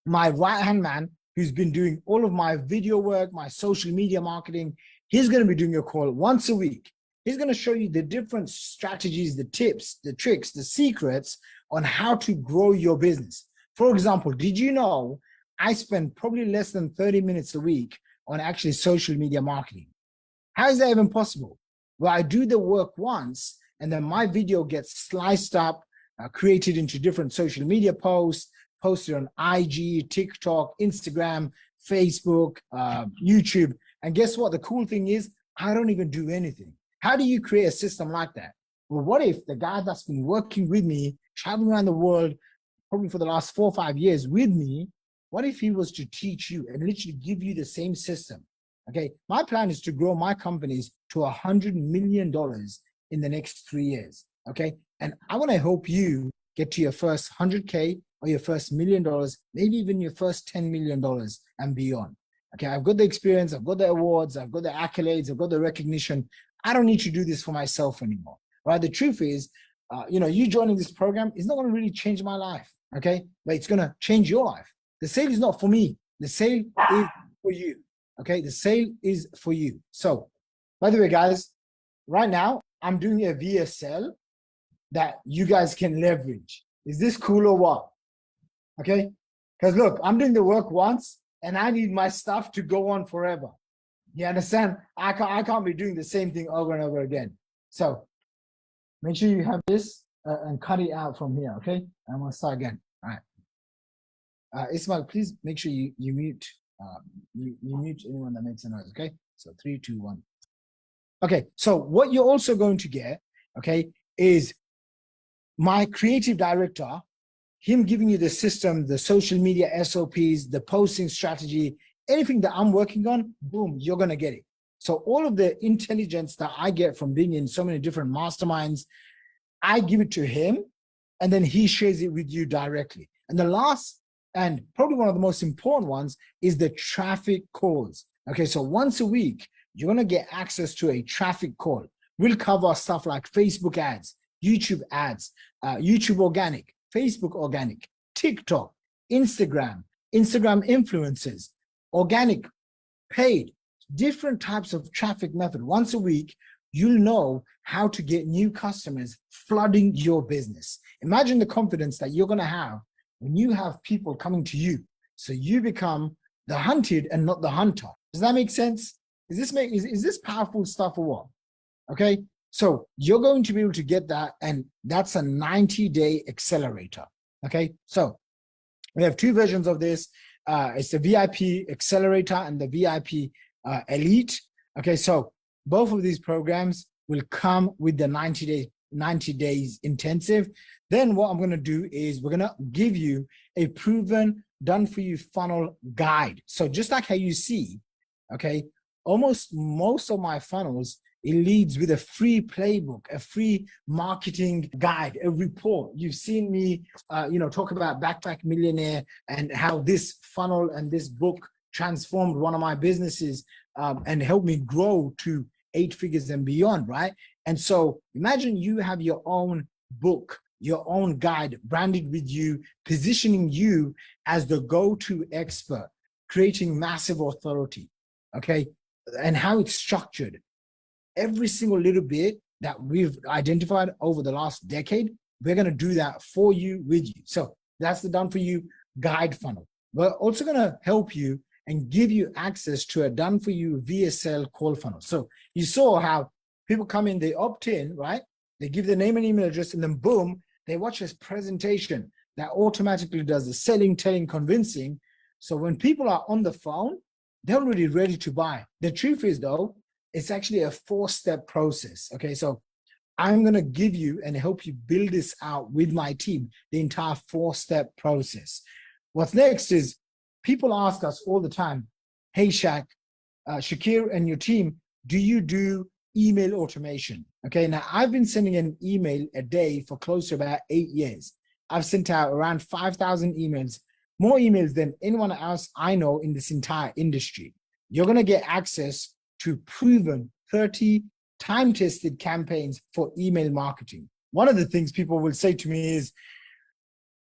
my right-hand man who's been doing all of my video work, my social media marketing. He's going to be doing a call once a week. He's going to show you the different strategies, the tips, the tricks, the secrets on how to grow your business. For example, did you know I spend probably less than 30 minutes a week on actually social media marketing? How is that even possible? Well, I do the work once, and then my video gets sliced up, created into different social media posts, posted on IG, TikTok, Instagram, Facebook, YouTube. And guess what? The cool thing is, I don't even do anything. How do you create a system like that? Well, what if the guy that's been working with me, traveling around the world, probably for the last 4 or 5 years with me, what if he was to teach you and literally give you the same system? Okay, my plan is to grow my companies to $100 million in the next 3 years. Okay, and I want to help you get to your first 100K or your first $1 million, maybe even your first $10 million and beyond. Okay, I've got the experience, I've got the awards, I've got the accolades, I've got the recognition. I don't need to do this for myself anymore, right? The truth is, you joining this program is not going to really change my life, okay? But it's going to change your life. The sale is not for me. The sale is for you, okay? The sale is for you. So, by the way, guys, right now, I'm doing a VSL that you guys can leverage. Is this cool or what? Okay? Because look, I'm doing the work once, and I need my stuff to go on forever. You understand? I can't be doing the same thing over and over again. So make sure you have this and cut it out from here, okay? I'm gonna start again. All right. Ismail, please make sure you mute you mute anyone that makes a noise, okay? So 3, 2, 1. Okay, so what you're also going to get, okay, is my creative director, him giving you the system, the social media SOPs, the posting strategy, anything that I'm working on, boom, you're going to get it. So all of the intelligence that I get from being in so many different masterminds, I give it to him, and then he shares it with you directly. And the last, and probably one of the most important ones, is the traffic calls. Okay, so once a week, you're going to get access to a traffic call. We'll cover stuff like Facebook ads, YouTube ads, YouTube organic, Facebook organic, TikTok, Instagram influencers, organic, paid, different types of traffic method. Once a week, you'll know how to get new customers flooding your business. Imagine the confidence that you're going to have when you have people coming to you. So you become the hunted and not the hunter. Does that make sense? Is this powerful stuff or what? Okay, so you're going to be able to get that, and that's a 90-day accelerator. Okay, so we have two versions of this. It's the VIP Accelerator and the VIP Elite. Okay, so both of these programs will come with the 90 days intensive. Then what I'm going to do is we're going to give you a proven, done for you funnel guide. So just like how you see, okay, almost most of my funnels, it leads with a free playbook, a free marketing guide, a report. You've seen me, talk about Backpack Millionaire and how this funnel and this book transformed one of my businesses and helped me grow to 8 figures and beyond, right? And so imagine you have your own book, your own guide branded with you, positioning you as the go-to expert, creating massive authority, okay? And how it's structured. Every single little bit that we've identified over the last decade, we're going to do that for you, with you. So that's the done for you guide funnel. We're also going to help you and give you access to a done for you VSL call funnel. So you saw how people come in, they opt in, right? They give their name and email address, and then boom, they watch this presentation that automatically does the selling, telling, convincing. So when people are on the phone, they're already ready to buy. The truth is though, it's actually a 4-step process. Okay, so I'm going to give you and help you build this out with my team, the entire 4-step process. What's next is people ask us all the time, hey, Shaqir and your team, do you do email automation? Okay, now I've been sending an email a day for close to about 8 years. I've sent out around 5,000 emails, more emails than anyone else I know in this entire industry. You're going to get access to proven 30 time-tested campaigns for email marketing. One of the things people will say to me is,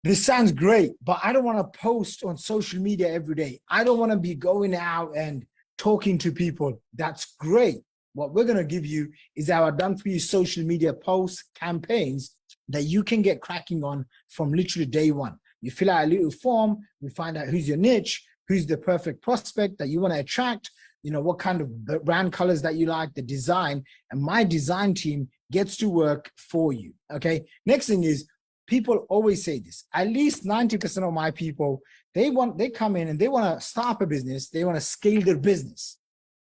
this sounds great, but I don't want to post on social media every day. I don't want to be going out and talking to people. That's great. What we're going to give you is our done for you social media posts, campaigns that you can get cracking on from literally day one. You fill out a little form, we find out who's your niche, who's the perfect prospect that you want to attract, what kind of brand colors that you like, the design, and my design team gets to work for you, okay? Next thing is, people always say this, at least 90% of my people, they come in and they want to start a business, they want to scale their business.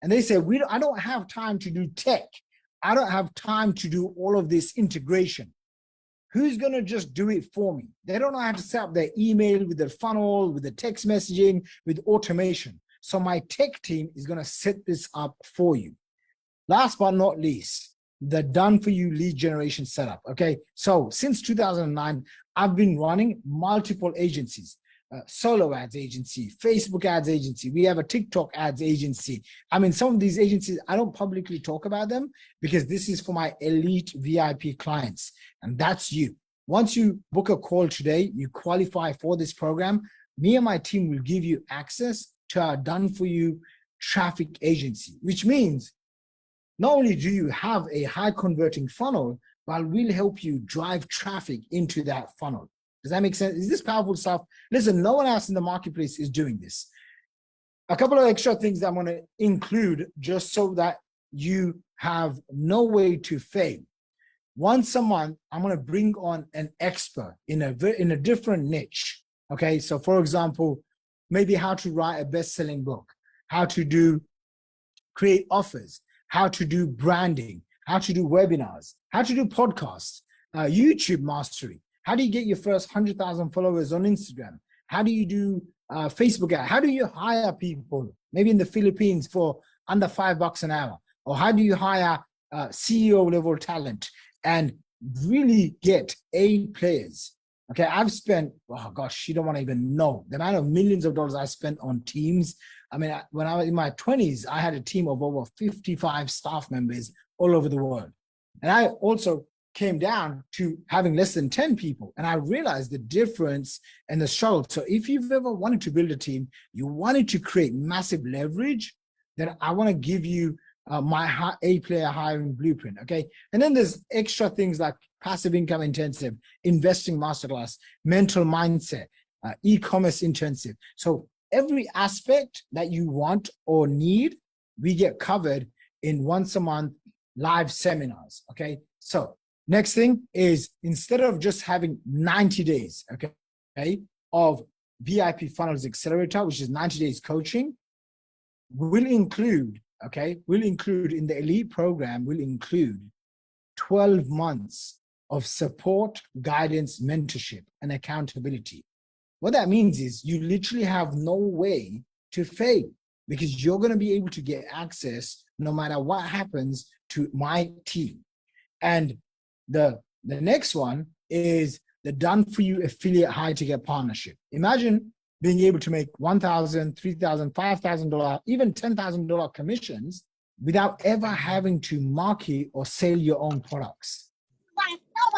And they say, I don't have time to do tech. I don't have time to do all of this integration. Who's going to just do it for me? They don't know how to set up their email with their funnel, with the text messaging, with automation. So my tech team is going to set this up for you. Last but not least, the done for you lead generation setup. Okay, so since 2009, I've been running multiple agencies, solo ads agency, Facebook ads agency. We have a TikTok ads agency. I mean, some of these agencies, I don't publicly talk about them because this is for my elite VIP clients, and that's you. Once you book a call today, you qualify for this program, me and my team will give you access to our done for you traffic agency, which means not only do you have a high converting funnel, but we'll help you drive traffic into that funnel. Does that make sense? Is this powerful stuff? Listen, no one else in the marketplace is doing this. A couple of extra things I'm going to include just so that you have no way to fail. Once a month, I'm going to bring on an expert in a different niche. Okay, so for example, maybe how to write a best-selling book, how to create offers, how to do branding, how to do webinars, how to do podcasts, YouTube mastery. How do you get your first 100,000 followers on Instagram? How do you do Facebook ad? How do you hire people, maybe in the Philippines for under $5 an hour? Or how do you hire CEO level talent and really get A players? Okay, I've spent, oh gosh, you don't want to even know the amount of millions of dollars I spent on teams. I mean, when I was in my 20s, I had a team of over 55 staff members all over the world. And I also came down to having less than 10 people. And I realized the difference and the struggle. So if you've ever wanted to build a team, you wanted to create massive leverage, then I want to give you my A-player hiring blueprint, okay? And then there's extra things like passive income intensive, investing masterclass, mental mindset, e-commerce intensive. So every aspect that you want or need, we get covered in once a month live seminars, okay? So next thing is, instead of just having 90 days, okay, of VIP Funnels Accelerator, which is 90 days coaching, we'll include in the elite program, we'll include 12 months of support, guidance, mentorship, and accountability. What that means is you literally have no way to fail, because you're going to be able to get access no matter what happens to my team. And the next one is the done for you affiliate high ticket partnership. Imagine being able to make $1,000, $3,000, $5,000, even $10,000 commissions without ever having to market or sell your own products.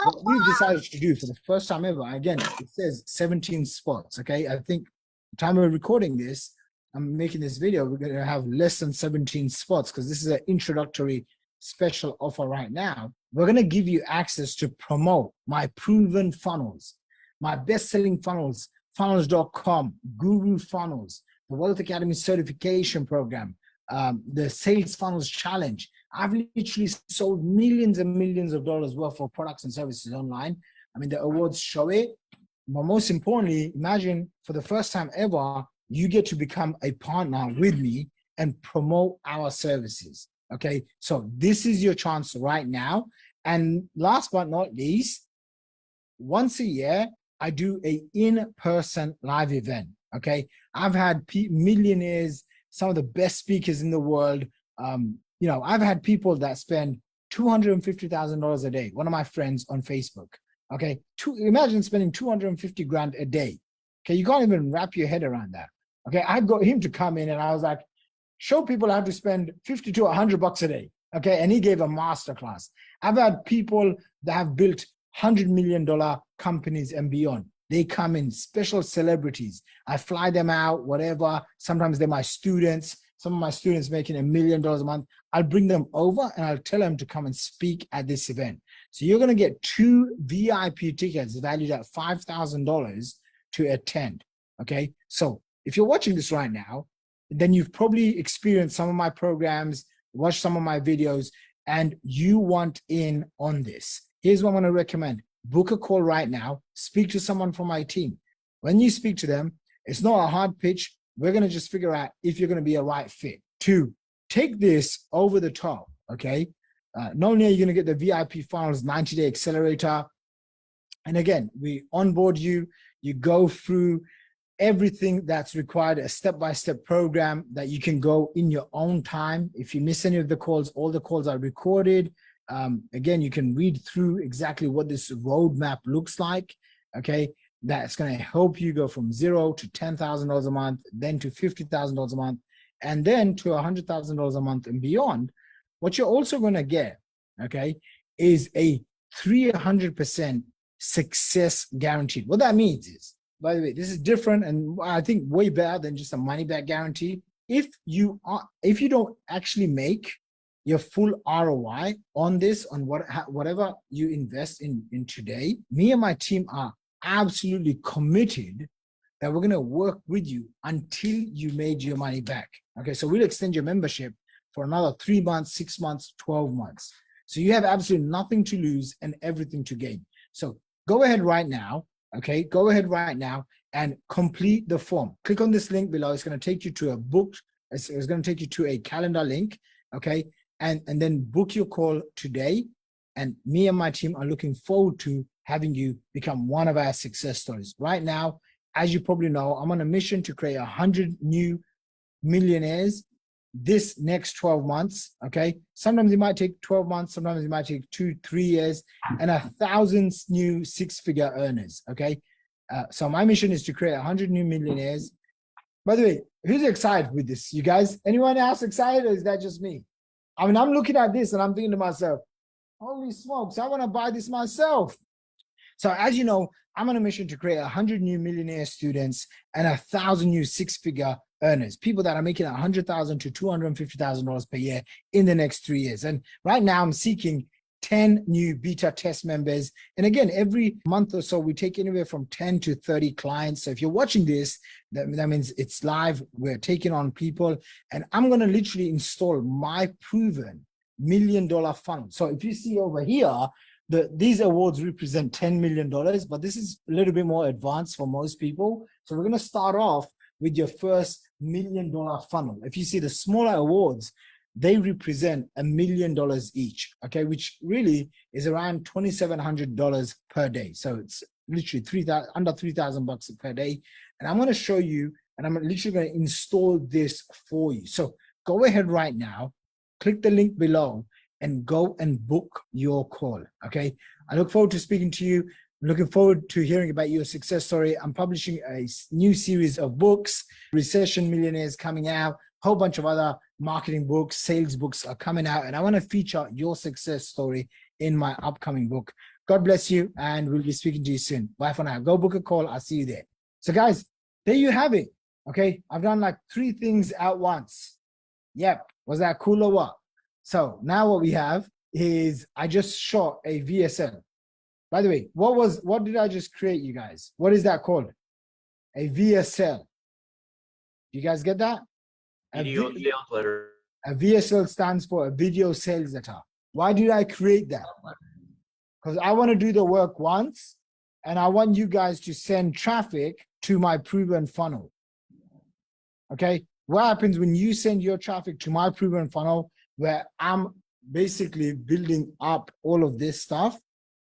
What we've decided to do for the first time ever, again, it says 17 spots, okay? I think the time we're recording this, I'm making this video, we're going to have less than 17 spots because this is an introductory special offer right now. We're going to give you access to promote my proven funnels, my best-selling funnels, funnels.com, Guru Funnels, the Wealth Academy certification program, the Sales Funnels Challenge. I've literally sold millions and millions of dollars worth of products and services online. I mean, the awards show it. But most importantly, imagine for the first time ever, you get to become a partner with me and promote our services. Okay, so this is your chance right now. And last but not least, once a year, I do a in-person live event. Okay, I've had millionaires, some of the best speakers in the world. You know, I've had people that spend $250,000 a day. One of my friends on Facebook. Okay, imagine spending 250 grand a day. Okay, you can't even wrap your head around that. Okay, I got him to come in and I was like, show people how to spend 50 to 100 bucks a day. Okay, and he gave a masterclass. I've had people that have built $100 million companies and beyond. They come in, special celebrities. I fly them out, whatever. Sometimes they're my students. Some of my students making $1 million a month. I'll bring them over and I'll tell them to come and speak at this event. So you're going to get 2 VIP tickets valued at $5,000 to attend. Okay, so if you're watching this right now, then you've probably experienced some of my programs, watched some of my videos, and you want in on this. Here's what I'm going to recommend. Book a call right now. Speak to someone from my team. When you speak to them, it's not a hard pitch. We're going to just figure out if you're going to be a right fit. 2, take this over the top, okay? Not only are you going to get the VIP Funnels 90-day accelerator, and again, we onboard you, you go through everything that's required, a step-by-step program that you can go in your own time. If you miss any of the calls, all the calls are recorded. Again, you can read through exactly what this roadmap looks like, okay? That's going to help you go from $0 to $10,000 a month, then to $50,000 a month, and then to $100,000 a month and beyond. What you're also going to get, okay, is a 300% success guaranteed. What that means is, by the way, this is different and I think way better than just a money back guarantee. If you don't actually make your full ROI on this, on whatever you invest in today, me and my team are absolutely committed that we're going to work with you until you made your money back. Okay, so we'll extend your membership for another 3 months, 6 months, 12 months. So you have absolutely nothing to lose and everything to gain. So go ahead right now. Okay, go ahead right now and complete the form. Click on this link below. It's going to take you to a book. It's going to take you to a calendar link. Okay, and then book your call today. And me and my team are looking forward to having you become one of our success stories. Right now, as you probably know, I'm on a mission to create 100 new millionaires this next 12 months. Okay, sometimes it might take 12 months, sometimes it might take 2-3 years, and 1,000 new 6-figure earners. Okay, so my mission is to create 100 new millionaires. By the way, who's excited with this? You guys, anyone else excited, or is that just me? I mean, I'm looking at this and I'm thinking to myself, holy smokes, I want to buy this myself. So as you know, I'm on a mission to create 100 new millionaire students and 1,000 new six-figure earners, people that are making $100,000 to $250,000 per year in the next 3 years. And right now I'm seeking 10 new beta test members. And again, every month or so, we take anywhere from 10 to 30 clients. So if you're watching this, that means it's live. We're taking on people, and I'm going to literally install my proven $1 million funnel. So if you see over here, these awards represent $10 million, but this is a little bit more advanced for most people. So we're going to start off with your first $1 million funnel. If you see the smaller awards, they represent $1 million each, okay, which really is around $2,700 per day. So it's literally under $3,000 per day. And I'm going to show you, and I'm literally going to install this for you. So go ahead right now, click the link below, and go and book your call, okay? I look forward to speaking to you. I'm looking forward to hearing about your success story. I'm publishing a new series of books, Recession Millionaires coming out, a whole bunch of other marketing books, sales books are coming out, and I want to feature your success story in my upcoming book. God bless you, and we'll be speaking to you soon. Bye for now. Go book a call. I'll see you there. So guys, there you have it, okay? I've done like 3 things at once. Yep, was that cool or what? So now what we have is I just shot a VSL. By the way, what did I just create, you guys? What is that called? A VSL. You guys get that? Video sales letter. A VSL stands for a video sales letter. Why did I create that? Because I want to do the work once, and I want you guys to send traffic to my proven funnel. Okay? What happens when you send your traffic to my proven funnel, where I'm basically building up all of this stuff,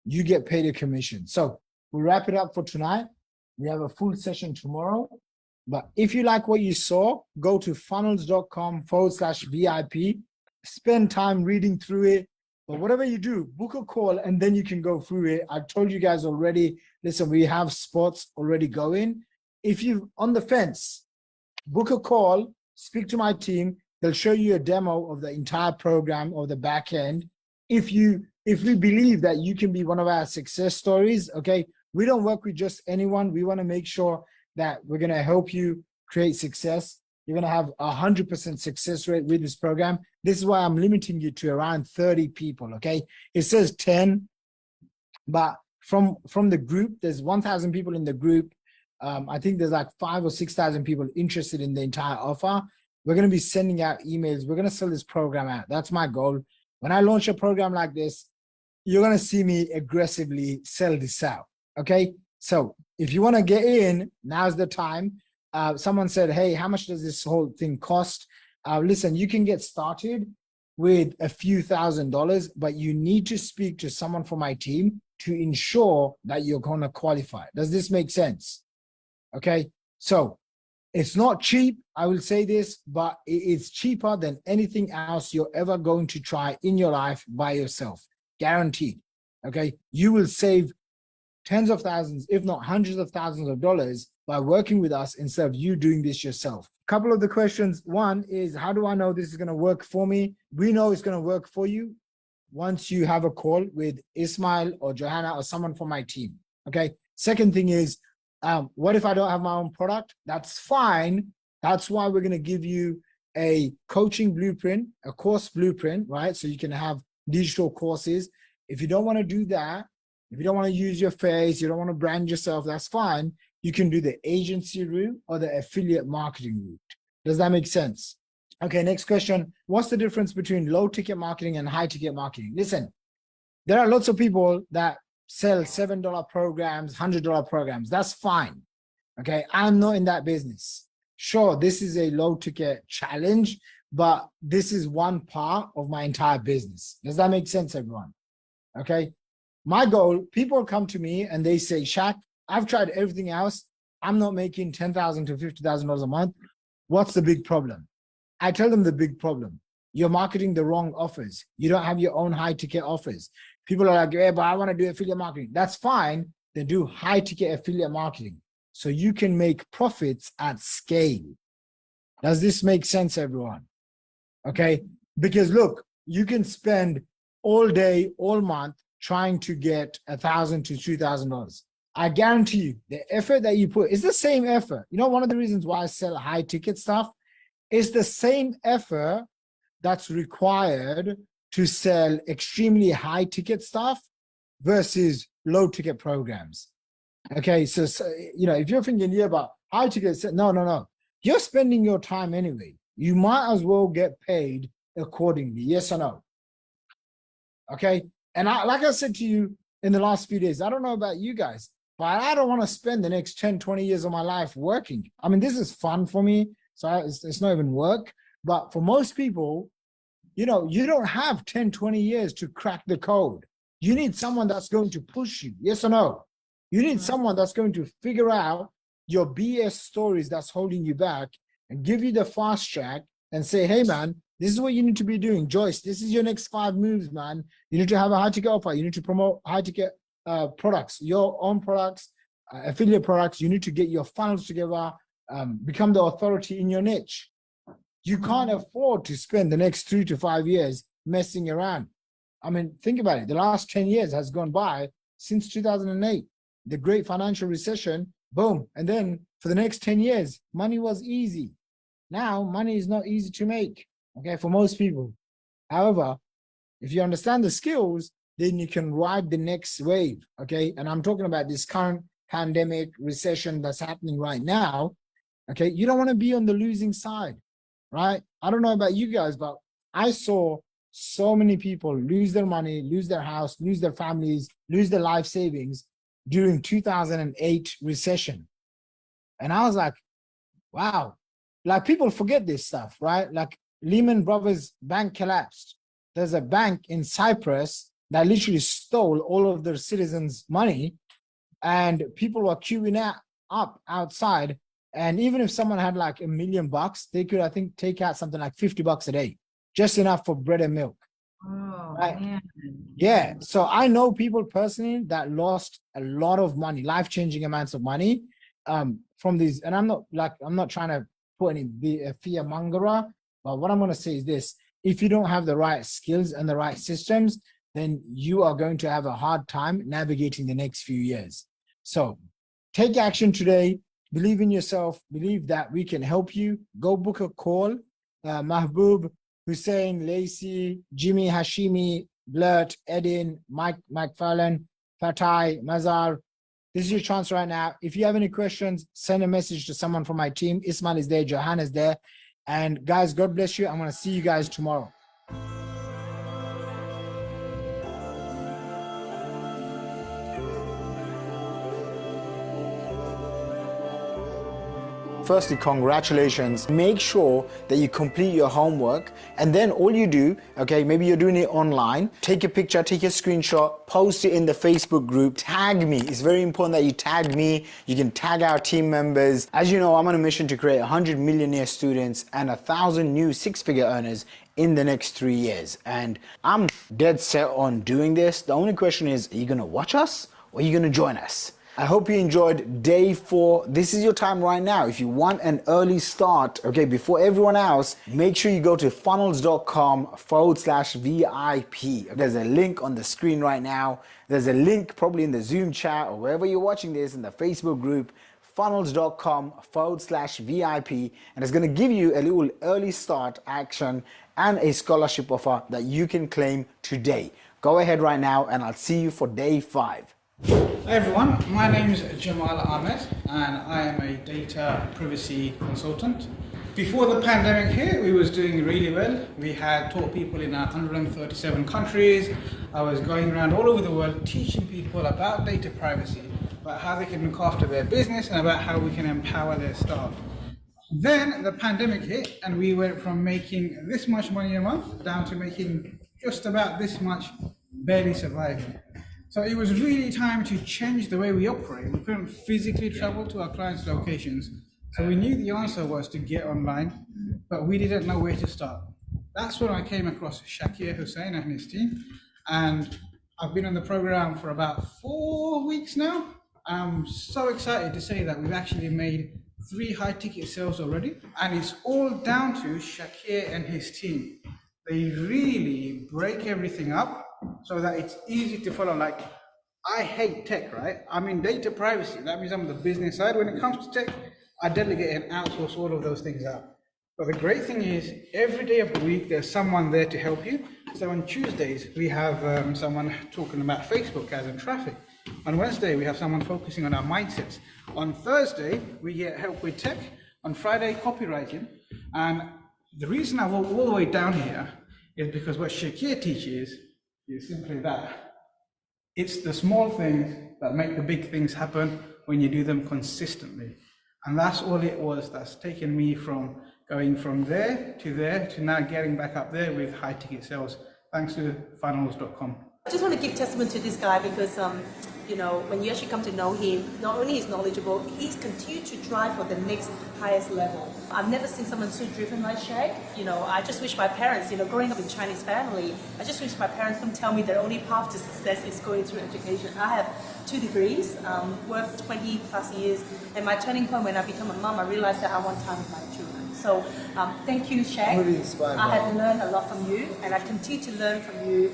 you get paid a commission. So we'll wrap it up for tonight. We have a full session tomorrow. But if you like what you saw, go to funnels.com/VIP, spend time reading through it. But whatever you do, book a call and then you can go through it. I told you guys already, listen, we have spots already going. If you're on the fence, book a call, speak to my team. They'll show you a demo of the entire program or the back end. If we believe that you can be one of our success stories, okay, we don't work with just anyone. We want to make sure that we're going to help you create success. You're going to have 100% success rate with this program. This is why I'm limiting you to around 30 people, okay? It says 10, but from the group, there's 1,000 people in the group. I think there's like 5,000 or 6,000 people interested in the entire offer. We're going to be sending out emails. We're going to sell this program out. That's my goal. When I launch a program like this, you're going to see me aggressively sell this out, okay? So if you want to get in, now's the time. Someone said, hey, how much does this whole thing cost? Listen, you can get started with a few $1,000s, but you need to speak to someone from my team to ensure that you're going to qualify. Does this make sense? Okay, so it's not cheap, I will say this, but it is cheaper than anything else you're ever going to try in your life by yourself, guaranteed. Okay, you will save tens of thousands, if not hundreds of thousands of dollars by working with us instead of you doing this yourself. A couple of the questions. One is, how do I know this is going to work for me? We know it's going to work for you once you have a call with Ismail or Johanna or someone from my team. Okay. Second thing is, what if I don't have my own product? That's fine. That's why we're going to give you a coaching blueprint, a course blueprint, right? So you can have digital courses. If you don't want to do that, if you don't want to use your face, you don't want to brand yourself, that's fine. You can do the agency route or the affiliate marketing route. Does that make sense? Okay, next question. What's the difference between low ticket marketing and high ticket marketing? Listen, there are lots of people that sell $7 programs, $100 programs. That's fine. Okay, I'm not in that business. Sure, this is a low ticket challenge, but this is one part of my entire business. Does that make sense, everyone? Okay, my goal, people come to me and they say, Shaq, I've tried everything else. I'm not making $10,000 to $50,000 a month. What's the big problem? I tell them the big problem. You're marketing the wrong offers. You don't have your own high ticket offers. People are like, yeah, but I want to do affiliate marketing. That's fine. Then do high ticket affiliate marketing so you can make profits at scale. Does this make sense, everyone? Okay, because look, you can spend all day, all month trying to get $1,000 to $2,000. I guarantee you, the effort that you put is the same effort. You know, one of the reasons why I sell high ticket stuff is the same effort that's required to sell extremely high ticket stuff versus low ticket programs. Okay, so you know, if you're thinking, yeah, about high ticket, no. You're spending your time anyway. You might as well get paid accordingly. Yes or no? Okay. And like I said to you in the last few days, I don't know about you guys, but I don't want to spend the next 10, 20 years of my life working. I mean, this is fun for me. So it's not even work. But for most people, you know, you don't have 10, 20 years to crack the code. You need someone that's going to push you. Yes or no? You need someone that's going to figure out your BS stories that's holding you back and give you the fast track and say, hey, man, this is what you need to be doing. Joyce, this is your next 5 moves, man. You need to have a high ticket offer. You need to promote high ticket products, your own products, affiliate products. You need to get your funnels together, become the authority in your niche. You can't afford to spend the next 3 to 5 years messing around. I mean, think about it. The last 10 years has gone by since 2008, the great financial recession, boom. And then for the next 10 years, money was easy. Now, money is not easy to make, okay, for most people. However, if you understand the skills, then you can ride the next wave, okay? And I'm talking about this current pandemic recession that's happening right now, okay? You don't want to be on the losing side, right? I don't know about you guys, but I saw so many people lose their money, lose their house, lose their families, lose their life savings during 2008 recession. And I was like, wow, like people forget this stuff, right? Like Lehman Brothers bank collapsed. There's a bank in Cyprus that literally stole all of their citizens' money, and people were queuing up outside. And even if someone had like $1 million, they could, I think, take out something like $50 a day, just enough for bread and milk. Oh, right? man. Yeah. So I know people personally that lost a lot of money, life-changing amounts of money from these. And I'm not trying to put any fear mongerer, but what I'm going to say is this: if you don't have the right skills and the right systems, then you are going to have a hard time navigating the next few years. So take action today. Believe in yourself. Believe that we can help you. Go book a call. Mahbub, Hussein, Lacey, Jimmy, Hashimi, Blurt, Edin, Mike Fallon, Fatai, Mazar. This is your chance right now. If you have any questions, send a message to someone from my team. Ismail is there, Johan is there. And guys, God bless you. I'm going to see you guys tomorrow. Firstly, congratulations. Make sure that you complete your homework, and then all you do, okay, maybe you're doing it online, take a picture, take a screenshot, post it in the Facebook group, tag me. It's very important that you tag me. You can tag our team members. As you know, I'm on a mission to create 100 millionaire students and 1,000 new 6-figure earners in the next 3 years. And I'm dead set on doing this. The only question is, are you gonna watch us or are you gonna join us? I hope you enjoyed day 4. This is your time right now. If you want an early start, okay, before everyone else, make sure you go to funnels.com/VIP. There's a link on the screen right now. There's a link probably in the Zoom chat or wherever you're watching this in the Facebook group, funnels.com/VIP. And it's going to give you a little early start action and a scholarship offer that you can claim today. Go ahead right now and I'll see you for day 5. Hi everyone, my name is Jamal Ahmed and I am a data privacy consultant. Before the pandemic hit, we was doing really well. We had taught people in 137 countries. I was going around all over the world teaching people about data privacy, about how they can look after their business and about how we can empower their staff. Then the pandemic hit and we went from making this much money a month down to making just about this much, barely surviving. So it was really time to change the way we operate. We couldn't physically travel to our clients' locations. So we knew the answer was to get online, but we didn't know where to start. That's when I came across Shaqir Hussyin and his team. And I've been on the program for about 4 weeks now. I'm so excited to say that we've actually made 3 high-ticket sales already. And it's all down to Shaqir and his team. They really break everything up so that it's easy to follow. Like I hate tech, right? I'm in data privacy. That means I'm on the business side. When it comes to tech, I delegate and outsource all of those things out. But the great thing is, every day of the week, there's someone there to help you. So on Tuesdays, we have someone talking about Facebook as in traffic. On Wednesday, we have someone focusing on our mindsets. On Thursday, we get help with tech. On Friday, copywriting. And the reason I walk all the way down here is because what Shaqir teaches is simply that. It's the small things that make the big things happen when you do them consistently. And that's all it was that's taken me from going from there to now getting back up there with high ticket sales, thanks to funnels.com. I just want to give testament to this guy because, you know, when you actually come to know him, not only he's knowledgeable, he's continued to drive for the next highest level. I've never seen someone so driven like Shaq. You know, I just wish my parents, you know, growing up in Chinese family, I just wish my parents would tell me the only path to success is going through education. I have 2 degrees, worked 20 plus years, and my turning point when I became a mom, I realized that I want time with my children. So thank you, Shaq. I have learned a lot from you, and I continue to learn from you.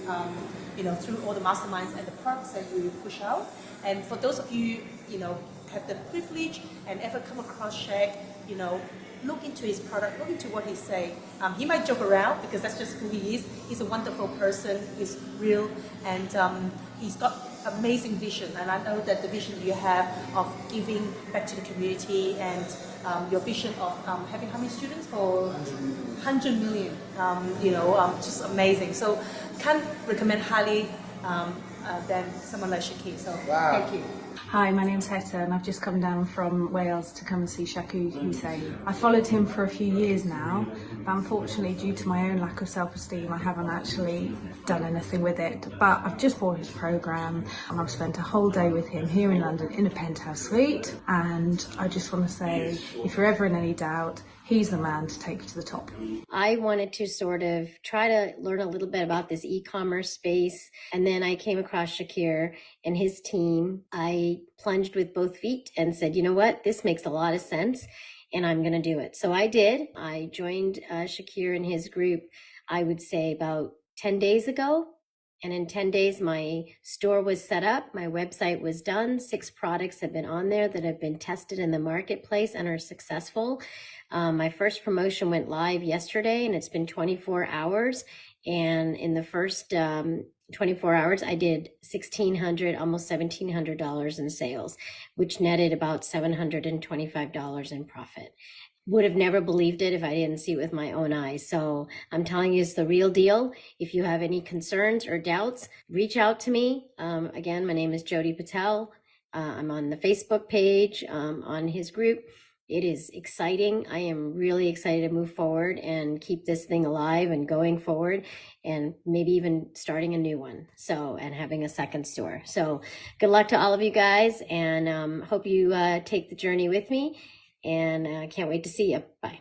You know, through all the masterminds and the products that you push out. And for those of you, you know, have the privilege and ever come across Shaq, you know, look into his product, look into what he's saying. He might joke around because that's just who he is. He's a wonderful person, he's real, and he's got amazing vision. And I know that the vision you have of giving back to the community and your vision of having how many students for 100 million, you know, just amazing. So can't recommend highly than someone like Shaqir. So thank you. Hi, my name's Hetta and I've just come down from Wales to come and see Shaqir Hussyin. I followed him for a few years now, but unfortunately due to my own lack of self-esteem I haven't actually done anything with it. But I've just bought his programme and I've spent a whole day with him here in London in a penthouse suite, and I just want to say, if you're ever in any doubt, he's the man to take you to the top. I wanted to sort of try to learn a little bit about this e-commerce space, and then I came across Shaqir and his team. I plunged with both feet and said, you know what, this makes a lot of sense and I'm going to do it. So I did. I joined Shaqir and his group, I would say about 10 days ago. And in 10 days, my store was set up, my website was done, 6 products have been on there that have been tested in the marketplace and are successful. My first promotion went live yesterday and it's been 24 hours. And in the first 24 hours, I did $1,600, almost $1,700 in sales, which netted about $725 in profit. Would have never believed it if I didn't see it with my own eyes. So I'm telling you, it's the real deal. If you have any concerns or doubts, reach out to me. Again, my name is Jody Patel. I'm on the Facebook page, on his group. It is exciting. I am really excited to move forward and keep this thing alive and going forward, and maybe even starting a new one. So, and having a second store. So good luck to all of you guys, and hope you take the journey with me, and can't wait to see you. Bye.